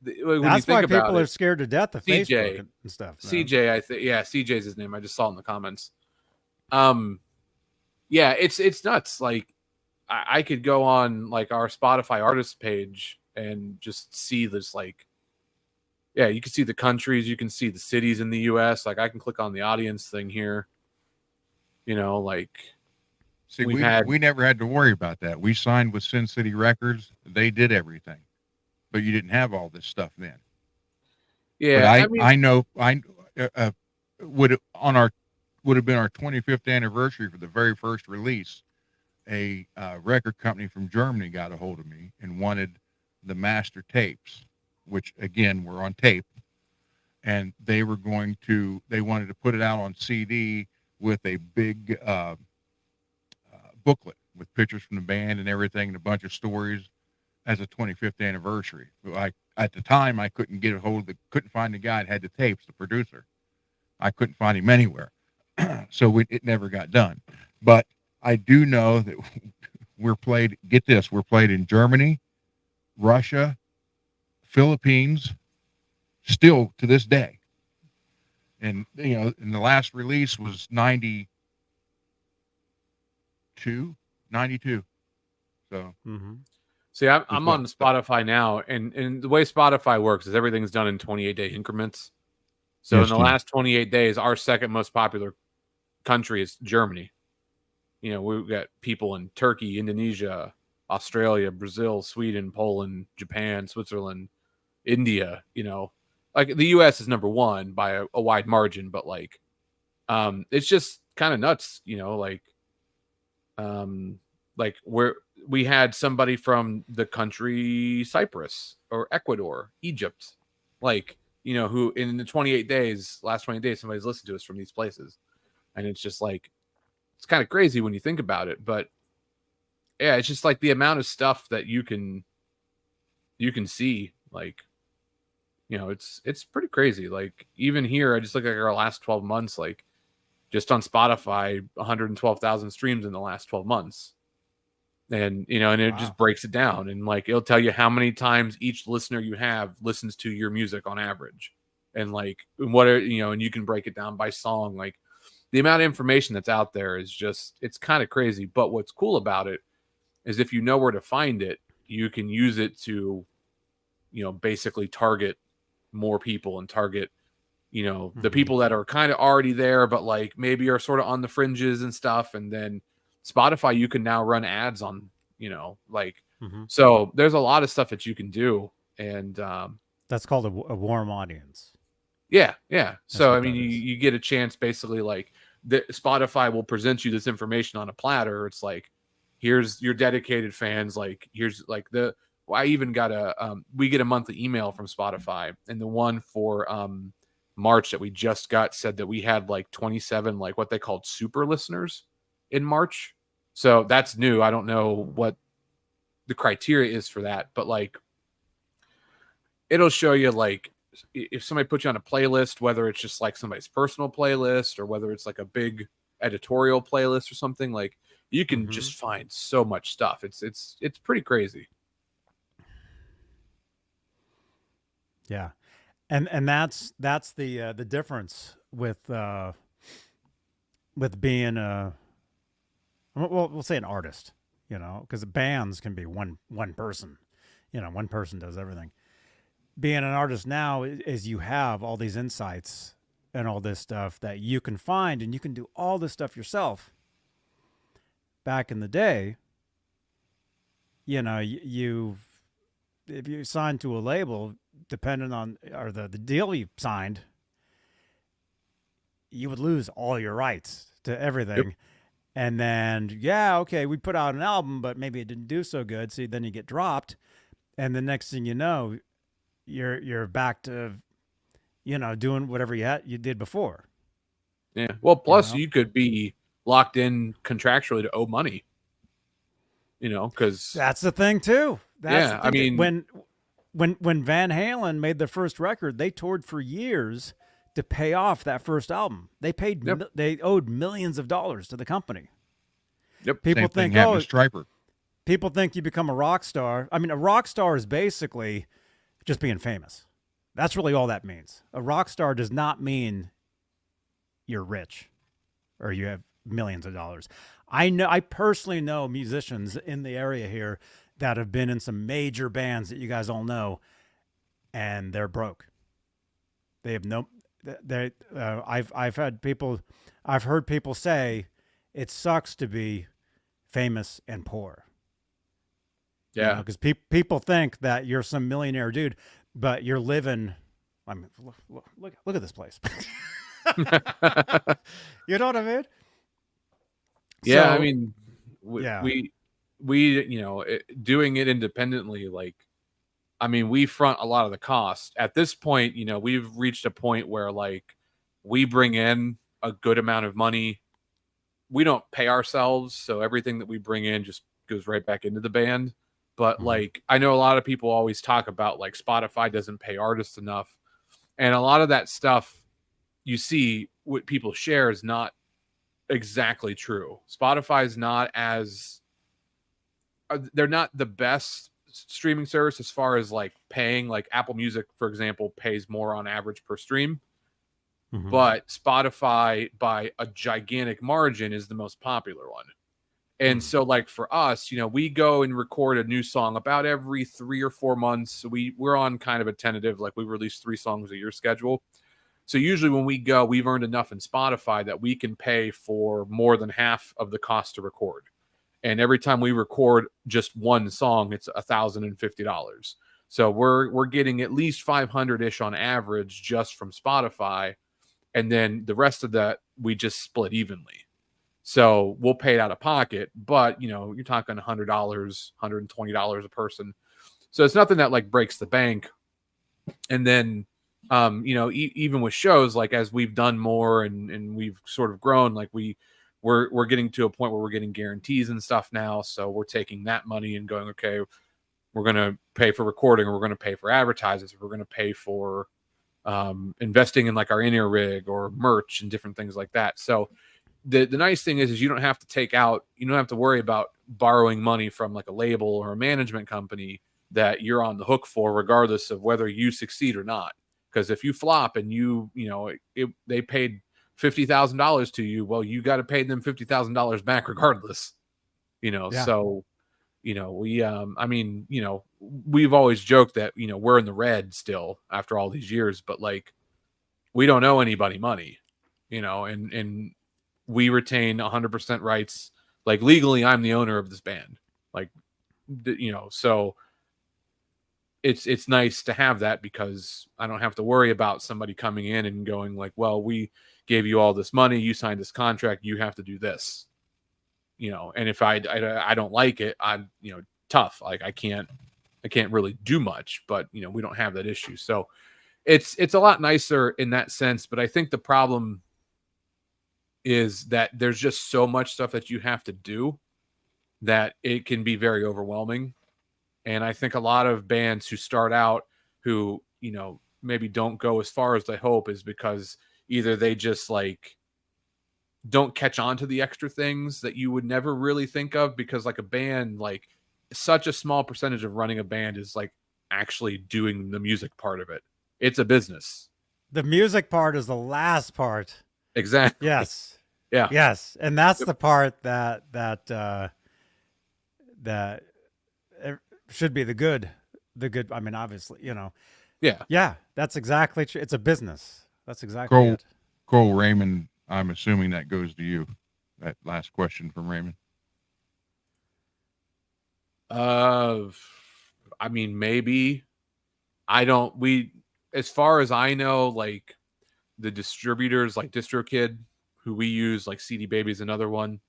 when That's you why think about people it, are scared to death of CJ, Facebook and stuff. Man. CJ, I think, yeah, CJ's his name. I just saw it in the comments. Yeah, it's nuts. Like, I could go on like our Spotify artist page and just see this. Like, yeah, you can see the countries, you can see the cities in the U.S. Like, I can click on the audience thing here. Like, See, we never had to worry about that. We signed with Sin City Records. They did everything, but you didn't have all this stuff then. yeah, But I know would have been our 25th anniversary for the very first release. A record company from Germany got a hold of me and wanted the master tapes, which again were on tape, and they wanted to put it out on CD with a big booklet with pictures from the band and everything and a bunch of stories as a 25th anniversary. At the time, I couldn't find the guy that had the tapes, the producer. I couldn't find him anywhere. So it never got done. But I do know that we're played in Germany, Russia, Philippines, still to this day. And, and the last release was 92. So, See, I'm on Spotify now, and the way Spotify works is everything's done in 28-day increments. So Yes, in the last 28 days, our second most popular country is Germany. We've got people in Turkey, Indonesia, Australia, Brazil, Sweden, Poland, Japan, Switzerland, India. Like the U.S. is number one by a wide margin, but like, it's just kind of nuts. Like where we had somebody from the country Cyprus or Ecuador, Egypt, like, who in the last 28 days, somebody's listened to us from these places. And it's just like, it's kind of crazy when you think about it, but yeah, it's just like the amount of stuff that you can see, like, it's pretty crazy. Like even here, I just look at our last 12 months, like just on Spotify, 112,000 streams in the last 12 months. And, and it just breaks it down. And like, it'll tell you how many times each listener you have listens to your music on average. And like, and you can break it down by song. Like the amount of information that's out there is just, it's kind of crazy. But what's cool about it is if you know where to find it, you can use it to, basically target more people and target, the people that are kind of already there, but like maybe are sort of on the fringes and stuff. And then Spotify, you can now run ads on, so there's a lot of stuff that you can do. And that's called a warm audience. Yeah. So, you get a chance basically like Spotify will present you this information on a platter. It's like, here's your dedicated fans. Like, here's like I even got we get a monthly email from Spotify, and the one for March that we just got said that we had like 27 like what they called super listeners in March. So that's new. I don't know what the criteria is for that, but like it'll show you like if somebody puts you on a playlist, whether it's just like somebody's personal playlist or whether it's like a big editorial playlist or something, like you can just find so much stuff. It's pretty crazy. Yeah. And that's the difference with being a, well, we'll say an artist, you know, because bands can be one person, you know, one person does everything. Being an artist now is you have all these insights and all this stuff that you can find, and you can do all this stuff yourself. Back in the day, you know, if you signed to a label, depending on or the deal you signed, you would lose all your rights to everything. Yep. And then, yeah, okay, we put out an album, but maybe it didn't do so good. So then you get dropped. And the next thing you know, you're back to, you know, doing whatever you did before. Yeah. Well, plus You know? you could be locked in contractually to owe money, you know, because That's the thing too. That's Yeah, the I thing. mean- when Van Halen made their first record, they toured for years to pay off that first album. They paid, Yep. they owed millions of dollars to the company. Yep. People Same thing think, happened oh, to Striper. people think you become a rock star. I mean, a rock star is basically just being famous. That's really all that means. A rock star does not mean you're rich or you have millions of dollars. I personally know musicians in the area here that have been in some major bands that you guys all know, and they're broke. They have no. I've heard people say it sucks to be famous and poor. Yeah. Because people think that you're some millionaire dude, but you're living. I mean, look at this place. You know what I mean? Yeah, So- I mean, Yeah. we you know, doing it independently, like, I mean, we front a lot of the cost. At this point, you know, we've reached a point where like we bring in a good amount of money. We don't pay ourselves, so everything that we bring in just goes right back into the band. But Mhm. like, I know a lot of people always talk about like Spotify doesn't pay artists enough, and a lot of that stuff you see what people share is not exactly true. Spotify is not as they're not the best streaming service as far as like paying. Like Apple Music, for example, pays more on average per stream, Mhm. but Spotify by a gigantic margin is the most popular one. And so like for us, you know, we go and record a new song about every 3 or 4 months. We're on kind of a tentative, like we release 3 songs a year schedule. So usually when we go, we've earned enough in Spotify that we can pay for more than half of the cost to record. And every time we record just one song, it's $1,050. So we're getting at least 500-ish on average just from Spotify. And then the rest of that, we just split evenly. So we'll pay it out of pocket, but you know, you're talking $100, $120 a person. So it's nothing that like breaks the bank. And then, you know, even with shows, like as we've done more and we've sort of grown, like we're getting to a point where we're getting guarantees and stuff now. So we're taking that money and going, okay, we're going to pay for recording, or we're going to pay for advertisers, or we're going to pay for investing in like our in-ear rig or merch and different things like that. So the nice thing is you don't have to worry about borrowing money from like a label or a management company that you're on the hook for, regardless of whether you succeed or not. Because if you flop and they paid $50,000 to you, well, you got to pay them $50,000 back regardless. You know, Yeah. so you know I mean, you know, we've always joked that you know we're in the red still after all these years, but like we don't owe anybody money, you know, and we retain 100% rights. Like legally, I'm the owner of this band. Like, you know, so it's nice to have that because I don't have to worry about somebody coming in and going like, well, we gave you all this money, you signed this contract, you have to do this, you know. And if I don't like it, I'm, you know, tough. Like I can't I can't really do much, but you know, we don't have that issue. So it's a lot nicer in that sense. But I think the problem is that there's just so much stuff that you have to do that it can be very overwhelming. And I think a lot of bands who start out who, you know, maybe don't go as far as they hope is because either they just like don't catch on to the extra things that you would never really think of, because like a band, like such a small percentage of running a band is like actually doing the music part of it. It's a business. The music part is the last part. Exactly. Yes. Yeah. Yes, and that's the part that it should be the good. I mean, obviously, you know. Yeah. Yeah, that's exactly true. It's a business. That's exactly it. Cole Raymond, I'm assuming that goes to you. That last question from Raymond. I mean, maybe. As far as I know, like the distributors, like DistroKid, who we use, like CD Baby is another one.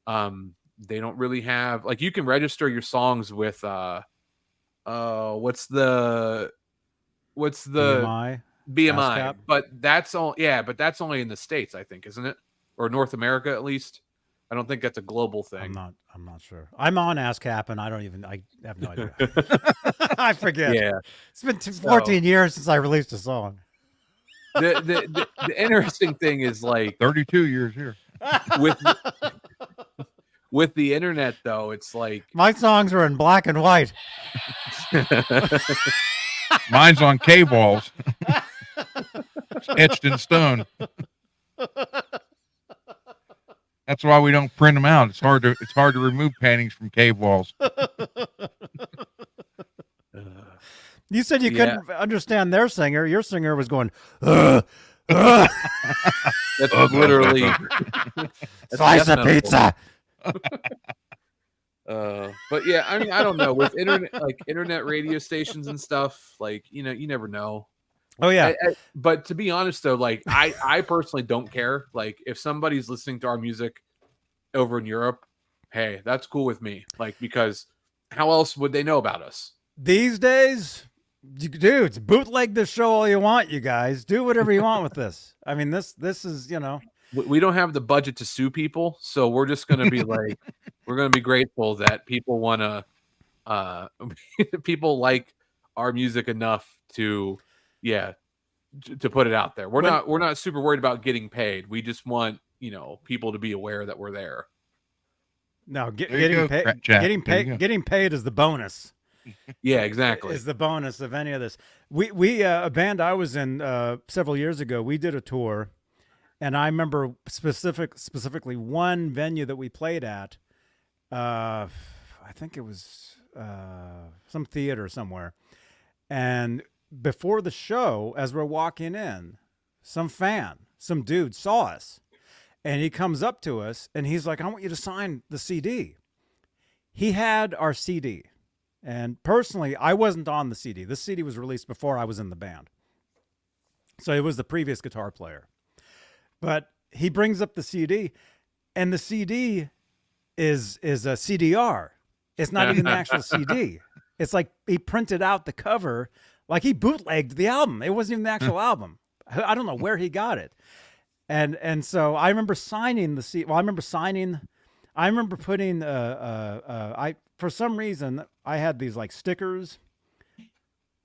They don't really have, like, you can register your songs with what's the BMI, BMI, ASCAP? but that's all. Yeah, but that's only in the States, I think, isn't it? Or North America, at least. I don't think that's a global thing. I'm not sure. I'm on ASCAP, and I have no idea. I forget. Yeah, It's been 14 years since I released a song. the interesting thing is, like, 32 years here. with the internet, though, it's like My songs were in black and white. Mine's on K-walls. It's etched in stone. That's why we don't print them out. It's hard to remove paintings from cave walls. You said you couldn't understand their singer. Your singer was going, that's literally slice of pizza. But yeah, I mean, I don't know, with internet radio stations and stuff, like, you know, you never know. Oh yeah. But to be honest though, like I personally don't care. Like, if somebody's listening to our music over in Europe, hey, that's cool with me. Like, because how else would they know about us? These days, dudes, bootleg this show all you want, you guys. Do whatever you want with this. I mean, this is, you know. We don't have the budget to sue people, so we're just going to be like, we're going to be grateful that people want to, people like our music enough to, to put it out there. We're not super worried about getting paid. We just want, you know, people to be aware that we're there. No, getting paid is the bonus. Yeah, exactly. Is the bonus of any of this. We a band I was in several years ago, we did a tour. And I remember specifically one venue that we played at. I think it was some theater somewhere. And before the show, as we're walking in, some dude saw us. And he comes up to us and he's like, I want you to sign the CD. He had our CD. And personally, I wasn't on the CD. This CD was released before I was in the band. So it was the previous guitar player. But he brings up the CD, and the CD is a CDR. It's not even the actual CD. It's like he printed out the cover, like he bootlegged the album. It wasn't even the actual album. I don't know where he got it. And so I remember signing the CD. Well, I remember putting for some reason I had these like stickers,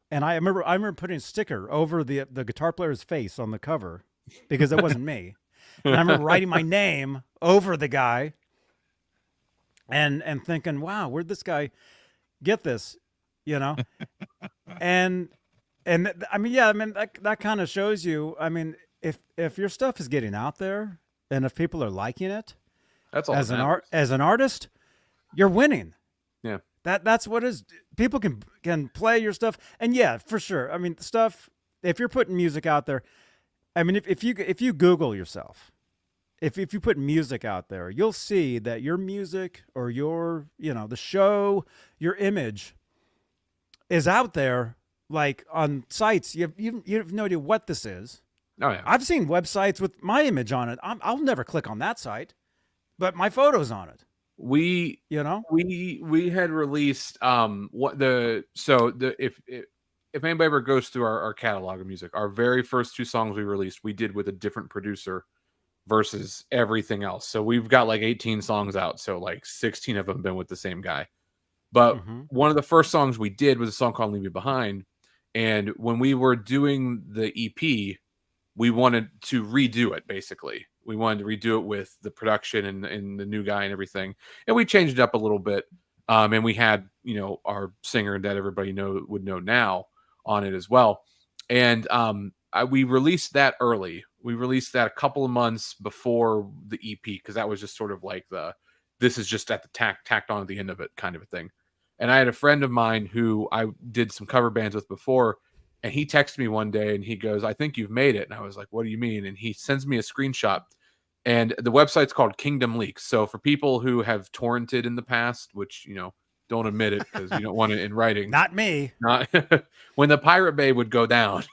and I remember putting a sticker over the guitar player's face on the cover. Because it wasn't me. And I remember writing my name over the guy and thinking, wow, where'd this guy get this? You know? And I mean, yeah, I mean, that kind of shows you, I mean, if your stuff is getting out there and if people are liking it, that's all as an artist, you're winning. Yeah. That's what is. People can play your stuff. And yeah, for sure. I mean, stuff, if you're putting music out there, I mean, if you Google yourself, if you put music out there, you'll see that your music or your, you know, the show, your image is out there, like on sites. You have no idea what this is. Oh yeah. I've seen websites with my image on it. I'll never click on that site, but my photo's on it. We You know? we had released if anybody ever goes through our catalog of music, our very first 2 songs we released, we did with a different producer versus everything else. So we've got like 18 songs out, so like 16 of them have been with the same guy. But Mm-hmm. one of the first songs we did was a song called Leave Me Behind. And when we were doing the EP, we wanted to redo it, basically. We wanted to redo it with the production and the new guy and everything. And we changed it up a little bit. And we had, our singer that everybody would know now on it as well. And we released that early. We released that a couple of months before the EP, because that was just sort of like this is just at the tacked on at the end of it kind of a thing. And I had a friend of mine who I did some cover bands with before, and he texted me one day and he goes, "I think you've made it." And I was like, "What do you mean?" And he sends me a screenshot, and the website's called Kingdom Leaks. So for people who have torrented in the past, which, don't admit it because you don't want it in writing. Not me. When the Pirate Bay would go down,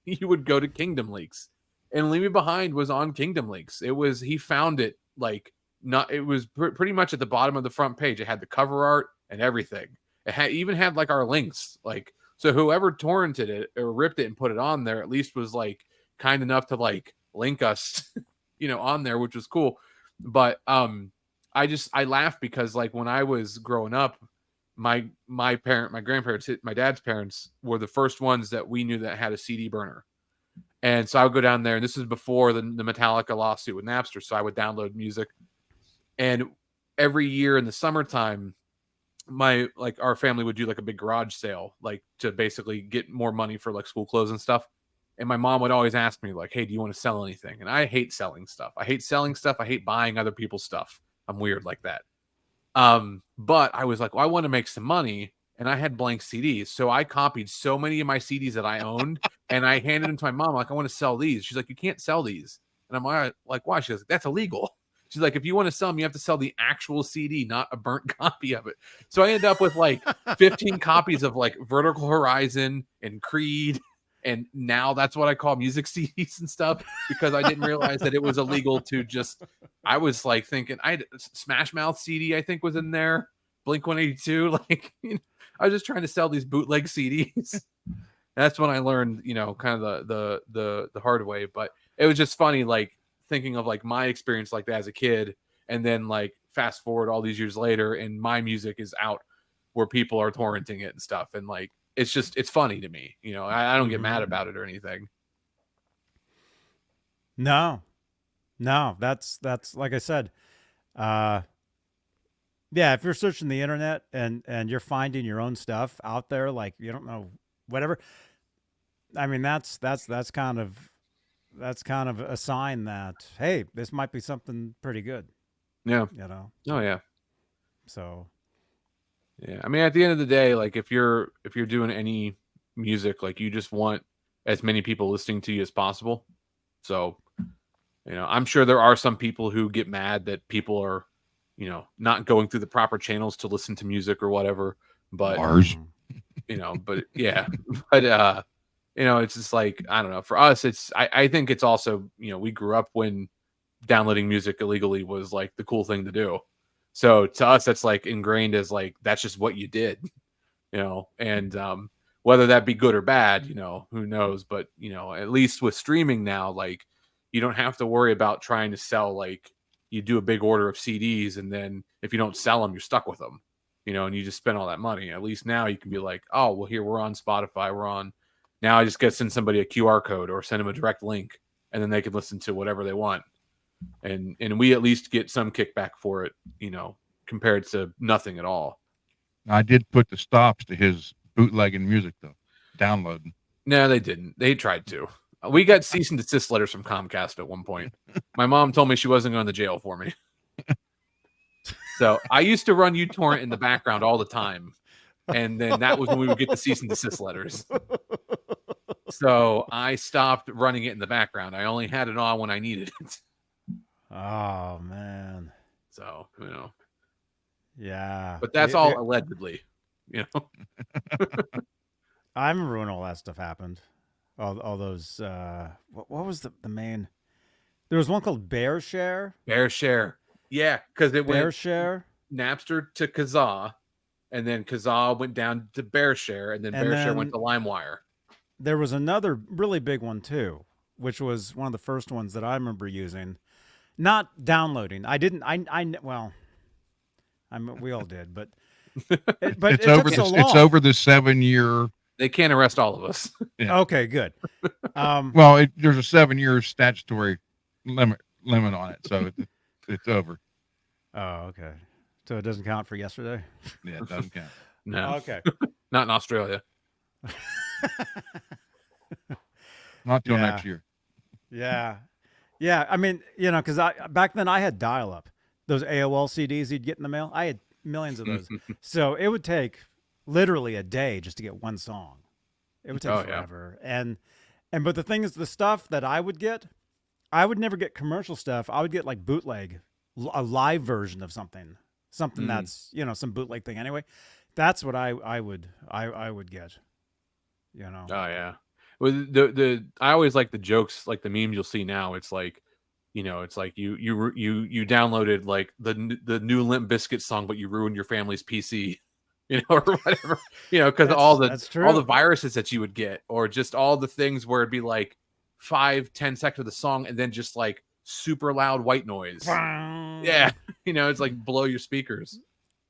you would go to Kingdom Leaks, and Leave Me Behind was on Kingdom Leaks. He found it it was pretty much at the bottom of the front page. It had the cover art and everything. It even had like our links, so whoever torrented it or ripped it and put it on there at least was like kind enough to like link us, on there, which was cool. But I laughed because like when I was growing up, my grandparents, my dad's parents were the first ones that we knew that had a CD burner. And so I would go down there, and this is before the Metallica lawsuit with Napster. So I would download music, and every year in the summertime, our family would do like a big garage sale, like to basically get more money for like school clothes and stuff. And my mom would always ask me like, "Hey, do you want to sell anything?" And I hate selling stuff. I hate buying other people's stuff. I'm weird like that. But I was like, well, I want to make some money, and I had blank CDs. So I copied so many of my CDs that I owned, and I handed them to my mom. Like, I want to sell these. She's like, you can't sell these. And I'm like, why? She's like, that's illegal. She's like, if you want to sell them, you have to sell the actual CD, not a burnt copy of it. So I ended up with like 15 copies of like Vertical Horizon and Creed. And now that's what I call music CDs and stuff, because I didn't realize that it was illegal to just, I was like thinking, I had Smash Mouth CD, I think was in there, Blink 182. Like, I was just trying to sell these bootleg CDs. That's when I learned, kind of the hard way. But it was just funny, like thinking of like my experience like that as a kid, and then like fast forward all these years later, and my music is out where people are torrenting it and stuff. And like, it's funny to me, I don't get mad about it or anything. No, that's like I said. Yeah, if you're searching the internet and you're finding your own stuff out there, like you don't know whatever. I mean, that's kind of a sign that, hey, this might be something pretty good. Yeah. Oh yeah. So. Yeah, I mean, at the end of the day, like if you're doing any music, like you just want as many people listening to you as possible. So, I'm sure there are some people who get mad that people are, not going through the proper channels to listen to music or whatever. But Ours. but yeah, but it's just like, I don't know. For us, I think it's also, we grew up when downloading music illegally was like the cool thing to do. So to us, that's like ingrained as like, that's just what you did, and whether that be good or bad, who knows? But, at least with streaming now, like you don't have to worry about trying to sell, like you do a big order of CDs, and then if you don't sell them, you're stuck with them, and you just spend all that money. At least now you can be like, oh, well, here we're on Spotify. Now I just get to send somebody a QR code or send them a direct link, and then they can listen to whatever they want. And we at least get some kickback for it, compared to nothing at all. I did put the stops to his bootlegging music though, downloading. No, they didn't. They tried to. We got cease and desist letters from Comcast at one point. My mom told me she wasn't going to jail for me. So I used to run uTorrent in the background all the time. And then that was when we would get the cease and desist letters. So I stopped running it in the background. I only had it on when I needed it. Oh man. So, Yeah. But that's all allegedly, I remember when all that stuff happened. All those what was the main? There was one called Bear Share. Bear Share. Yeah, because it went Bear Share. Napster to Kazaa, and then Kazaa went down to BearShare, and then And BearShare went then- to LimeWire. There was another really big one too, which was one of the first ones that I remember using. Not downloading. I didn't. Well, we all did, but it It's took over. so It's long. over the 7-year. They can't arrest all of us. Okay, good. Well, there's a 7-year statutory limit on it, so it's over. Oh, okay. So it doesn't count for yesterday. Yeah, it doesn't count. No, Okay. not in Australia. Not till Yeah. next year. Yeah. Yeah. I mean, because back then I had dial up. Those AOL CDs you'd get in the mail. I had millions of those. So it would take literally a day just to get one song. It would take Oh, yeah. forever. But the thing is, the stuff that I would get, I would never get commercial stuff. I would get like bootleg, a live version of something that's, some bootleg thing anyway. That's what I would get, Oh yeah. Well, the I always like the jokes, like the memes you'll see now. It's like, it's like you downloaded like the new Limp Bizkit song, but you ruined your family's PC, or whatever, because all the viruses that you would get, or just all the things where it'd be like 5-10 seconds of the song, and then just like super loud white noise. Yeah, it's like blow your speakers.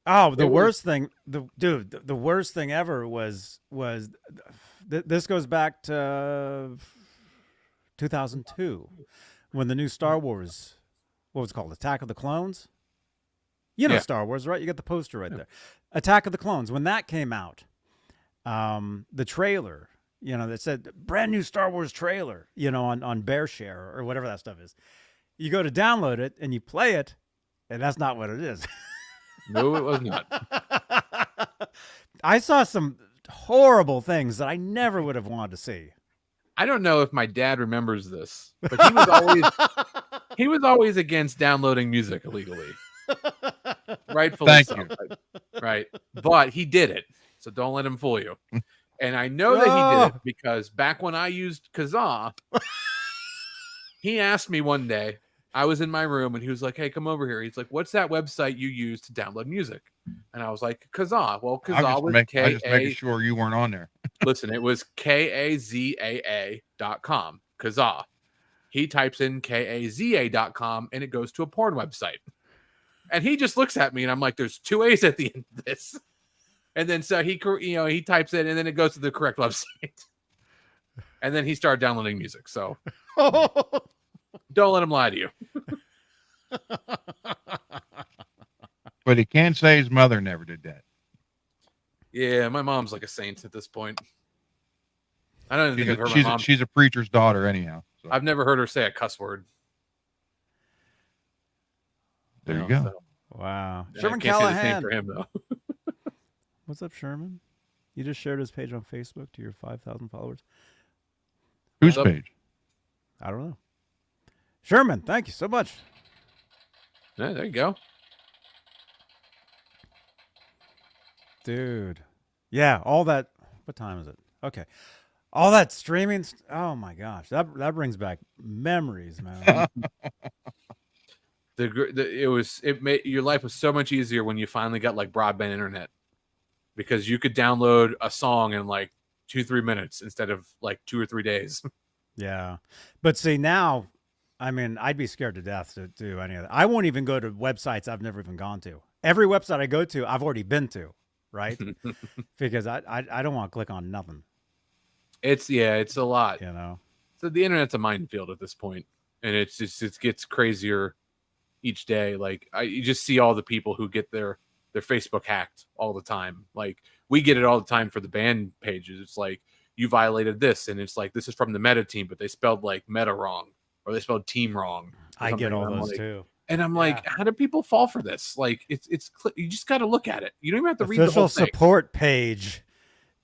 Oh, the worst thing, the worst thing ever was this goes back to 2002 when the new Star Wars, what was it called, Attack of the Clones? Yeah. Star Wars, right? You got the poster right there. Attack of the Clones. When that came out, the trailer, that said brand new Star Wars trailer, on BearShare or whatever that stuff is. You go to download it and you play it, and that's not what it is. No, it was not. I saw some horrible things that I never would have wanted to see. I don't know if my dad remembers this, but he was always against downloading music illegally. Rightfully Thank so. you. Right. But he did it. So don't let him fool you. And I know that he did it because back when I used Kazaa, he asked me one day, I was in my room and he was like, "Hey, come over here." He's like, "What's that website you use to download music?" And I was like, Kazaa. Well, Kazaa was I just making sure you weren't on there. Listen, it was KAZAA.com. Kazaa. He types in KAZA.com and it goes to a porn website. And he just looks at me and I'm like, there's 2 A's at the end of this. And then so he types it and then it goes to the correct website. And then he started downloading music. So don't let him lie to you. But he can say his mother never did that. Yeah, my mom's like a saint at this point. I don't even think I've heard my mom. She's a preacher's daughter anyhow. So. I've never heard her say a cuss word. There you go. So, Wow. yeah, Sherman I can't say the same Callahan. for him though. What's up, Sherman? You just shared his page on Facebook to your 5,000 followers. Whose What's up? page? I don't know. Sherman, thank you so much. Yeah, there you go. Dude. Yeah, all that. What time is it? Okay. All that streaming. Oh my gosh. That brings back memories, man. It made your life was so much easier when you finally got like broadband internet, because you could download a song in like 2-3 minutes instead of like 2 or 3 days. Yeah. But see, now, I mean, I'd be scared to death to do any of that. I won't even go to websites I've never even gone to. Every website I go to, I've already been to, right? Because I don't want to click on nothing. It's a lot. So the internet's a minefield at this point, and it gets crazier each day. Like you just see all the people who get their Facebook hacked all the time. Like we get it all the time for the band pages. It's like, you violated this, and it's like, this is from the meta team, but they spelled like meta wrong, or they spelled team wrong. I get all those too. And I'm like, how do people fall for this? Like, it's you just got to look at it. You don't even have to read the whole Official thing. support page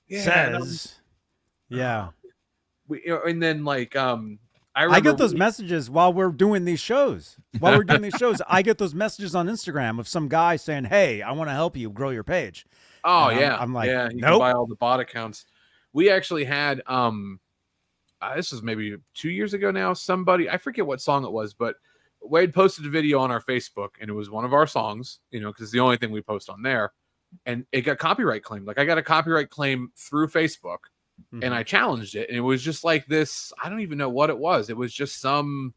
Yeah, says, yeah. And then like, I get those messages while we're doing these shows. I get those messages on Instagram of some guy saying, "Hey, I want to help you grow your page." Oh, and yeah. I'm like, yeah, you nope. can buy all the bot accounts. We actually had, this was maybe 2 years ago now, somebody, I forget what song it was, but Wade posted a video on our Facebook, and it was one of our songs, because it's the only thing we post on there, and it got copyright claimed. Like I got a copyright claim through Facebook, and I challenged it, and it was just like this. I don't even know what it was. It was just some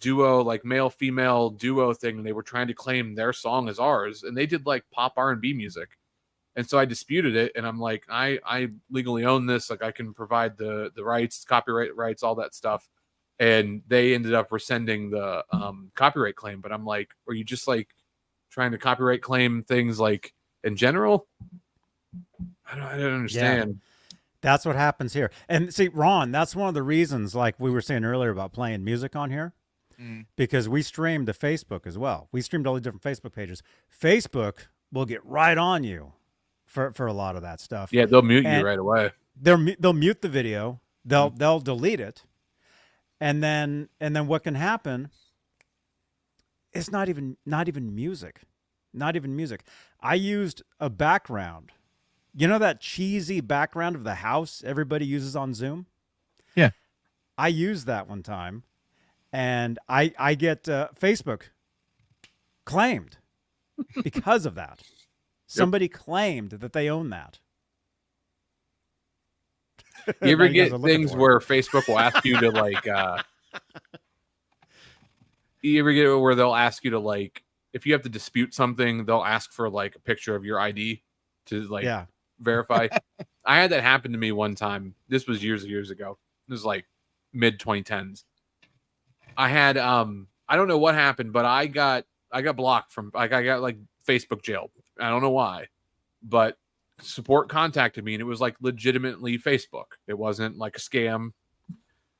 duo, like male female duo thing, and they were trying to claim their song as ours, and they did like pop R&B music. And so I disputed it, and I'm like, I legally own this. Like I can provide the rights, copyright rights, all that stuff. And they ended up rescinding the copyright claim. But I'm like, are you just like trying to copyright claim things like in general? I don't understand. Yeah, that's what happens here. And see, Ron, that's one of the reasons, like we were saying earlier about playing music on here, because we streamed to Facebook as well. We streamed all the different Facebook pages. Facebook will get right on you for a lot of that stuff. Yeah, they'll mute you right away. They'll mute the video. They'll delete it, and then what can happen? It's not even music, not even music. I used a background. You know that cheesy background of the house everybody uses on Zoom? Yeah. I used that one time, and I get Facebook claimed because of that. Somebody claimed that they own that. You ever get things where Facebook will ask you to like, you ever get where they'll ask you to like, if you have to dispute something, they'll ask for like a picture of your ID to like verify. I had that happen to me one time. This was years ago. This was like mid 2010s. I had, I don't know what happened, but I got blocked from, like, I got like Facebook jail. I don't know why, but support contacted me, and it was like legitimately Facebook. It wasn't like a scam.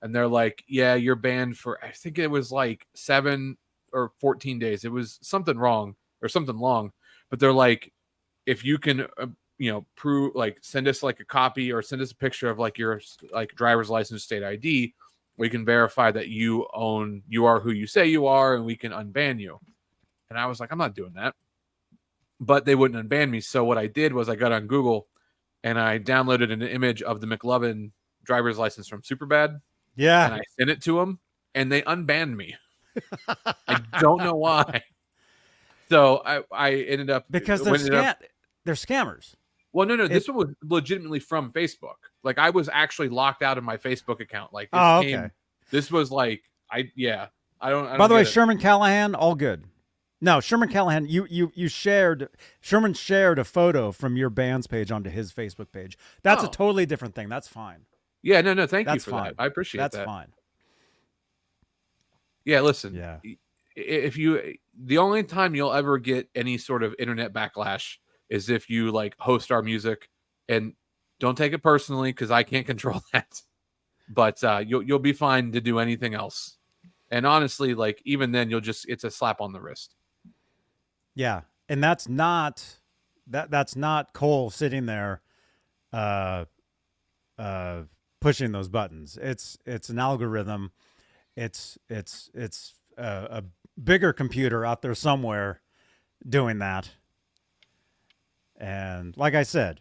And they're like, yeah, you're banned for, I think it was like 7 or 14 days. It was something wrong or something long, but they're like, if you can, prove, like, send us like a copy or send us a picture of like your like driver's license, state ID, we can verify that you are who you say you are, and we can unban you. And I was like, I'm not doing that. But they wouldn't unban me. So what I did was I got on Google and I downloaded an image of the McLovin driver's license from Superbad. Yeah. And I sent it to them, and they unbanned me. I don't know why. So I ended up, because they're scammers. Well, no. This one was legitimately from Facebook. Like I was actually locked out of my Facebook account. Like this okay. This was like I don't. By the way, Sherman Callahan, all good. No, Sherman Callahan, Sherman shared a photo from your band's page onto his Facebook page. That's a totally different thing. That's fine. Yeah, no, thank you for fine. that. I appreciate that. That's fine. Yeah, listen. Yeah. The only time you'll ever get any sort of internet backlash is if you like host our music, and don't take it personally because I can't control that. But you'll be fine to do anything else. And honestly, like even then, it's a slap on the wrist. Yeah, and that's not Cole sitting there pushing those buttons. It's an algorithm. It's a bigger computer out there somewhere doing that. And like I said,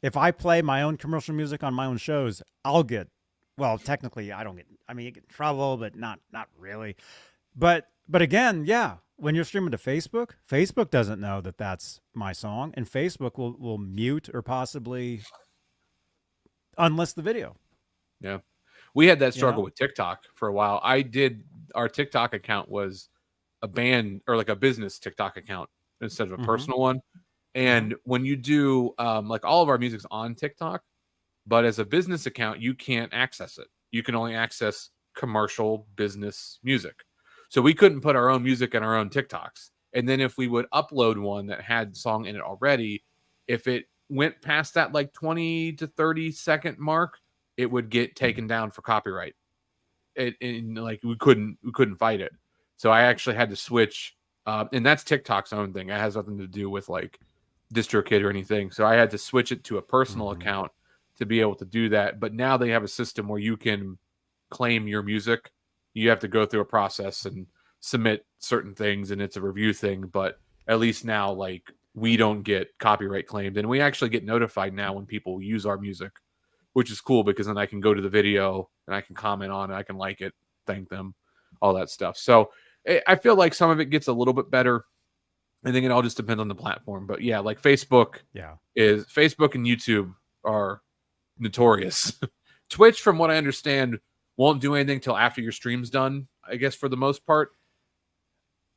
if I play my own commercial music on my own shows, I'll get, well, technically I don't get, I mean, you get in trouble, but not really. But again, yeah, when you're streaming to Facebook, Facebook doesn't know that that's my song, and Facebook will mute or possibly unlist the video. Yeah. We had that struggle with TikTok for a while. Our TikTok account was a band or like a business TikTok account instead of a personal one. And when you do, like all of our music's on TikTok, but as a business account, you can't access it. You can only access commercial business music. So we couldn't put our own music in our own TikToks. And then if we would upload one that had song in it already, if it went past that like 20 to 30 second mark, it would get taken down for copyright. And like we couldn't fight it. So I actually had to switch. And that's TikTok's own thing. It has nothing to do with like DistroKid or anything. So I had to switch it to a personal account to be able to do that. But now they have a system where you can claim your music. You have to go through a process and submit certain things, and it's a review thing. But at least now, like, we don't get copyright claimed, and we actually get notified now when people use our music, which is cool because then I can go to the video and I can comment on it. I can like it, thank them, all that stuff. So I feel like some of it gets a little bit better. I think it all just depends on the platform. But yeah, like Facebook and YouTube are notorious. Twitch, from what I understand, won't do anything till after your stream's done, I guess, for the most part.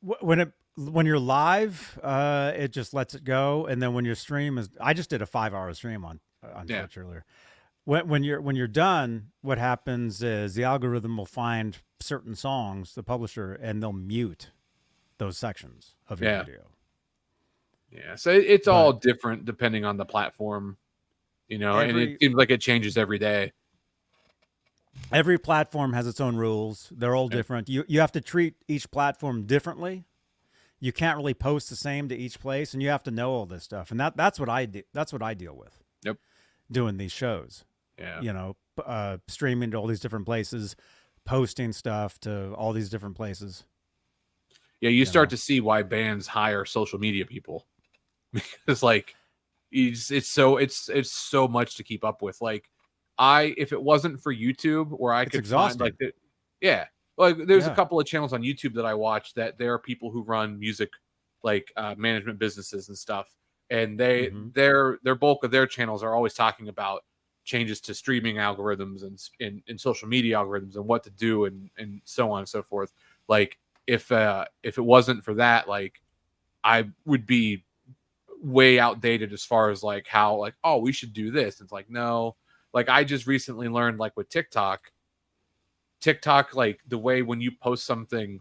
When you're live, it just lets it go, and then when your stream is, I just did a 5-hour stream on Twitch earlier. When you're done, what happens is the algorithm will find certain songs, the publisher, and they'll mute those sections of your video. Yeah, so it's all different depending on the platform, and it seems like it changes every day. Every platform has its own rules. They're all different. You have to treat each platform differently. You can't really post the same to each place, and you have to know all this stuff. And that's what I do. That's what I deal with. Yep. Doing these shows. Yeah. Streaming to all these different places, posting stuff to all these different places. Yeah, you start to see why bands hire social media people, because like it's so much to keep up with. Like if it wasn't for YouTube, where I could find like there's a couple of channels on YouTube that I watch that there are people who run music like management businesses and stuff, and their bulk of their channels are always talking about changes to streaming algorithms and social media algorithms and what to do and so on and so forth. Like if it wasn't for that, like I would be way outdated as far as like how like, oh, we should do this. It's like, no, like I just recently learned like with TikTok, like the way when you post something,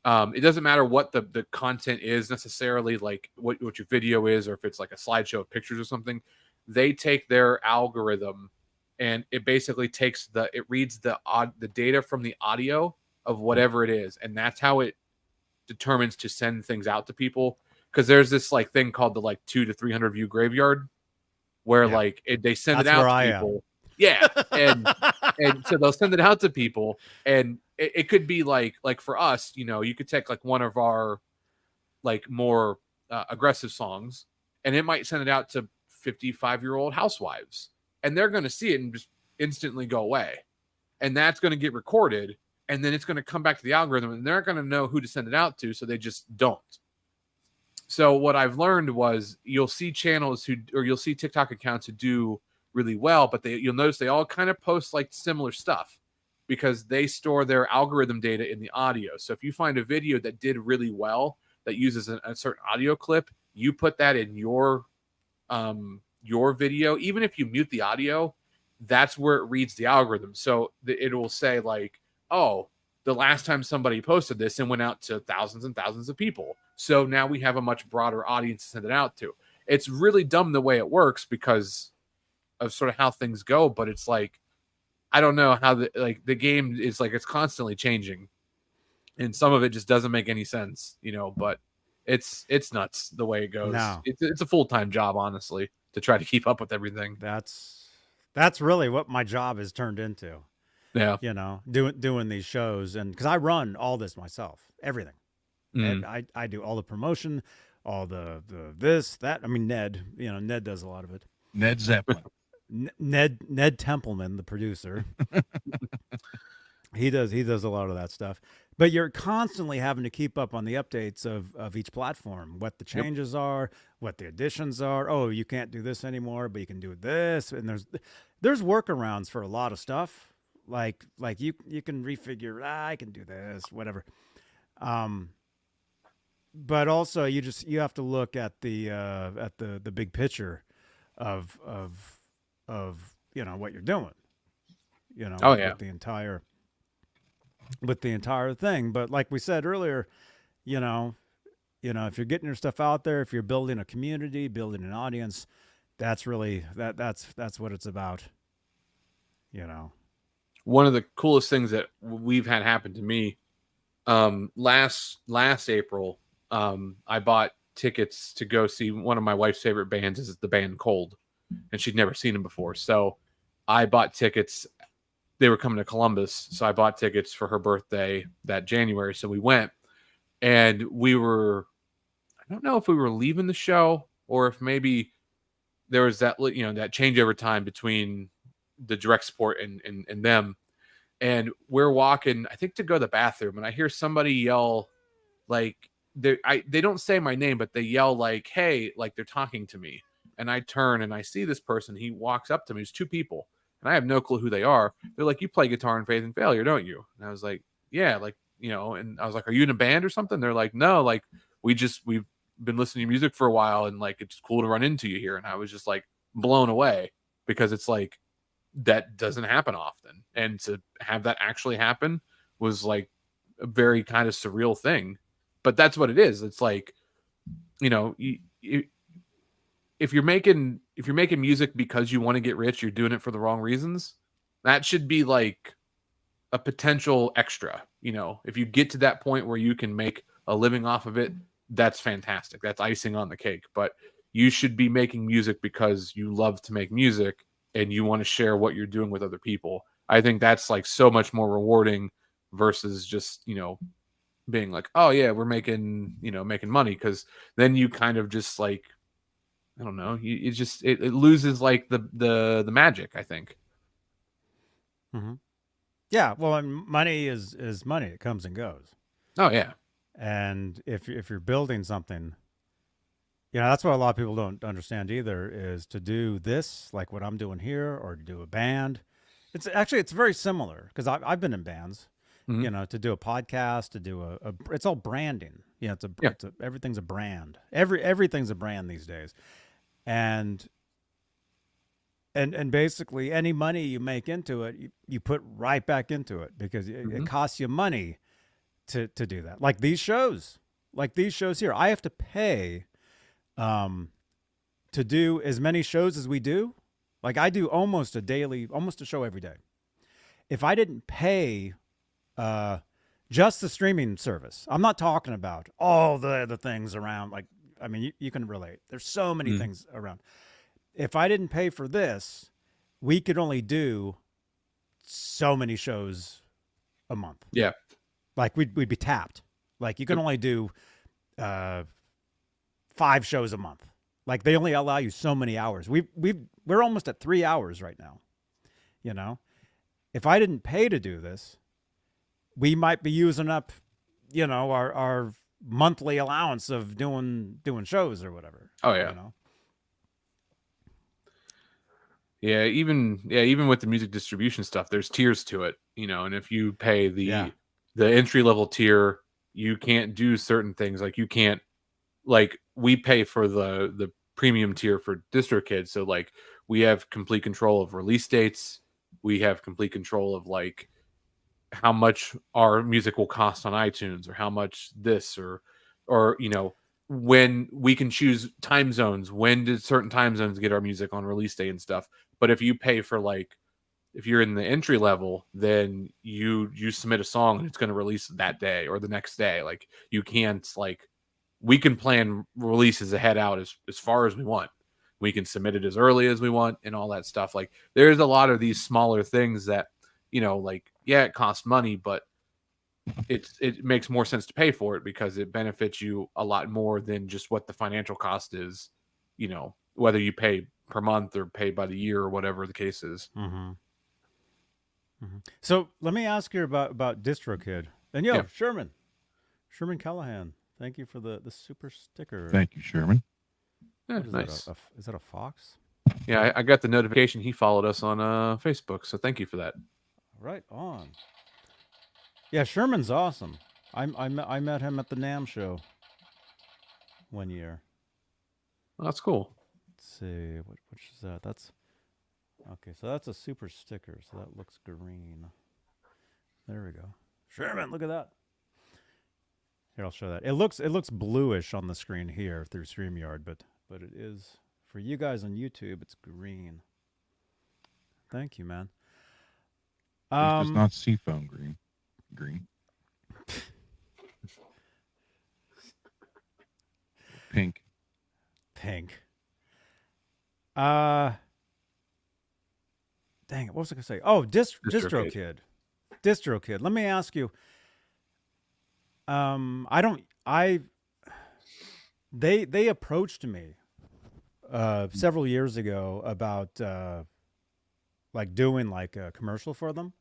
it doesn't matter what the content is necessarily, like what your video is, or if it's like a slideshow of pictures or something. They take their algorithm and it basically it reads the data from the audio of whatever it is, and that's how it determines to send things out to people. Because there's this like thing called the like 200 to 300 view graveyard, where like they send it out to people. Yeah, and so they'll send it out to people, and it could be like for us, you could take like one of our like more aggressive songs, and it might send it out to 55-year-old housewives, and they're going to see it and just instantly go away, and that's going to get recorded, and then it's going to come back to the algorithm, and they're going to know who to send it out to, so they just don't. So what I've learned was you'll see channels you'll see TikTok accounts who do really well, but you'll notice they all kind of post like similar stuff because they store their algorithm data in the audio. So if you find a video that did really well that uses a certain audio clip, you put that in your video. Even if you mute the audio, that's where it reads the algorithm. So it will say like, oh, the last time somebody posted this and went out to thousands and thousands of people. So now we have a much broader audience to send it out to. It's really dumb the way it works because of sort of how things go, but it's like, I don't know how the game is like, it's constantly changing, and some of it just doesn't make any sense, but it's nuts the way it goes. No. It's a full-time job, honestly, to try to keep up with everything. That's really what my job has turned into. Yeah. Doing these shows, and because I run all this myself, everything. And I do all the promotion, all the this, that. I mean, Ned does a lot of it. Ned Zeppelin. Ned Templeman, the producer. he does a lot of that stuff. But you're constantly having to keep up on the updates of each platform, what the changes are, what the additions are. Oh, you can't do this anymore, but you can do this. And there's workarounds for a lot of stuff. Like you can refigure, I can do this, whatever. But also you have to look at the big picture of what you're doing. With the entire thing. But like we said earlier, if you're getting your stuff out there, if you're building a community, building an audience, that's really that's what it's about. One of the coolest things that we've had happen to me, last April, I bought tickets to go see one of my wife's favorite bands, is the band Cold, and she'd never seen them before. So I bought tickets. They were coming to Columbus, so I bought tickets for her birthday that January. So we went, and I don't know if we were leaving the show or if maybe there was that changeover time between the direct support and them. and we're walking, I think, to go to the bathroom, and I hear somebody yell, like they don't say my name, but they yell like, "Hey," like they're talking to me. And I turn and I see this person. He walks up to me. It's two people, and I have no clue who they are. They're like, "You play guitar in Faith and Failure, don't you?" And I was like, "Yeah," like, you know. And I was like, "Are you in a band or something?" They're like, "No, like we've been listening to music for a while, and like it's cool to run into you here." And I was just like blown away, because it's like that doesn't happen often, and to have that actually happen was like a very kind of surreal thing. But that's what it is. It's like, you know, if you're making music because you want to get rich, you're doing it for the wrong reasons. That should be like a potential extra. You know, if you get to that point where you can make a living off of it, that's fantastic. That's icing on the cake. But you should be making music because you love to make music and you want to share what you're doing with other people. I think that's like so much more rewarding versus just, you know, being like, oh yeah, we're making money, because then you kind of just like, I don't know, it loses like the magic, I think. Mm-hmm. Yeah, well, and money is money. It comes and goes. Oh yeah. And if you're building something, you know, that's what a lot of people don't understand either, is to do this, like what I'm doing here, or to do a band. It's very similar, because I've been in bands. Mhm. You know, to do a podcast, to do it's all branding. You know, Yeah. everything's a brand. Everything's a brand these days. And basically any money you make into it, you put right back into it, because it costs you money to do that. Like these shows here, I have to pay to do as many shows as we do. Like I do almost a show every day. If I didn't pay just the streaming service, I'm not talking about all the things around. Like, I mean, you can relate. There's so many things around. If I didn't pay for this, we could only do so many shows a month. Yeah. Like we'd be tapped. Like you can only do 5 shows a month. Like they only allow you so many hours. We're almost at 3 hours right now. You know, if I didn't pay to do this, we might be using up, you know, our monthly allowance of doing shows or whatever. Oh yeah. You know? Yeah, even with the music distribution stuff, there's tiers to it, you know, and if you pay the entry level tier, you can't do certain things. Like you can't, like we pay for the premium tier for DistroKid, so like we have complete control of release dates, we have complete control of like how much our music will cost on iTunes, or how much this, or you know, when we can choose time zones, when did certain time zones get our music on release day and stuff. But if you pay for, like, if you're in the entry level, then you submit a song and it's going to release that day or the next day. Like you can't, like, we can plan releases ahead out as far as we want. We can submit it as early as we want and all that stuff. Like there's a lot of these smaller things that, you know, like, yeah, it costs money, but it makes more sense to pay for it because it benefits you a lot more than just what the financial cost is, you know, whether you pay per month or pay by the year or whatever the case is. Mm-hmm. Mm-hmm. So let me ask you about DistroKid. And Sherman Callahan, thank you for the super sticker. Thank you, Sherman. Yeah, Is nice. Is that a fox? Yeah, I got the notification he followed us on Facebook, so thank you for that. Right on. Yeah, Sherman's awesome. I met him at the NAMM show one year. Well, that's cool. Let's see, which is that? That's okay. So that's a super sticker. So that looks green. There we go. Sherman, look at that. Here, I'll show that. It looks bluish on the screen here through StreamYard, but it is for you guys on YouTube. It's green. Thank you, man. It's not seafoam green. Pink. Dang it, what was I gonna say? Oh, DistroKid. DistroKid. Let me ask you. They approached me several years ago about like doing like a commercial for them.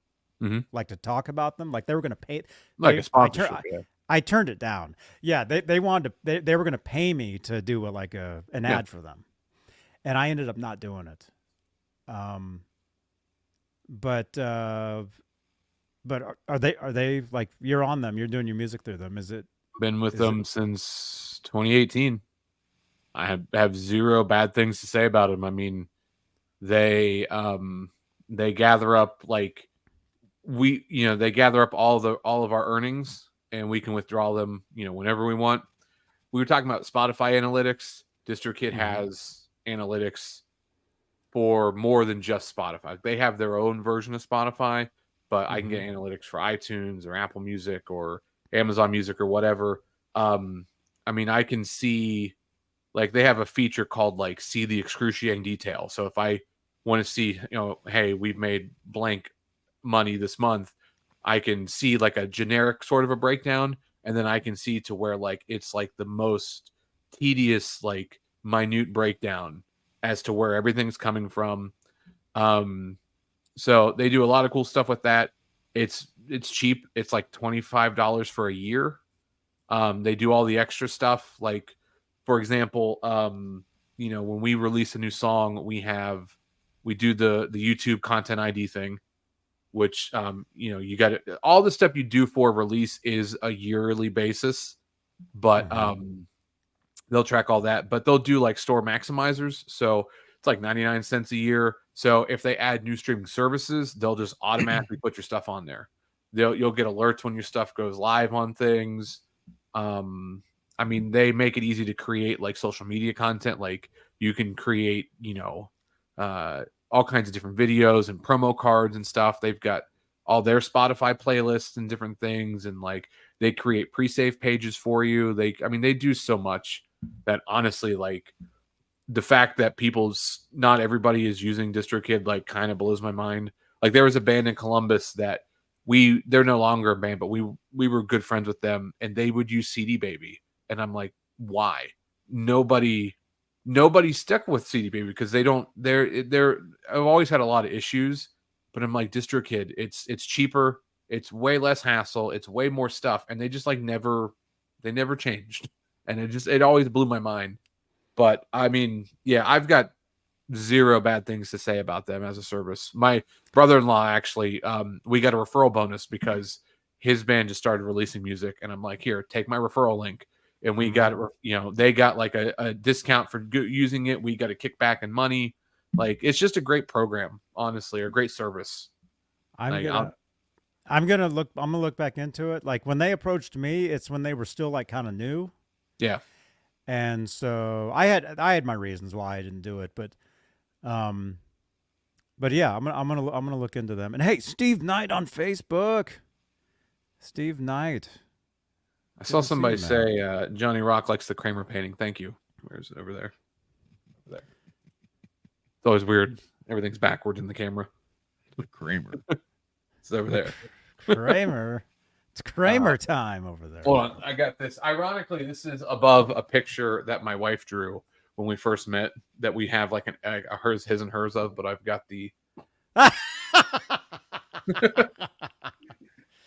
like to talk about them. Like they were going to pay. Like They, a sponsorship. Yeah. I turned it down. Yeah, they wanted to. They were going to pay me to do an Yeah. ad for them, and I ended up not doing it. But are they like you're on them? You're doing your music through them. Is it? Been with Is them since 2018. I have zero bad things to say about them. I mean, they gather up like they gather up all of our earnings, and we can withdraw them, whenever we want. We were talking about Spotify analytics. DistroKid has analytics for more than just Spotify. They have their own version of Spotify, but I can get analytics for iTunes or Apple Music or Amazon Music or whatever. I mean, I can see, like, they have a feature called like see the excruciating detail. So if I want to see, hey, we've made blank money this month, I can see like a generic sort of a breakdown, and then I can see to where like it's like the most tedious, like minute breakdown as to where everything's coming from. So they do a lot of cool stuff with that. It's cheap. It's like $25 for a year. They do all the extra stuff. Like, for example, when we release a new song, we do the YouTube content ID thing, which, you got all the stuff you do for release is a yearly basis, but, they'll track all that, but they'll do like store maximizers. So it's like 99 cents a year. So if they add new streaming services, they'll just automatically put your stuff on there. You'll get alerts when your stuff goes live on things. I mean, they make it easy to create like social media content. Like you can create, all kinds of different videos and promo cards and stuff. They've got all their Spotify playlists and different things. And like they create pre-save pages for you. They do so much that honestly, like the fact that not everybody is using DistroKid, like kind of blows my mind. Like there was a band in Columbus that they're no longer a band, but we were good friends with them, and they would use CD Baby. And I'm like, why? Nobody stuck with CD Baby because they're I've always had a lot of issues, but I'm like, DistroKid, it's cheaper, it's way less hassle, it's way more stuff, and they just like never changed. And it always blew my mind. But I mean, yeah, I've got zero bad things to say about them as a service. My brother-in-law actually, we got a referral bonus because his band just started releasing music, and I'm like, here, take my referral link. And we got it, they got like a discount for using it. We got a kickback in money. Like, it's just a great program, honestly, or great service. I'm gonna look back into it. Like when they approached me, it's when they were still like kind of new. Yeah. And so I had my reasons why I didn't do it, but yeah, I'm gonna look into them. And hey, Steve Knight on Facebook. Steve Knight. I saw somebody say Johnny Rock likes the Kramer painting. Thank you. Where is it? Over there. Over there. It's always weird. Everything's backwards in the camera. The Kramer. It's over there. Kramer. It's Kramer time over there. Hold on. I got this. Ironically, this is above a picture that my wife drew when we first met that we have like a his and hers of, but I've got the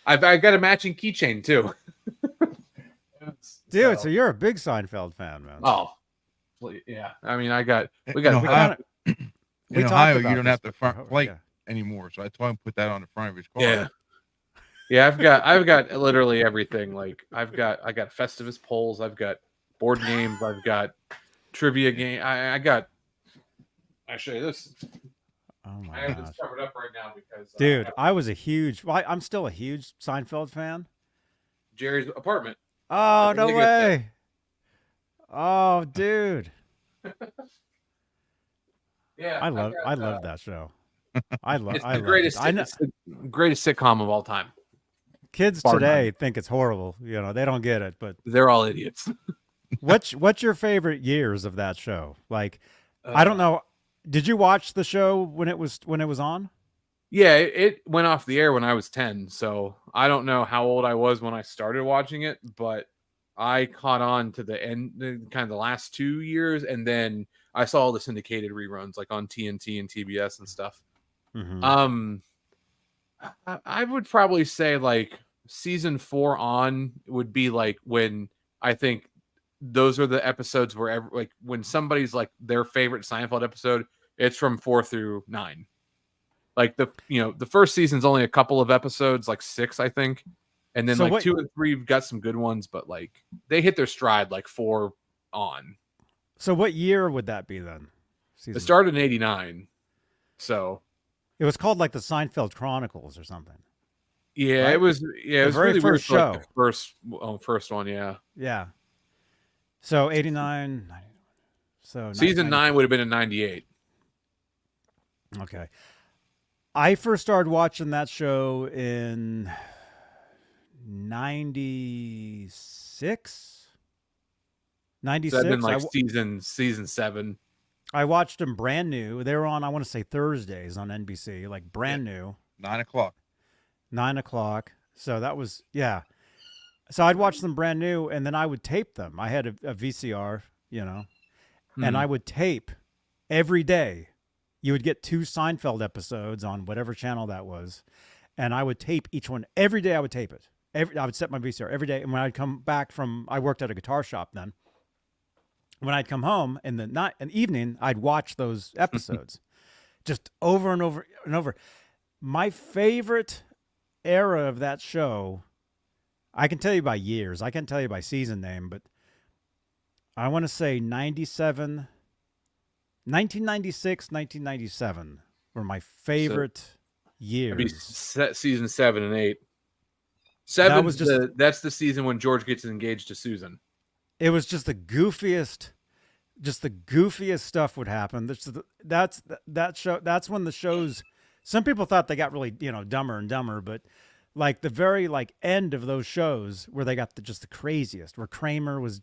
I've got a matching keychain too. Dude, so you're a big Seinfeld fan, man. Oh, yeah. I mean, we got in Ohio, you don't have the front plate anymore, so that's why I put that on the front of his car. Yeah. Yeah, I've got literally everything. Like I got Festivus polls, I've got board games, I've got trivia game. I'll show you this. Oh my I have gosh. this covered up right now because dude, I'm still a huge Seinfeld fan. Jerry's apartment. Oh, no way. Oh, dude. Yeah. I love that show. It's the greatest sitcom of all time. Kids today think it's horrible. They don't get it, but they're all idiots. What's your favorite years of that show? Like, I don't know. Did you watch the show when it was on? Yeah, it went off the air when I was 10, so I don't know how old I was when I started watching it, but I caught on to the end, kind of the last 2 years, and then I saw all the syndicated reruns, like on TNT and TBS and stuff. Mm-hmm. I would probably say like season 4 on would be like when I think those are the episodes where like when somebody's like their favorite Seinfeld episode, it's from 4 through 9. Like the first season's only a couple of episodes, like 6, I think. And then So like what- 2 and 3 have got some good ones, but like they hit their stride like 4 on. So what year would that be then? It started in 89. So It was called like the Seinfeld Chronicles or something. yeah, Right? it was it was very really weird first for, like, show. the first one, yeah. Yeah. So 89. So Season 90. 9 would have been in 98. Okay. I first started watching that show in 96. So 96. that'd been like season 7. I watched them brand new. They were on, I want to say Thursdays on NBC, like brand new, 9:00. 9 o'clock. So that was, yeah. So I'd watch them brand new and then I would tape them. I had a VCR, and I would tape every day. You would get 2 Seinfeld episodes on whatever channel that was. And I would tape each one. Every day I would tape it. I would set my VCR every day. And when I'd come back I worked at a guitar shop then. When I'd come home in the evening, I'd watch those episodes just over and over and over. My favorite era of that show, I can tell you by years. I can't tell you by season name, but I want to say 1996, 1997 were my favorite years. It'd be season 7 and 8. 7 was that's the season when George gets engaged to Susan. It was just the goofiest stuff would happen. That's when the shows. Some people thought they got really dumber and dumber, but like the very end of those shows where they got just the craziest, where Kramer was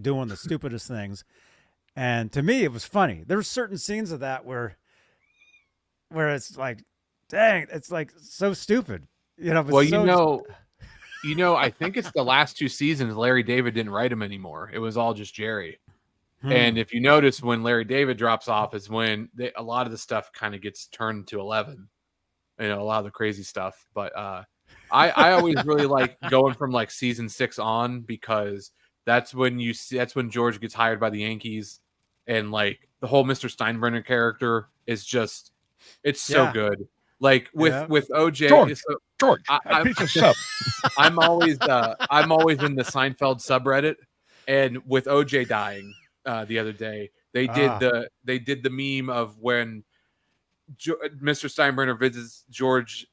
doing the stupidest things, and to me it was funny. There were certain scenes of that where it's like, dang, it's like so stupid, But Well, I think it's the last 2 seasons Larry David didn't write them anymore. It was all just Jerry. And if you notice, when Larry David drops off is when a lot of the stuff kind of gets turned to 11. A lot of the crazy stuff. But I always really like going from like season 6 on, because that's when George gets hired by the Yankees, and like the whole Mr. Steinbrenner character is just, it's so good. Like with OJ, George, I'm always in the Seinfeld subreddit, and with OJ dying the other day, they did the meme of when Mr. Steinbrenner visits George's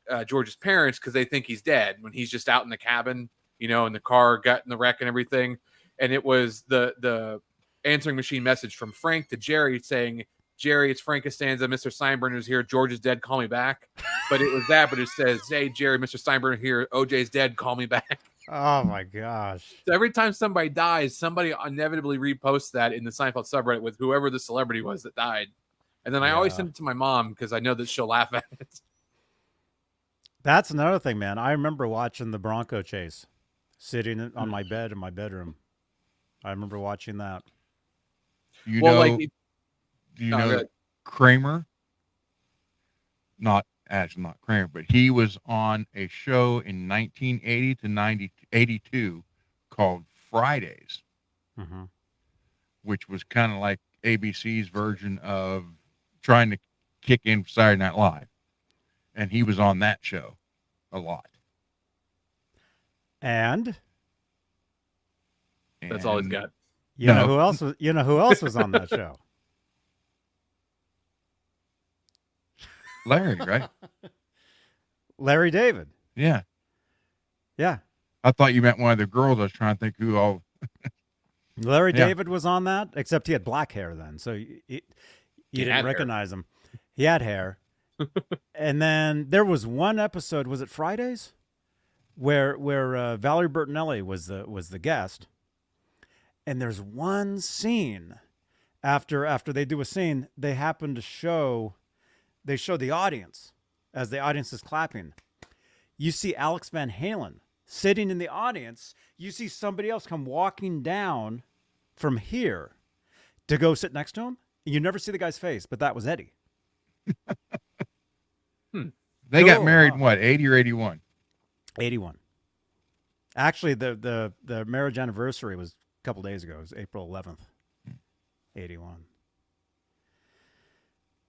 parents because they think he's dead when he's just out in the cabin, in the car, got in the wreck and everything, and it was the answering machine message from Frank to Jerry saying, "Jerry, it's Frank Costanza. Mr. Steinbrenner's here. George is dead. Call me back." But it was that. But it says, "Hey, Jerry, Mr. Steinbrenner here. OJ's dead. Call me back." Oh my gosh! So every time somebody dies, somebody inevitably reposts that in the Seinfeld subreddit with whoever the celebrity was that died, and then I always send it to my mom because I know that she'll laugh at it. That's another thing, man. I remember watching the Bronco chase, sitting on my bed in my bedroom. I remember watching that. Do you know Kramer? Not Kramer, but he was on a show in 1980 to 1982 called Fridays, which was kind of like ABC's version of trying to kick in Saturday Night Live. And he was on that show a lot. And that's all he's got. You know who else was on that show? Larry, right? Larry David. Yeah. Yeah. I thought you meant one of the girls. I was trying to think who all. Larry David was on that, except he had black hair then, so you didn't recognize him. He had hair. And then there was one episode, was it Fridays, where Valerie Bertinelli was the guest, and there's one scene after they do a scene, they happen to show the audience as the audience is clapping. You see Alex Van Halen sitting in the audience. You see somebody else come walking down from here to go sit next to him. You never see the guy's face, but that was Eddie. They got Cool, married huh? in what, 80 or 81? 81. Actually, the marriage anniversary was a couple days ago. It was April 11th, 81.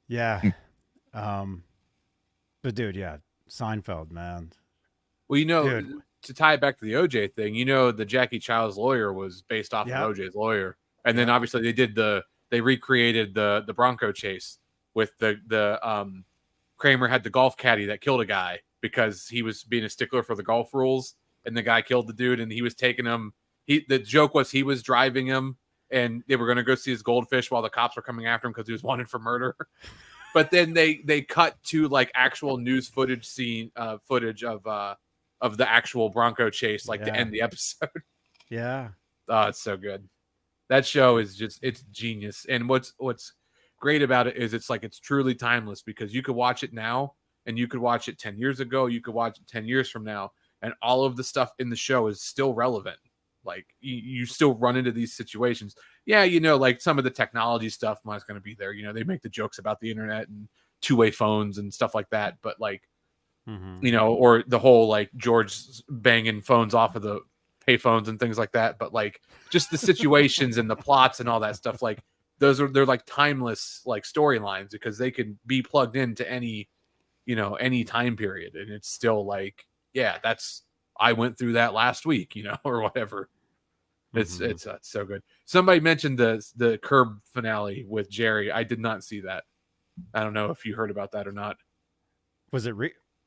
Yeah. But dude, yeah, Seinfeld, man. Well, Dude. to tie it back to the OJ thing, the Jackie Child's lawyer was based off Yep. of OJ's lawyer, and then Yep. obviously they recreated the Bronco chase with the Kramer had the golf caddy that killed a guy because he was being a stickler for the golf rules, and the guy killed the dude, and he was taking him. The joke was he was driving him, and they were going to go see his goldfish while the cops were coming after him because he was wanted for murder. But then they cut to like actual news footage footage of the actual Bronco chase, like to end the episode. Yeah. Oh, it's so good. That show is it's genius. And what's great about it is it's truly timeless because you could watch it now and you could watch it 10 years ago, you could watch it 10 years from now, and all of the stuff in the show is still relevant. Like you still run into these situations. Yeah, like some of the technology stuff is going to be there. They make the jokes about the internet and two-way phones and stuff like that, but like or the whole like George banging phones off of the pay phones and things like that. But like just the situations and the plots and all that stuff, like they're like timeless like storylines because they can be plugged into any time period. And it's still like, yeah, I went through that last week, or whatever. It's so good. Somebody mentioned the Curb finale with Jerry. I did not see that. I don't know if you heard about that or not. Was it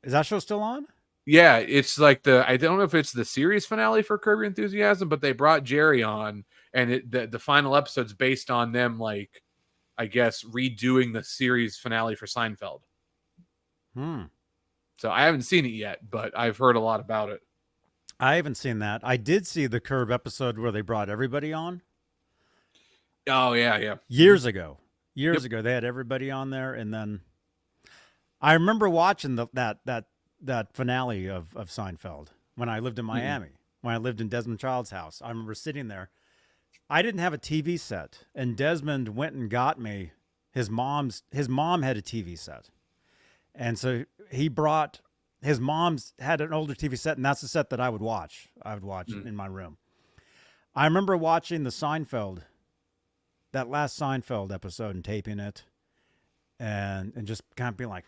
is that show still on? Yeah, it's like I don't know if it's the series finale for Curb Your Enthusiasm, but they brought Jerry on, and the final episode's based on them, like, I guess, redoing the series finale for Seinfeld. So I haven't seen it yet, but I've heard a lot about it. I haven't seen that. I did see the Curb episode where they brought everybody on. Oh, yeah. Years ago, they had everybody on there, and then I remember watching that finale of Seinfeld when I lived in Miami, when I lived in Desmond Child's house. I remember sitting there. I didn't have a TV set, and Desmond went and got me his mom had a TV set, and so he brought his mom's had an older TV set, and that's the set that I would watch. In my room. I remember watching that last Seinfeld episode and taping it, and just kind of being like,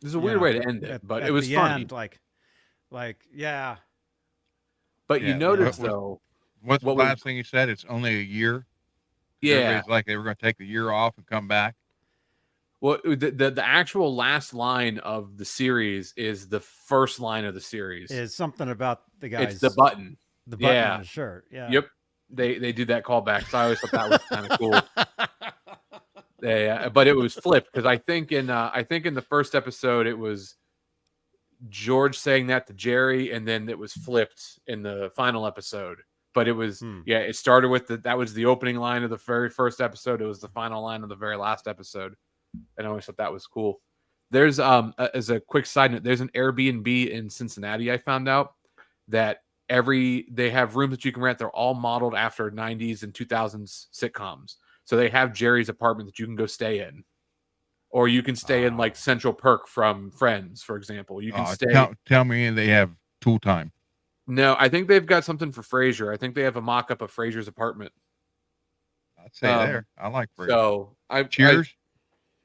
This is a weird way to end it, but it was funny. End, like, yeah. But you notice though, what's the last thing you said? It's only a year. Yeah, it's like they were going to take the year off and come back. Well, the actual last line of the series is the first line of the series. Is something about the guys. It's the button. The button on his shirt. Yeah. Yep. They do that callback. So I always thought that was kind of cool. But it was flipped because I think in the first episode it was George saying that to Jerry, and then it was flipped in the final episode. But it was it started with that was the opening line of the very first episode. It was the final line of the very last episode. And I always thought that was cool. There's as a quick side note, there's an Airbnb in Cincinnati. I found out that they have rooms that you can rent. They're all modeled after 90s and 2000s sitcoms. So they have Jerry's apartment that you can go stay in, or you can stay in like Central Perk from Friends, for example. You can stay. Tell me they have Tool Time. No, I think they've got something for Frasier. I think they have a mock-up of Frasier's apartment. I'd say there. I like Frasier. So Cheers.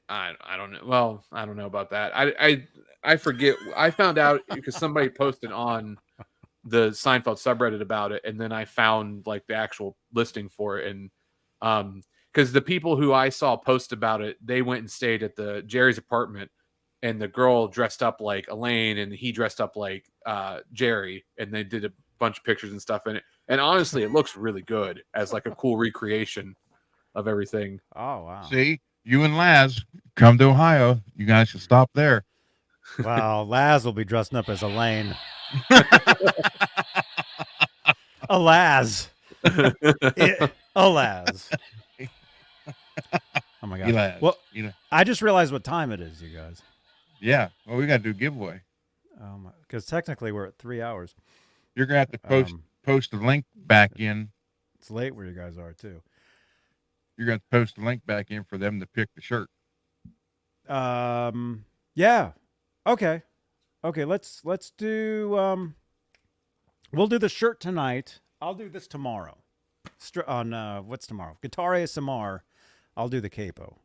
I don't know. Well, I don't know about that. I forget. I found out because somebody posted on the Seinfeld subreddit about it, and then I found like the actual listing for it, and because the people who I saw post about it, they went and stayed at the Jerry's apartment, and the girl dressed up like Elaine, and he dressed up like Jerry, and they did a bunch of pictures and stuff in it. And honestly, it looks really good as like a cool recreation of everything. Oh wow! See. You and Laz come to Ohio. You guys should stop there. Wow, Laz will be dressing up as Elaine. Alas. Alas. Oh my God. Elaz. Well, I just realized what time it is, you guys. Yeah. Well, we got to do a giveaway. Because technically we're at 3 hours. You're going to have to post the link back in. It's late where you guys are, too. You're going to post the link back in for them to pick the shirt. Yeah. Okay. Let's do. We'll do the shirt tonight. I'll do this tomorrow. On what's tomorrow? Guitar ASMR. I'll do the capo.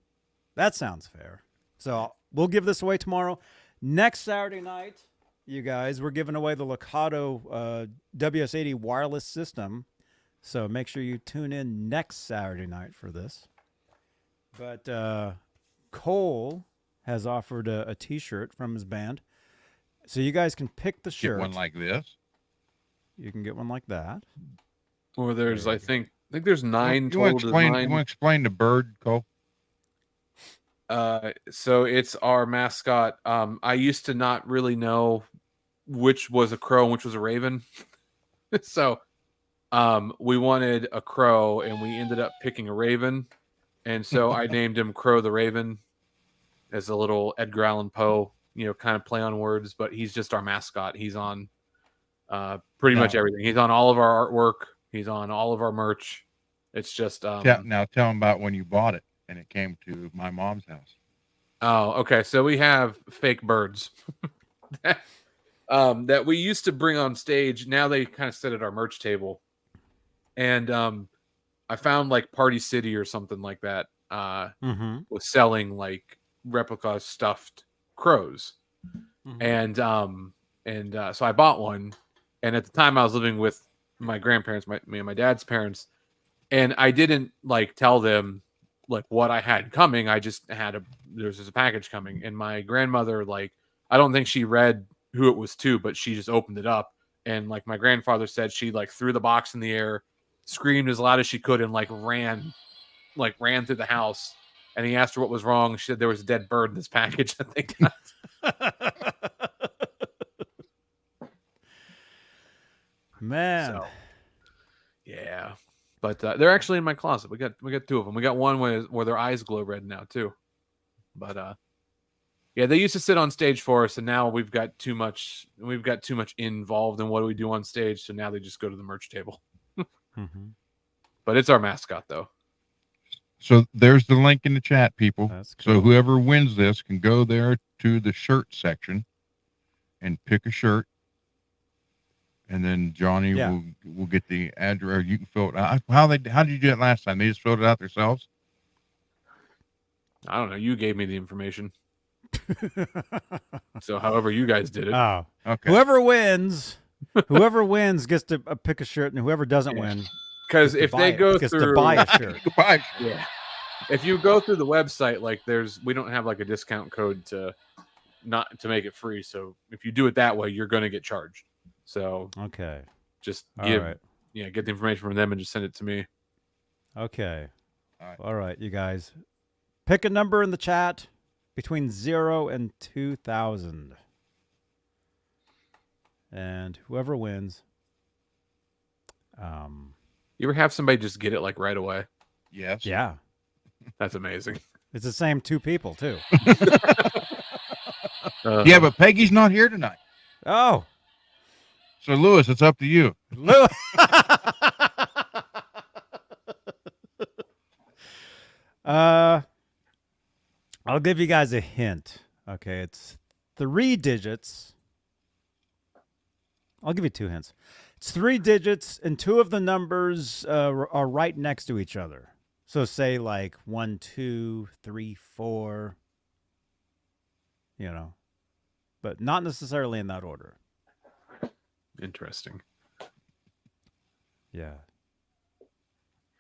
That sounds fair. So we'll give this away tomorrow. Next Saturday night, you guys, we're giving away the Lakato WS80 wireless system. So make sure you tune in next Saturday night for this. But Cole has offered a T-shirt from his band. So you guys can pick the shirt. Get one like this. You can get one like that. Or there's, There I you go. think there's 9 You total want to design. explain the bird, Cole? So it's our mascot. I used to not really know which was a crow and which was a raven. So we wanted a crow and we ended up picking a raven. And so I named him Crow the Raven as a little Edgar Allan Poe, kind of play on words, but he's just our mascot. He's on pretty much everything. He's on all of our artwork. He's on all of our merch. It's just Now tell them about when you bought it and it came to my mom's house. Oh, okay. So we have fake birds that we used to bring on stage. Now they kind of sit at our merch table. And I found like Party City or something like that was selling like replica stuffed crows. And so I bought one. And at the time I was living with my grandparents, me and my dad's parents. And I didn't like tell them like what I had coming. I just had there was just a package coming, and my grandmother, like, I don't think she read who it was to, but she just opened it up, and like my grandfather said, she like threw the box in the air, screamed as loud as she could, and like ran through the house. And he asked her what was wrong. She said there was a dead bird in this package that they got. Man. So, yeah. But they're actually in my closet. We got 2 of them. We got one where their eyes glow red now too. But yeah, they used to sit on stage for us, and now we've got too much involved in what we do on stage. So now they just go to the merch table. But it's our mascot, though. So there's the link in the chat, people. That's cool. So whoever wins this can go there to the shirt section and pick a shirt. And then Johnny will get the address. You can fill it out. How did you do it last time? They just filled it out themselves? I don't know. You gave me the information. So however you guys did it. Oh, okay. Whoever wins gets to pick a shirt, and whoever doesn't win, because if they go gets through to buy a shirt. Yeah. If you go through the website, like we don't have like a discount code to make it free. So if you do it that way, you're going to get charged. So okay, just get the information from them and just send it to me. Okay, all right, you guys, pick a number in the chat between 0 and 2,000, and whoever wins. You ever have somebody just get it like right away? Yes. Yeah, that's amazing. It's the same 2 people too. Yeah, but Peggy's not here tonight. Oh. So, Lewis, it's up to you. Lewis. I'll give you guys a hint. Okay, it's 3 digits. I'll give you 2 hints. It's 3 digits, and 2 of the numbers are right next to each other. So say like 1, 2, 3, 4. But not necessarily in that order. Interesting. Yeah.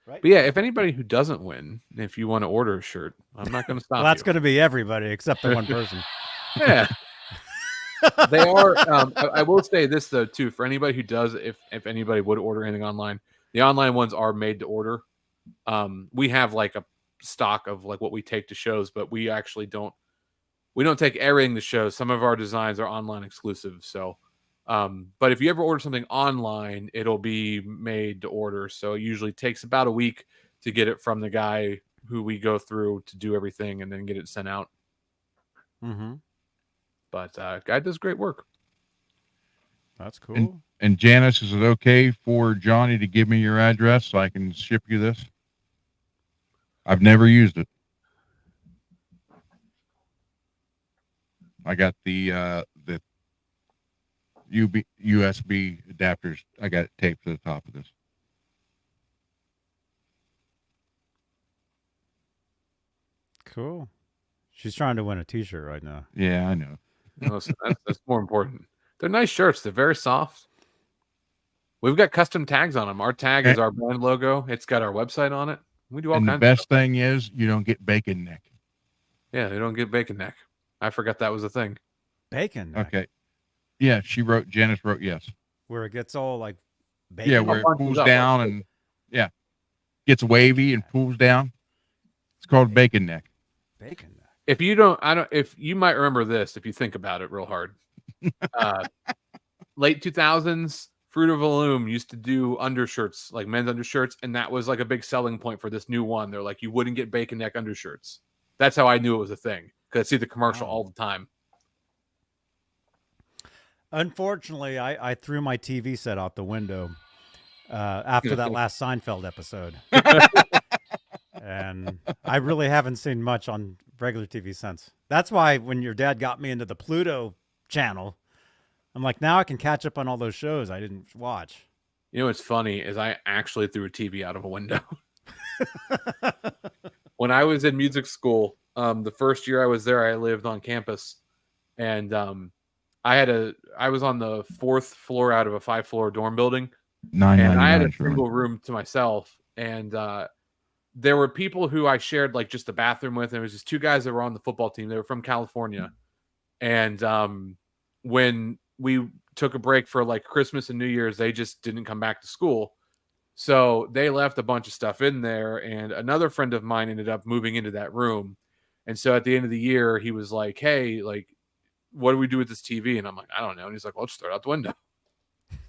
Right. But yeah, if anybody who doesn't win, if you want to order a shirt, I'm not going to stop. Well, that's going to be everybody except the one person. Yeah. They are. I will say this though too, for anybody who does, if anybody would order anything online, the online ones are made to order. We have like a stock of like what we take to shows, but we actually don't. We don't take everything to shows. Some of our designs are online exclusive. So, but if you ever order something online, it'll be made to order. So it usually takes about a week to get it from the guy who we go through to do everything and then get it sent out. Mm-hmm. But guy does great work. That's cool. And Janice, is it okay for Johnny to give me your address so I can ship you this? I've never used it. I got the USB adapters. I got it taped to the top of this. Cool. She's trying to win a T-shirt right now. Yeah, I know. Listen, that's more important. They're nice shirts. They're very soft. We've got custom tags on them. Our tag is our brand logo. It's got our website on it. We do all And kinds the of best stuff. thing is you don't get bacon neck. Yeah, they don't get bacon neck. I forgot that was a thing. Bacon neck, Okay. Yeah, Janice wrote yes. where it gets all like bacon. Yeah, where it bunches pulls up, down like and gets wavy and pulls down. It's called bacon neck. Bacon neck. If you might remember this if you think about it real hard. Late 2000s, Fruit of the Loom used to do undershirts, like men's undershirts, and that was like a big selling point for this new one. They're like, you wouldn't get bacon neck undershirts. That's how I knew it was a thing, because I see the commercial Wow. all the time. Unfortunately, I threw my TV set out the window after that last Seinfeld episode. And I really haven't seen much on regular TV since. That's why when your dad got me into the Pluto channel, I'm like, now I can catch up on all those shows I didn't watch. You know what's funny is I actually threw a TV out of a window. When I was in music school, the first year I was there, I lived on campus, and I was on the 4th floor out of a 5-floor dorm building, and I had a single room to myself, and there were people who I shared like just a bathroom with, and it was just 2 guys that were on the football team. They were from California, and when we took a break for like Christmas and New Year's, they just didn't come back to school. So they left a bunch of stuff in there, and another friend of mine ended up moving into that room. And so at the end of the year, he was like, hey, like, what do we do with this TV? And I'm like, I don't know. And he's like, well, let's throw it out the window.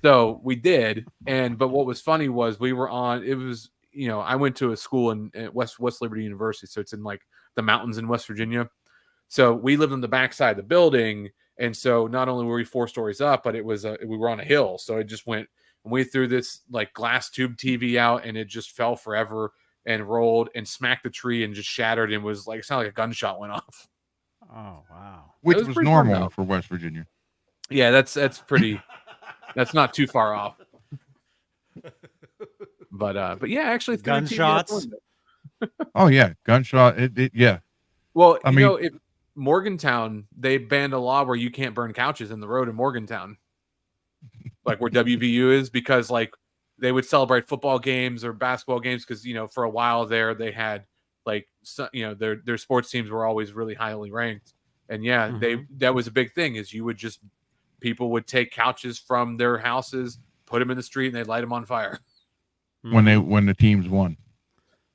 So we did. But what was funny was I went to a school in West Liberty University. So it's in like the mountains in West Virginia. So we lived on the backside of the building. And so not only were we 4 stories up, but we were on a hill. So it just went, and we threw this like glass tube TV out, and it just fell forever and rolled and smacked the tree and just shattered, and was like, it sounded like a gunshot went off. Oh, wow. Which was was pretty normal fun, though. for West Virginia. Yeah, that's pretty. That's not too far off. But yeah, actually, threw a TV out the Gunshots? window. Oh yeah, gunshot. Yeah. Well, I you mean- know, if Morgantown, they banned a law where you can't burn couches in the road in Morgantown, like where WVU is, because like they would celebrate football games or basketball games, because for a while there they had like their sports teams were always really highly ranked, and that was a big thing. Is people would take couches from their houses, put them in the street, and they'd light them on fire. When the teams won.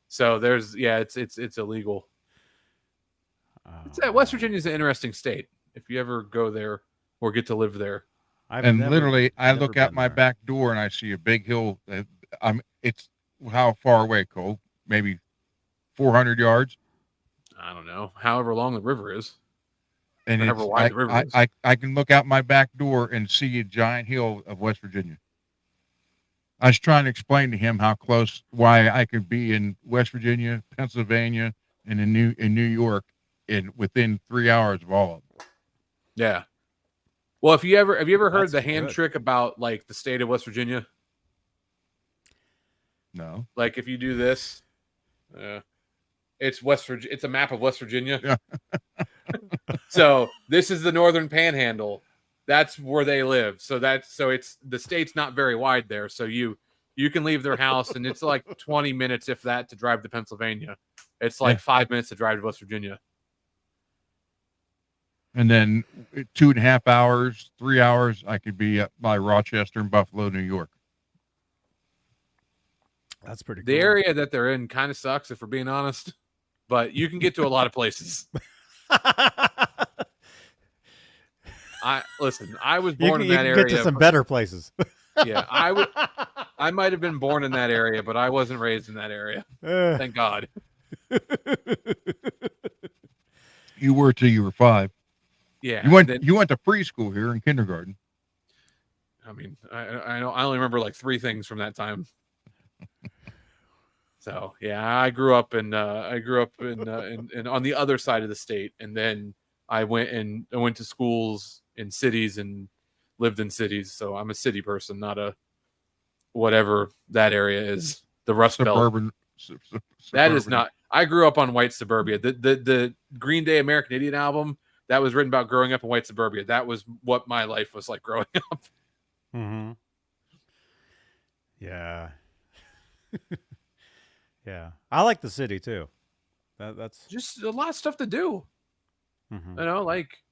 So it's illegal. West Virginia is an interesting state. If you ever go there or get to live there, Literally, I never look out been my there. back door and I see a big hill. It's how far away, Cole? Maybe 400 yards. I don't know, however long the river is. And However wide the river is. I can look out my back door and see a giant hill of West Virginia. I was trying to explain to him why I could be in West Virginia, Pennsylvania, and in New York within 3 hours of all of them. Yeah. Well, have you ever heard That's the hand good. trick about like the state of West Virginia? No. Like if you do this, it's West Virginia. It's a map of West Virginia. Yeah. So this is the northern panhandle. That's where they live. So it's the state's not very wide there. So you can leave their house, and it's like 20 minutes, if that, to drive to Pennsylvania. It's like 5 minutes to drive to West Virginia. And then 2.5 hours, 3 hours, I could be up by Rochester and Buffalo, New York. That's pretty cool. The area that they're in kind of sucks, if we're being honest, but you can get to a lot of places. I was born in that you area. can get to some better places. Yeah, I might have been born in that area, but I wasn't raised in that area. Thank God. You were till you were 5. Yeah. You went to preschool here in kindergarten. I mean, I only remember like 3 things from that time. So yeah, I grew up on the other side of the state, and then I went to schools in cities and lived in cities, so I'm a city person, not a whatever that area is. The Rust Belt. Suburban. That is not. I grew up on white suburbia. The Green Day American Idiot album that was written about growing up in white suburbia. That was what my life was like growing up. Mm-hmm. Yeah. Yeah. I like the city too. That's Just a lot of stuff to do. mhm. You know, like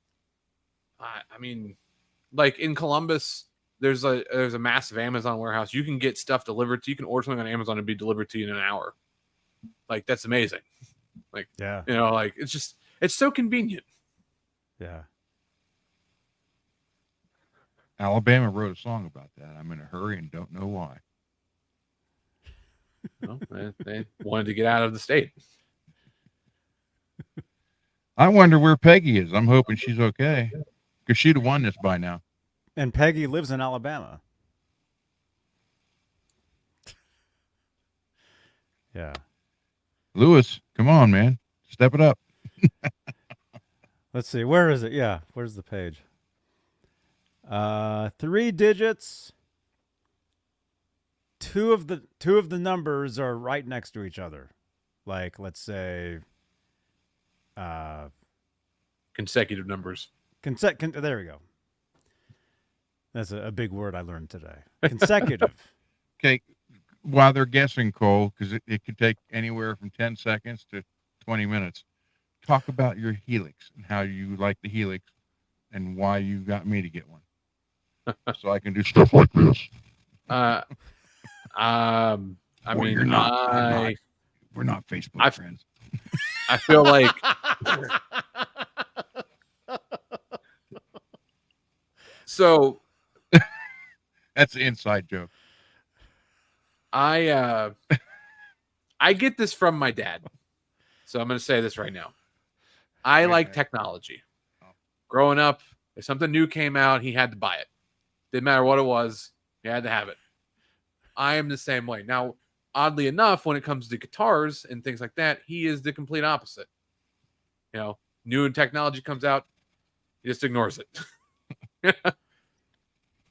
I mean, like in Columbus, there's a massive Amazon warehouse. You can get stuff delivered to you. You can order something on Amazon and be delivered to you in an hour. Like that's amazing. Like Yeah. you know, like it's so convenient. Yeah. Alabama wrote a song about that. I'm in a hurry and don't know why. You know, they wanted to get out of the state. I wonder where Peggy is. I'm hoping she's okay, because she'd have won this by now. And Peggy lives in Alabama. Yeah. Lewis, come on, man, step it up. Let's see. Where is it? Yeah. Where's the page? 3 digits. Two of the numbers are right next to each other. Like, let's say, Consecutive numbers. there we go. That's a big word I learned today. Consecutive. Okay, while they're guessing, Cole, because it could take anywhere from 10 seconds to 20 minutes. Talk about your Helix and how you like the Helix and why you got me to get one. So I can do stuff like this. I Or mean, you're not. We're not Facebook friends. I feel like so That's the inside joke. I get this from my dad. So I'm going to say this right now. I like technology. Growing up, if something new came out, he had to buy it. Didn't matter what it was, he had to have it. I am the same way. Now, oddly enough, when it comes to guitars and things like that, he is the complete opposite. You know, new technology comes out, he just ignores it.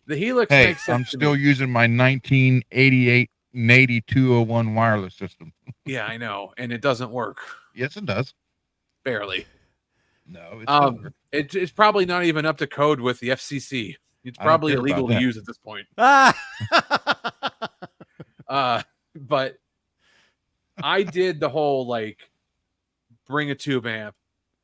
The Helix Hey, makes sense. I'm still using my 1988 Nady 201 wireless system. Yeah, I know, and it doesn't work. Yes, it does. Barely. No, It's probably not even up to code with the FCC. It's I don't probably care about illegal to that. use at this point. Ah! But I did the whole like bring a tube amp.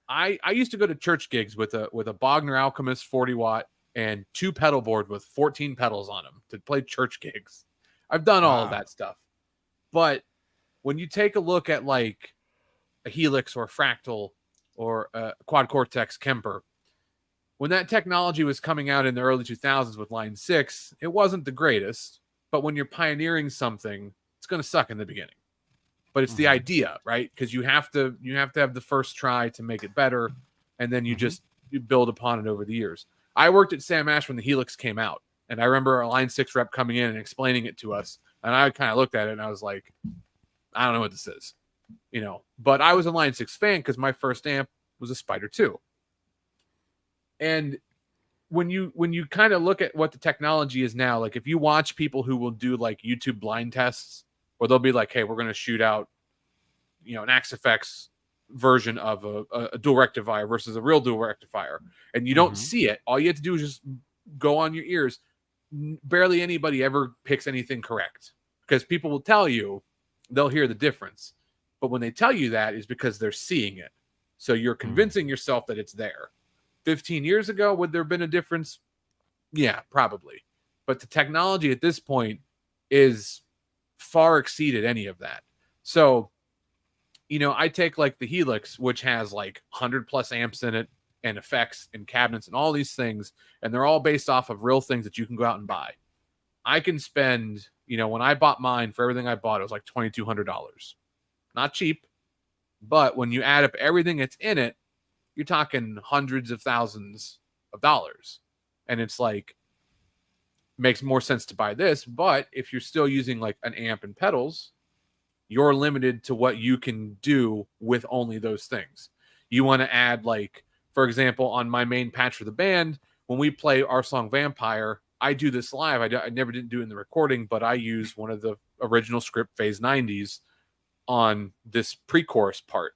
I used to go to church gigs with a Bogner Alchemist 40 watt and 2 pedal board with 14 pedals on them to play church gigs. I've done all of that stuff. But when you take a look at like a Helix or a Fractal or a Quad Cortex Kemper, when that technology was coming out in the early 2000s with Line 6, it wasn't the greatest. But when you're pioneering something, it's going to suck in the beginning. But it's the idea, right? Because you have to have the first try to make it better, and then you build upon it over the years. I worked at Sam Ash when the Helix came out, and I remember a Line 6 rep coming in and explaining it to us, and I kind of looked at it and I was like, I don't know what this is, you know. But I was a Line 6 fan because my first amp was a Spider 2. And when you kind of look at what the technology is now, like if you watch people who will do like YouTube blind tests, where they'll be like, hey, we're going to shoot out, you know, an Axe-FX version of a dual rectifier versus a real dual rectifier, and you don't see it. All you have to do is just go on your ears. Barely anybody ever picks anything correct because people will tell you, they'll hear the difference. But when they tell you that is because they're seeing it. So you're convincing yourself that it's there. 15 years ago, would there have been a difference? Yeah, probably. But the technology at this point is far exceeded any of that. So, you know, I take like the Helix, which has like 100 plus amps in it and effects and cabinets and all these things, and they're all based off of real things that you can go out and buy. I can spend, you know, when I bought mine, for everything I bought, it was like $2,200. Not cheap, but when you add up everything that's in it, you're talking hundreds of thousands of dollars. And it's like, makes more sense to buy this. But if you're still using like an amp and pedals, you're limited to what you can do with only those things. You want to add like for example, on my main patch for the band, when we play our song Vampire, I do this live. I never did do it in the recording, but I use one of the original script Phase 90s on this pre-chorus part.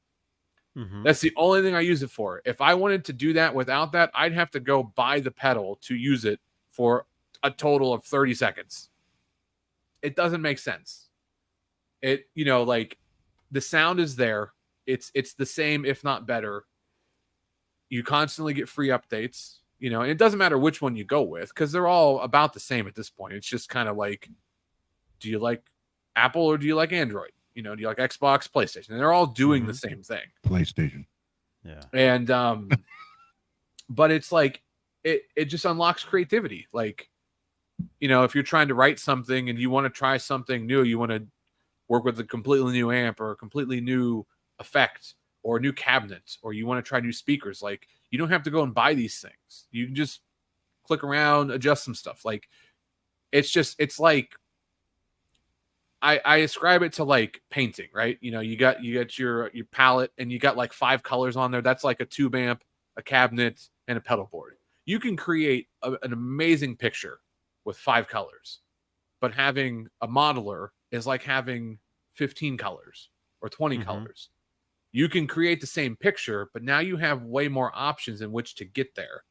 Mm-hmm. That's the only thing I use it for. If I wanted to do that without that, I'd have to go buy the pedal to use it for a total of 30 seconds. It doesn't make sense. It, you know, like the sound is there. It's the same, if not better. You constantly get free updates, you know, and it doesn't matter which one you go with because they're all about the same at this point. It's just kind of like, do you like Apple or do you like Android? You know, do you like Xbox, PlayStation? And they're all doing the same thing. PlayStation. Yeah. And but it's like it just unlocks creativity. Like, you know, if you're trying to write something and you want to try something new, you want to work with a completely new amp or a completely new effect or a new cabinet, or you want to try new speakers, like you don't have to go and buy these things. You can just click around, adjust some stuff. Like it's like I ascribe it to like painting, right? You know, you got your palette and you got like 5 colors on there. That's like a tube amp, a cabinet, and a pedal board. You can create an amazing picture with 5 colors, but having a modeler is like having 15 colors or 20 colors. You can create the same picture, but now you have way more options in which to get there.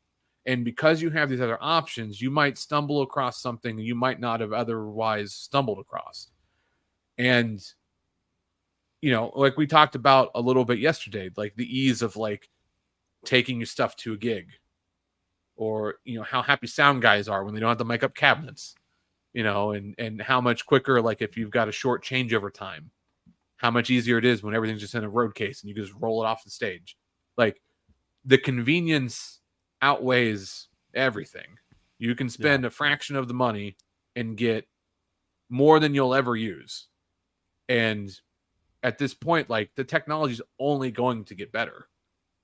And because you have these other options, you might stumble across something you might not have otherwise stumbled across. And, you know, like we talked about a little bit yesterday, like the ease of like taking your stuff to a gig, or, you know, how happy sound guys are when they don't have to make up cabinets, you know, and how much quicker, like if you've got a short changeover time, how much easier it is when everything's just in a road case and you can just roll it off the stage. Like the convenience outweighs everything. You can spend a fraction of the money and get more than you'll ever use. And at this point, like the technology is only going to get better.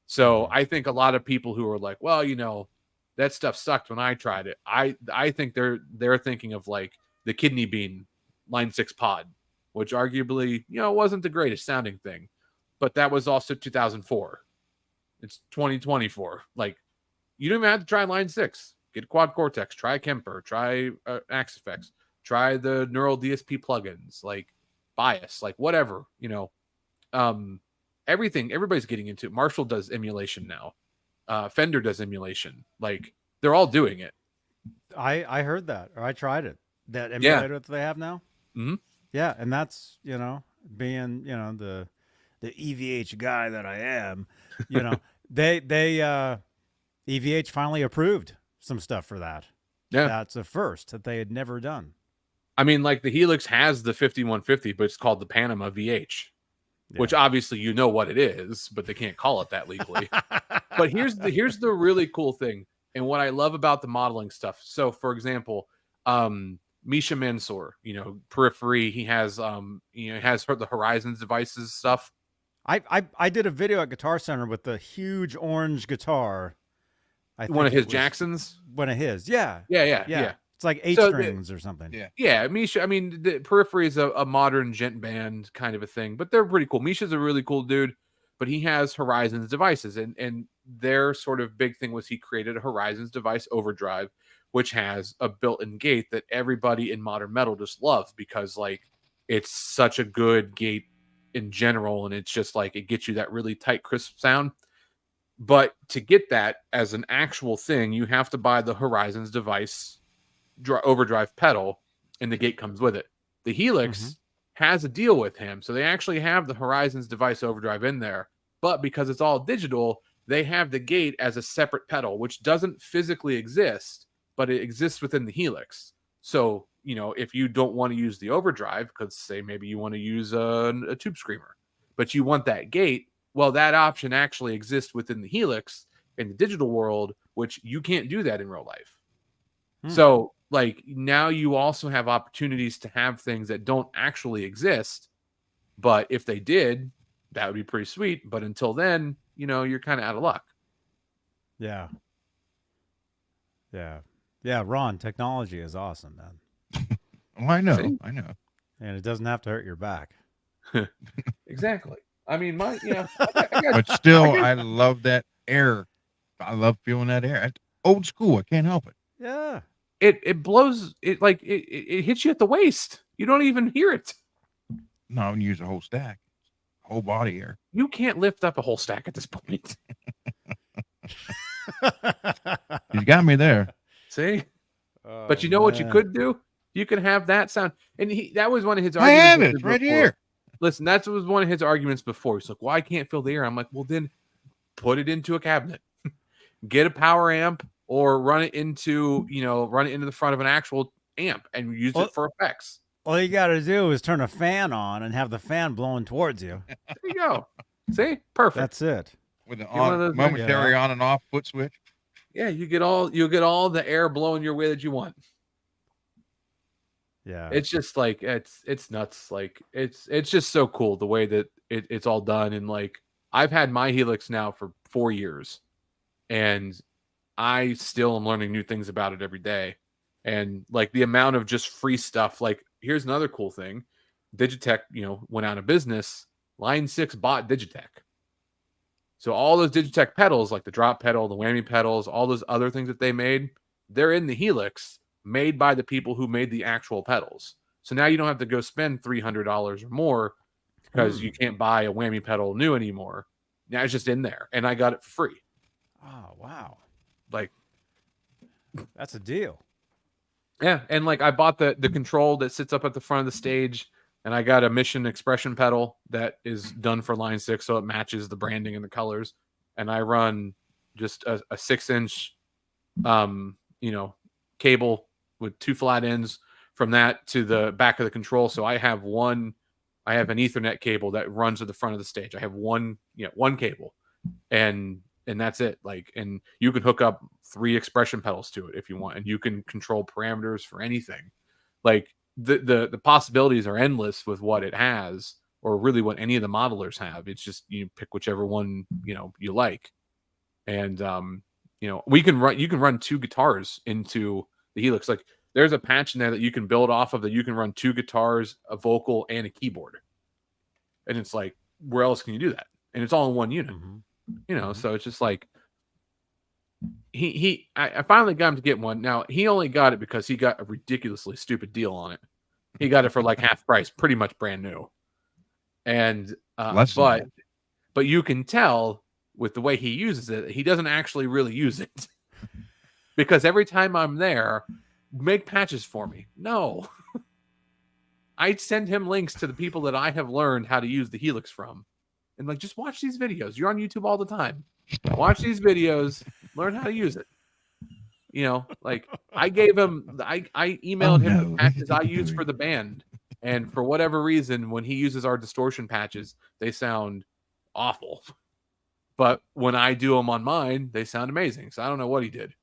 So I think a lot of people who are like, well, you know, that stuff sucked when I tried it. I think they're thinking of like the kidney bean Line 6 pod, which arguably, you know, wasn't the greatest sounding thing, but that was also 2004. It's 2024. Like, you don't even have to try Line 6. Get a Quad Cortex, try Kemper, try Axe Effects, try the Neural DSP plugins, like Bias, like whatever, you know. Everything, everybody's getting into it. Marshall does emulation now. Fender does emulation. Like, they're all doing it. I heard that, or I tried it. That emulator that they have now. Mm-hmm. Yeah, and that's, you know, being, you know, the EVH guy that I am, you know, they EVH finally approved some stuff for that. Yeah. That's a first that they had never done. I mean, like the Helix has the 5150, but it's called the Panama VH, which obviously you know what it is, but they can't call it that legally. But here's the really cool thing, and what I love about the modeling stuff. So, for example, Misha Mansour, you know, Periphery, he has has the Horizons devices stuff. I did a video at Guitar Center with the huge orange guitar. I think one of his Jacksons. One of his, yeah. It's like 8 strings or something. Yeah. Misha. I mean, the Periphery is a modern gent band kind of a thing, but they're pretty cool. Misha's a really cool dude, but he has Horizons devices, and their sort of big thing was he created a Horizons device overdrive, which has a built-in gate that everybody in modern metal just loves because, like, it's such a good gate in general, and it's just like it gets you that really tight, crisp sound. But to get that as an actual thing, you have to buy the Horizons device overdrive pedal, and the gate comes with it. The Helix has a deal with him, so they actually have the Horizons device overdrive in there, but because it's all digital, they have the gate as a separate pedal, which doesn't physically exist, but it exists within the Helix. So, you know, if you don't want to use the overdrive, because say maybe you want to use a tube screamer, but you want that gate, well, that option actually exists within the Helix in the digital world, which you can't do that in real life. So, like, now you also have opportunities to have things that don't actually exist, but if they did, that would be pretty sweet. But until then, you know, you're kind of out of luck. Yeah. Ron, technology is awesome, man. Oh, I know. See? I know. And it doesn't have to hurt your back. Exactly. I mean, I got, But still, I love that air I love feeling that air. It's old school. I can't help it. Yeah. It blows it like it hits you at the waist. You don't even hear it. No, I wouldn't use a whole stack, whole body air. You can't lift up a whole stack at this point. He's got me there. See? Oh, But you know what you man. could do? You can have that sound. And that was one of his I arguments. have it. It's right here. Listen, that was one of his arguments before. He's like, well, I can't feel the air. I'm like, well, then put it into a cabinet. Get a power amp or run it into the front of an actual amp and use it for effects. All you got to do is turn a fan on and have the fan blowing towards you. There you go. See? Perfect. That's it. With an one of those momentary on and off foot switch. Yeah, you'll get all the air blowing your way that you want. Yeah. It's just like it's nuts. Like it's just so cool the way that it's all done. And like I've had my Helix now for 4 years, and I still am learning new things about it every day. And like the amount of just free stuff. Like here's another cool thing: Digitech, went out of business. Line 6 bought Digitech. So all those Digitech pedals, like the drop pedal, the whammy pedals, all those other things that they made, they're in the Helix, made by the people who made the actual pedals. So now you don't have to go spend $300 or more because you can't buy a whammy pedal new anymore. Now it's just in there, and I got it for free. Oh, wow. Like, that's a deal. Yeah, and like I bought the control that sits up at the front of the stage, and I got a Mission Expression pedal that is done for Line 6, so it matches the branding and the colors. And I run just a 6-inch, cable with 2 flat ends from that to the back of the control. So I have an Ethernet cable that runs to the front of the stage. I have one cable, and that's it. Like, and you can hook up 3 expression pedals to it if you want, and you can control parameters for anything. Like the possibilities are endless with what it has, or really what any of the modelers have. It's just you pick whichever one you like, and you can run 2 guitars into the Helix. Like there's a patch in there that you can build off of that you can run 2 guitars, a vocal, and a keyboard, and it's like, where else can you do that? And it's all in one unit. So it's just like I finally got him to get one. Now he only got it because he got a ridiculously stupid deal on it. He got it for like half price, pretty much brand new. And but you can tell with the way he uses it, he doesn't actually really use it. Because every time I'm there, make patches for me. No. I'd send him links to the people that I have learned how to use the Helix from. And like, just watch these videos. You're on YouTube all the time. Watch these videos, learn how to use it. Like I gave him, I emailed him the patches I use for the band. And for whatever reason, when he uses our distortion patches, they sound awful. But when I do them on mine, they sound amazing. So I don't know what he did.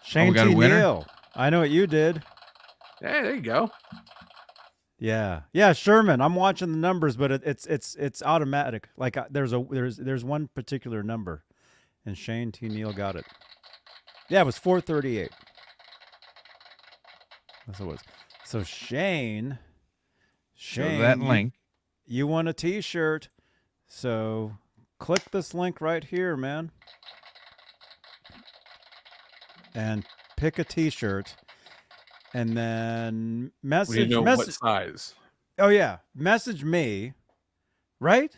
Shane T. Neal. I know what you did. Hey, there you go. Yeah, Sherman. I'm watching the numbers, but it's automatic. Like there's one particular number, and Shane T. Neal got it. Yeah, it was 438. That's what it was. So Shane, that link. You want a T-shirt? So click this link right here, man, and pick a T-shirt. And then message. What size? Oh yeah, message me, right?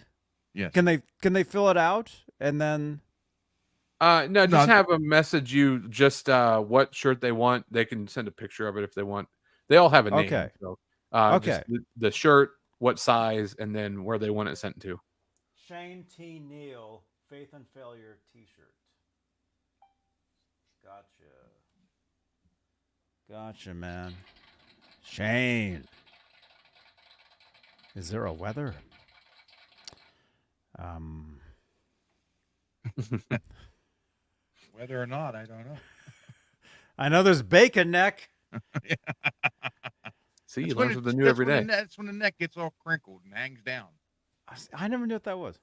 Yes. Can they fill it out and then? No, just have them message you just what shirt they want. They can send a picture of it if they want. They all have a name. Okay. So, okay. Just the shirt, what size, and then where they want it sent to. Shane T. Neal, Faith and Failure T-shirt. Gotcha, man. Shane. Is there a weather? Whether or not, I don't know. I know there's bacon neck. See, you learn something new every day. That's when the neck gets all crinkled and hangs down. I never knew what that was.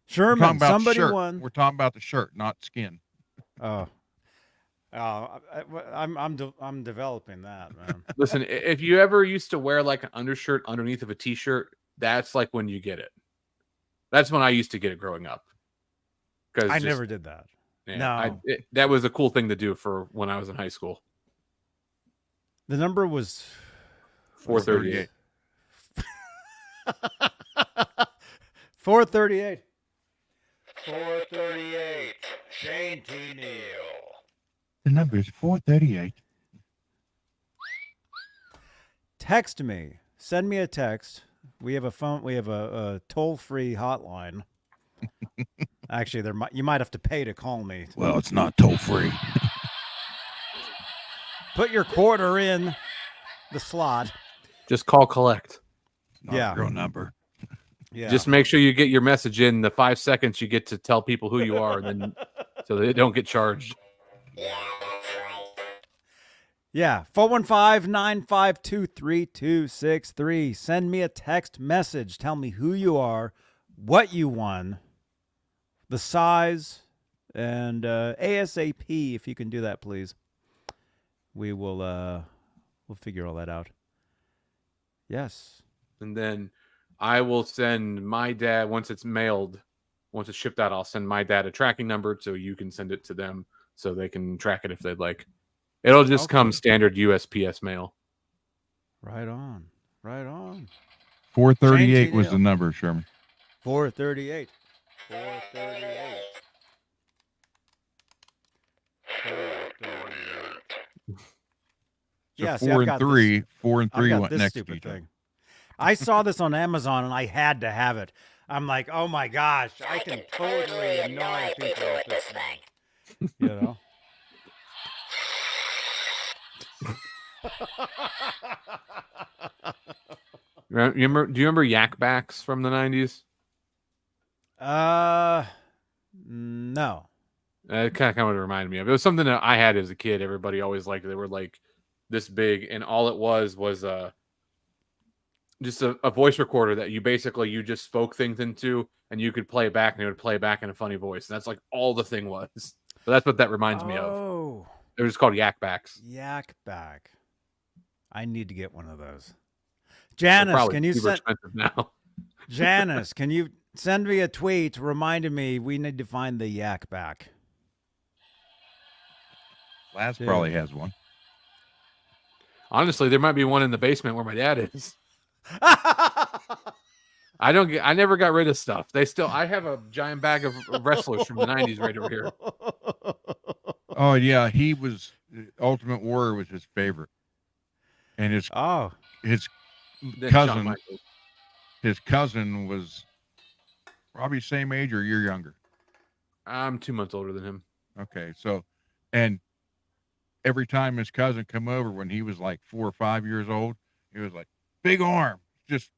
Sherman, somebody won. We're talking about the shirt, not skin. Oh. I'm developing that, man. Listen, if you ever used to wear like an undershirt underneath of a T-shirt, that's like when you get it. That's when I used to get it growing up. Because I never did that. No. That was a cool thing to do for when I was in high school. The number was 438. 438. 438. Shane T. Neal. The number is 438. Text me. Send me a text. We have a phone. We have a toll-free hotline. Actually, you might have to pay to call me. Well, it's not toll free. Put your quarter in the slot. Just call collect. Not Yeah. a real number. Yeah. Just make sure you get your message in the 5 seconds you get to tell people who you are, and then so they don't get charged. Yeah, 415-952-3263. Send me a text message. Tell me who you are, what you won, the size, and ASAP, if you can do that, please. We will we'll figure all that out. Yes. And then I will send my dad, once it's mailed, once it's shipped out, I'll send my dad a tracking number so you can send it to them so they can track it if they'd like. It'll just come standard USPS mail. Right on. Right on. 438 was the number, Sherman. 438. 438. 438. So Yeah, see, 4 I've and got 3, this- 4 and I've 3 got went this next to stupid each other. thing. I saw this on Amazon and I had to have it. I'm like, oh my gosh, I can totally annoy people with this thing. You know? Do you remember yak backs from the 90s? No. It kind of reminded me of. It was something that I had as a kid. Everybody always liked. They were like this big, and all it was just a voice recorder that you just spoke things into, and you could play it back, and it would play back in a funny voice. And that's like all the thing was. So that's what that reminds me of. Oh, It was called yak backs. yak back. I need to get one of those. They're Janice, probably can you super send expensive now? Janice, can you send me a tweet reminding me we need to find the yak back? Laz Dude. probably has one. Honestly, there might be one in the basement where my dad is. I never got rid of stuff. I have a giant bag of wrestlers from the 90s right over here. Oh, yeah. He was, Ultimate Warrior was his favorite. And his Oh, Then Shawn cousin, Michaels. his cousin was probably same age or a year younger. I'm 2 months older than him. Okay. So, and every time his cousin come over when he was like 4 or 5 years old, he was like, big arm, just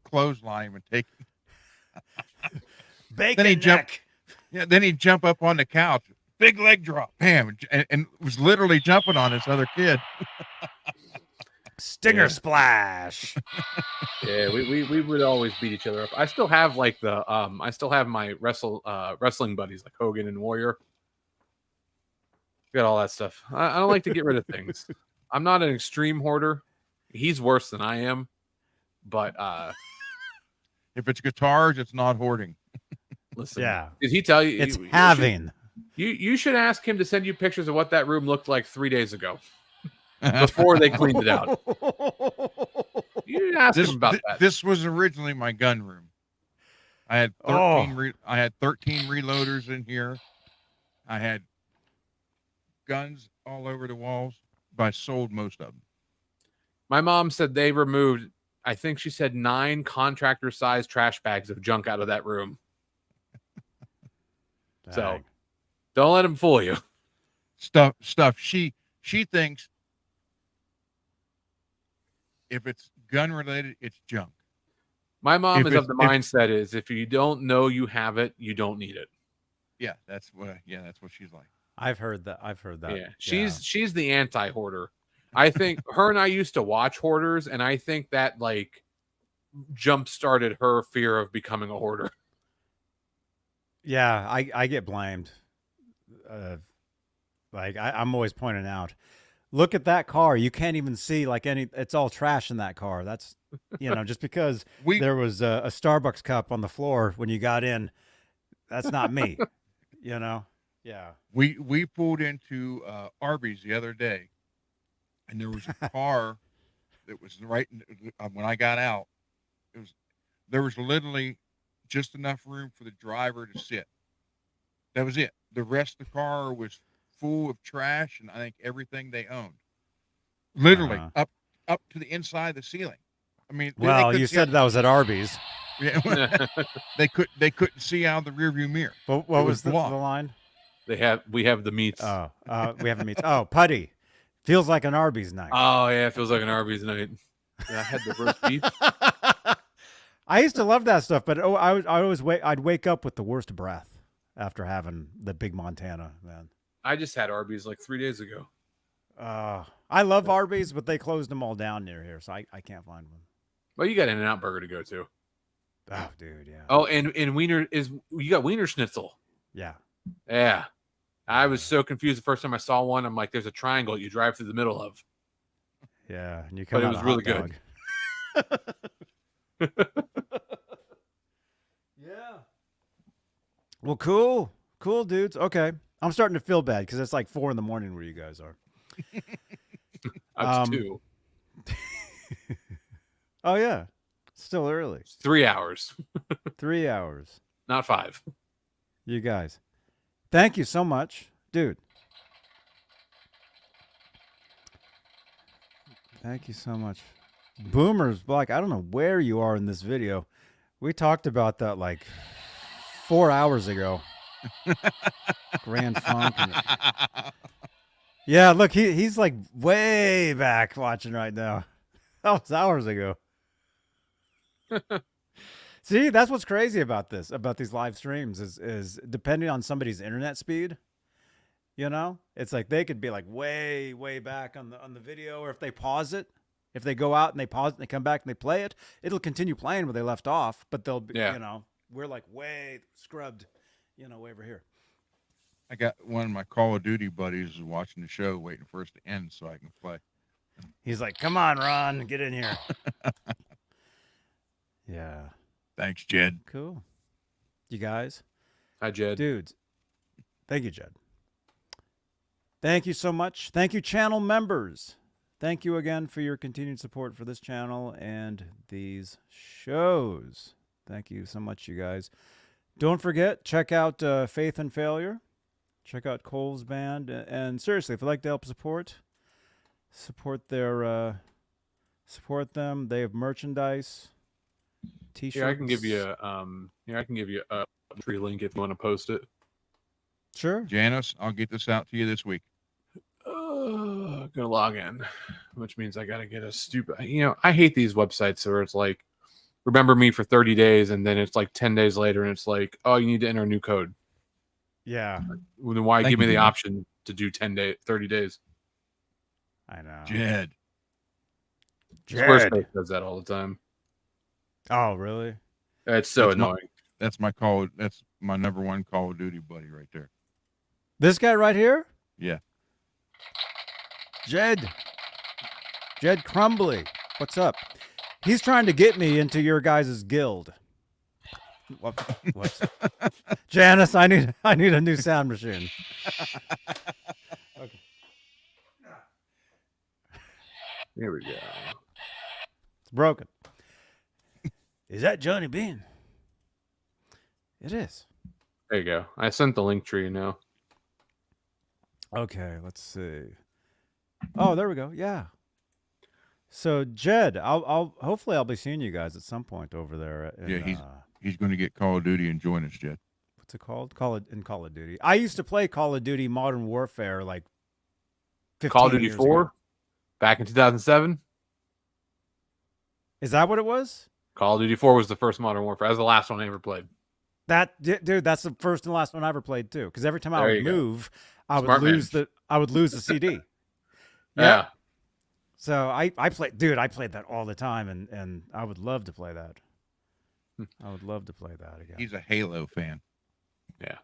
clothesline him and take it. bacon he jumped- neck. Yeah, then he'd jump up on the couch, big leg drop, bam, and was literally jumping on this other kid. Stinger Yeah. splash. Yeah, we would always beat each other up. I still have like I still have my wrestling buddies like Hogan and Warrior. Got all that stuff. I don't like to get rid of things. I'm not an extreme hoarder. He's worse than I am, but If it's guitars, it's not hoarding. listen, Yeah. did he tell you It's you having. You should ask him to send you pictures of what that room looked like 3 days ago before they cleaned it out. You ask him about that. This was originally my gun room. I had 13 I had 13 reloaders in here. I had guns all over the walls, but I sold most of them. My mom said they removed, I think she said 9 contractor-sized trash bags of junk out of that room. So Dang. don't let him fool you. Stuff she thinks if it's gun related, it's junk. My mom If is it's- of the if- mindset is if you don't know you have it, you don't need it. Yeah, that's what she's like. I've heard that. Yeah. She's the anti-hoarder. I think her and I used to watch Hoarders, and I think that like jump started her fear of becoming a hoarder. Yeah, I get blamed. I'm always pointing out, look at that car. You can't even see it's all trash in that car. That's, just because there was a Starbucks cup on the floor when you got in, that's not me. You know? Yeah. We pulled into Arby's the other day, and there was a car that was when I got out. There was literally just enough room for the driver to sit. That was it. The rest of the car was full of trash and I think everything they owned. Literally up to the inside of the ceiling. I mean, well, you said that was at Arby's. Yeah, they couldn't see out of the rearview mirror. What was the line? We have the meats. We have the meats. Oh, putty. Feels like an Arby's night. Oh yeah, it feels like an Arby's night. Yeah, I had the roast beef. I used to love that stuff, but I'd wake up with the worst breath after having the big Montana, man. I just had Arby's like 3 days ago. I love Arby's, but they closed them all down near here, so I can't find one. Well, you got In-N-Out Burger to go to. Oh, dude, yeah. Oh, and Wiener you got Wiener Schnitzel. Yeah. Yeah. I was so confused the first time I saw one. I'm like, there's a triangle you drive through the middle of. Yeah, and you come But it out was a really hot good. Yeah. Well, cool, dudes. Okay, I'm starting to feel bad because it's like 4 a.m. where you guys are. Up to 2. Oh yeah, still early. 3 hours, 3 hours. not 5. You guys, thank you so much, dude. Thank you so much. Boomers, like, I don't know where you are in this video. We talked about that like 4 hours ago. Grand Funk. Yeah, look, he's like way back watching right now. That was hours ago. See, that's what's crazy about these live streams is depending on somebody's internet speed. You know, it's like they could be like way back on the video, or if they pause it, if they go out and they pause it and they come back and they play it, it'll continue playing where they left off. But they'll be, you know, we're like way scrubbed, you know, way over here. I got one of my Call of Duty buddies is watching the show, waiting for us to end so I can play. He's like, "Come on, Ron, get in here." Yeah. Thanks, Jed. Cool. You guys. Hi, Jed. Dudes. Thank you, Jed. Thank you so much. Thank you, channel members. Thank you again for your continued support for this channel and these shows. Thank you so much, you guys. Don't forget, check out Faith and Failure. Check out Cole's band. And seriously, if you'd like to help support their support them. They have merchandise, t-shirts. Yeah, I can give you a free link if you want to post it. Sure. Janice, I'll get this out to you this week. Gonna log in, which means I gotta get a stupid. You know, I hate these websites where it's like, remember me for 30 days, and then it's like 10 days later, and it's like, oh, you need to enter a new code. Yeah. Well, then why give me the option to do 30 days? I know. Jed. Squarespace does that all the time. Oh, really? It's so annoying. That's my number one Call of Duty buddy right there. This guy right here? Yeah. Jed Crumbly. What's up? He's trying to get me into your guys' guild. Whoops. Janice, I need a new sound machine. Okay. Here we go. It's broken. Is that Johnny Bean? It is. There you go. I sent the link tree now. Okay, let's see. Oh, there we go. Yeah. So Jed, I'll hopefully I'll be seeing you guys at some point over there. He's going to get Call of Duty and join us, Jed. What's it called? Call of Duty. I used to play Call of Duty Modern Warfare like 15 Call of Duty years 4 ago. back in 2007. Is that what it was? Call of Duty 4 was the first Modern Warfare. That was the last one I ever played. Dude, that's the first and last one I ever played too. Because every time I would move, I would lose the CD. Yeah. So I played that all the time, and I would love to play that. I would love to play that again. He's a Halo fan. Yeah.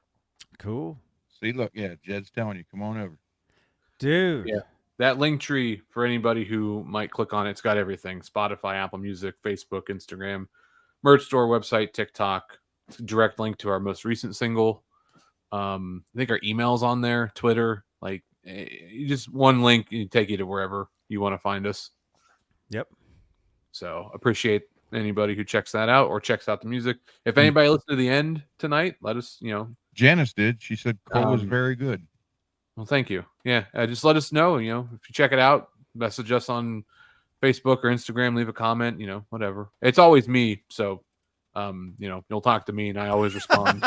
Cool. See, look, Jed's telling you, come on over. Dude. Yeah. That link tree, for anybody who might click on it, it's got everything. Spotify, Apple Music, Facebook, Instagram, merch store, website, TikTok. It's a direct link to our most recent single. I think our email's on there, Twitter. Like, just one link can take you to wherever you want to find us. Yep. So appreciate anybody who checks that out or checks out the music. If anybody listened to the end tonight, let us, Janice did. She said Cole was very good. Well, thank you. Yeah, just let us know. If you check it out, message us on Facebook or Instagram, leave a comment. Whatever. It's always me, so you'll talk to me, and I always respond.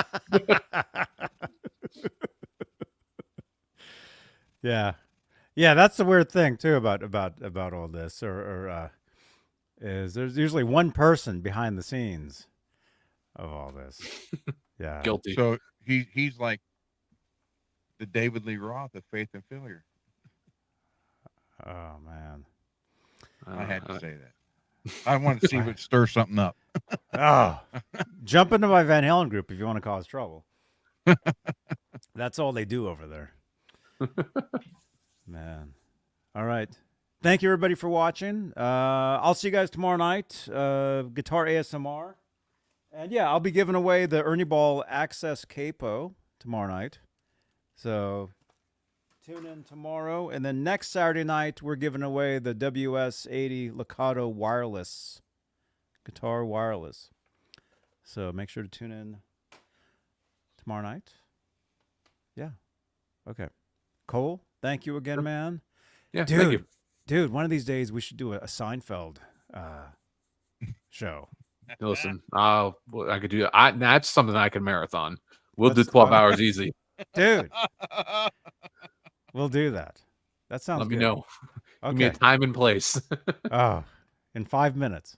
Yeah, that's the weird thing too about all this, is there's usually one person behind the scenes of all this. Yeah, Guilty. So he's like the David Lee Roth of Faith and Failure. Oh man, I had to say that. I wanted to see if it stir something up. Oh, jump into my Van Halen group if you want to cause trouble. That's all they do over there. Man. All right. Thank you, everybody, for watching. I'll see you guys tomorrow night. Guitar ASMR. And, yeah, I'll be giving away the Ernie Ball Access Capo tomorrow night. So tune in tomorrow. And then next Saturday night, we're giving away the WS-80 Legato Wireless. Guitar Wireless. So make sure to tune in tomorrow night. Yeah. Okay. Cole, thank you again, man. Yeah, thank you. Dude, one of these days we should do a Seinfeld show. Listen, I could do that. That's something I can marathon. We'll do That's 12 fun. hours easy. Dude, we'll do that. That sounds Let good. me know. Okay. Give me a time and place. Oh, in 5 minutes.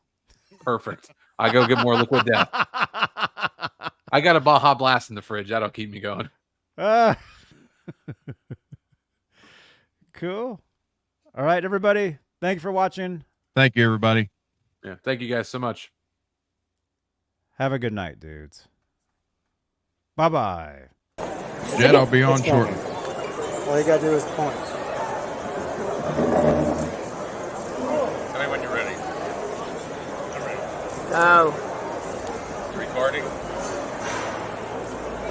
Perfect. I go get more Liquid Death. I got a Baja Blast in the fridge. That'll keep me going. Cool. All right, everybody. Thank you for watching. Thank you, everybody. Yeah. Thank you guys so much. Have a good night, dudes. Bye-bye. Jed, I'll be on shortly. All you gotta do is point. Tell me when you're ready. I'm ready. Oh. You recording?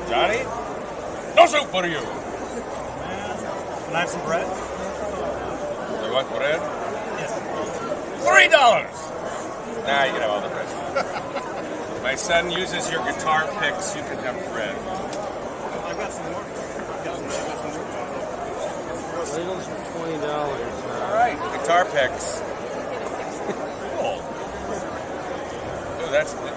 Johnny? No soup for you! Can I have some bread? You want bread? Yes. $3! Nah, you can have all the bread. My son uses your guitar picks. You can have bread. I've got some more. Ladles for $20. All right, guitar picks. Cool. Oh, that's the one.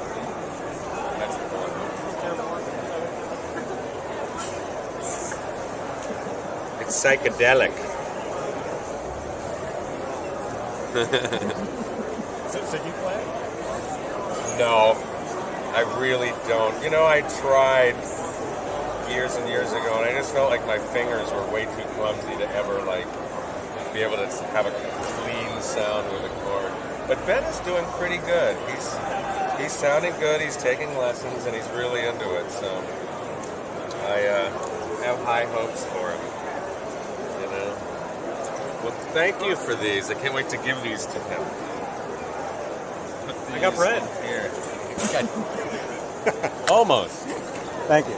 It's psychedelic. So you play? No, I really don't. I tried years and years ago, and I just felt like my fingers were way too clumsy to ever be able to have a clean sound with a chord. But Ben is doing pretty good. He's sounding good. He's taking lessons, and he's really into it. So I have high hopes for him. Well, thank you for these. I can't wait to give these to him. I got bread. Here. Almost. Thank you.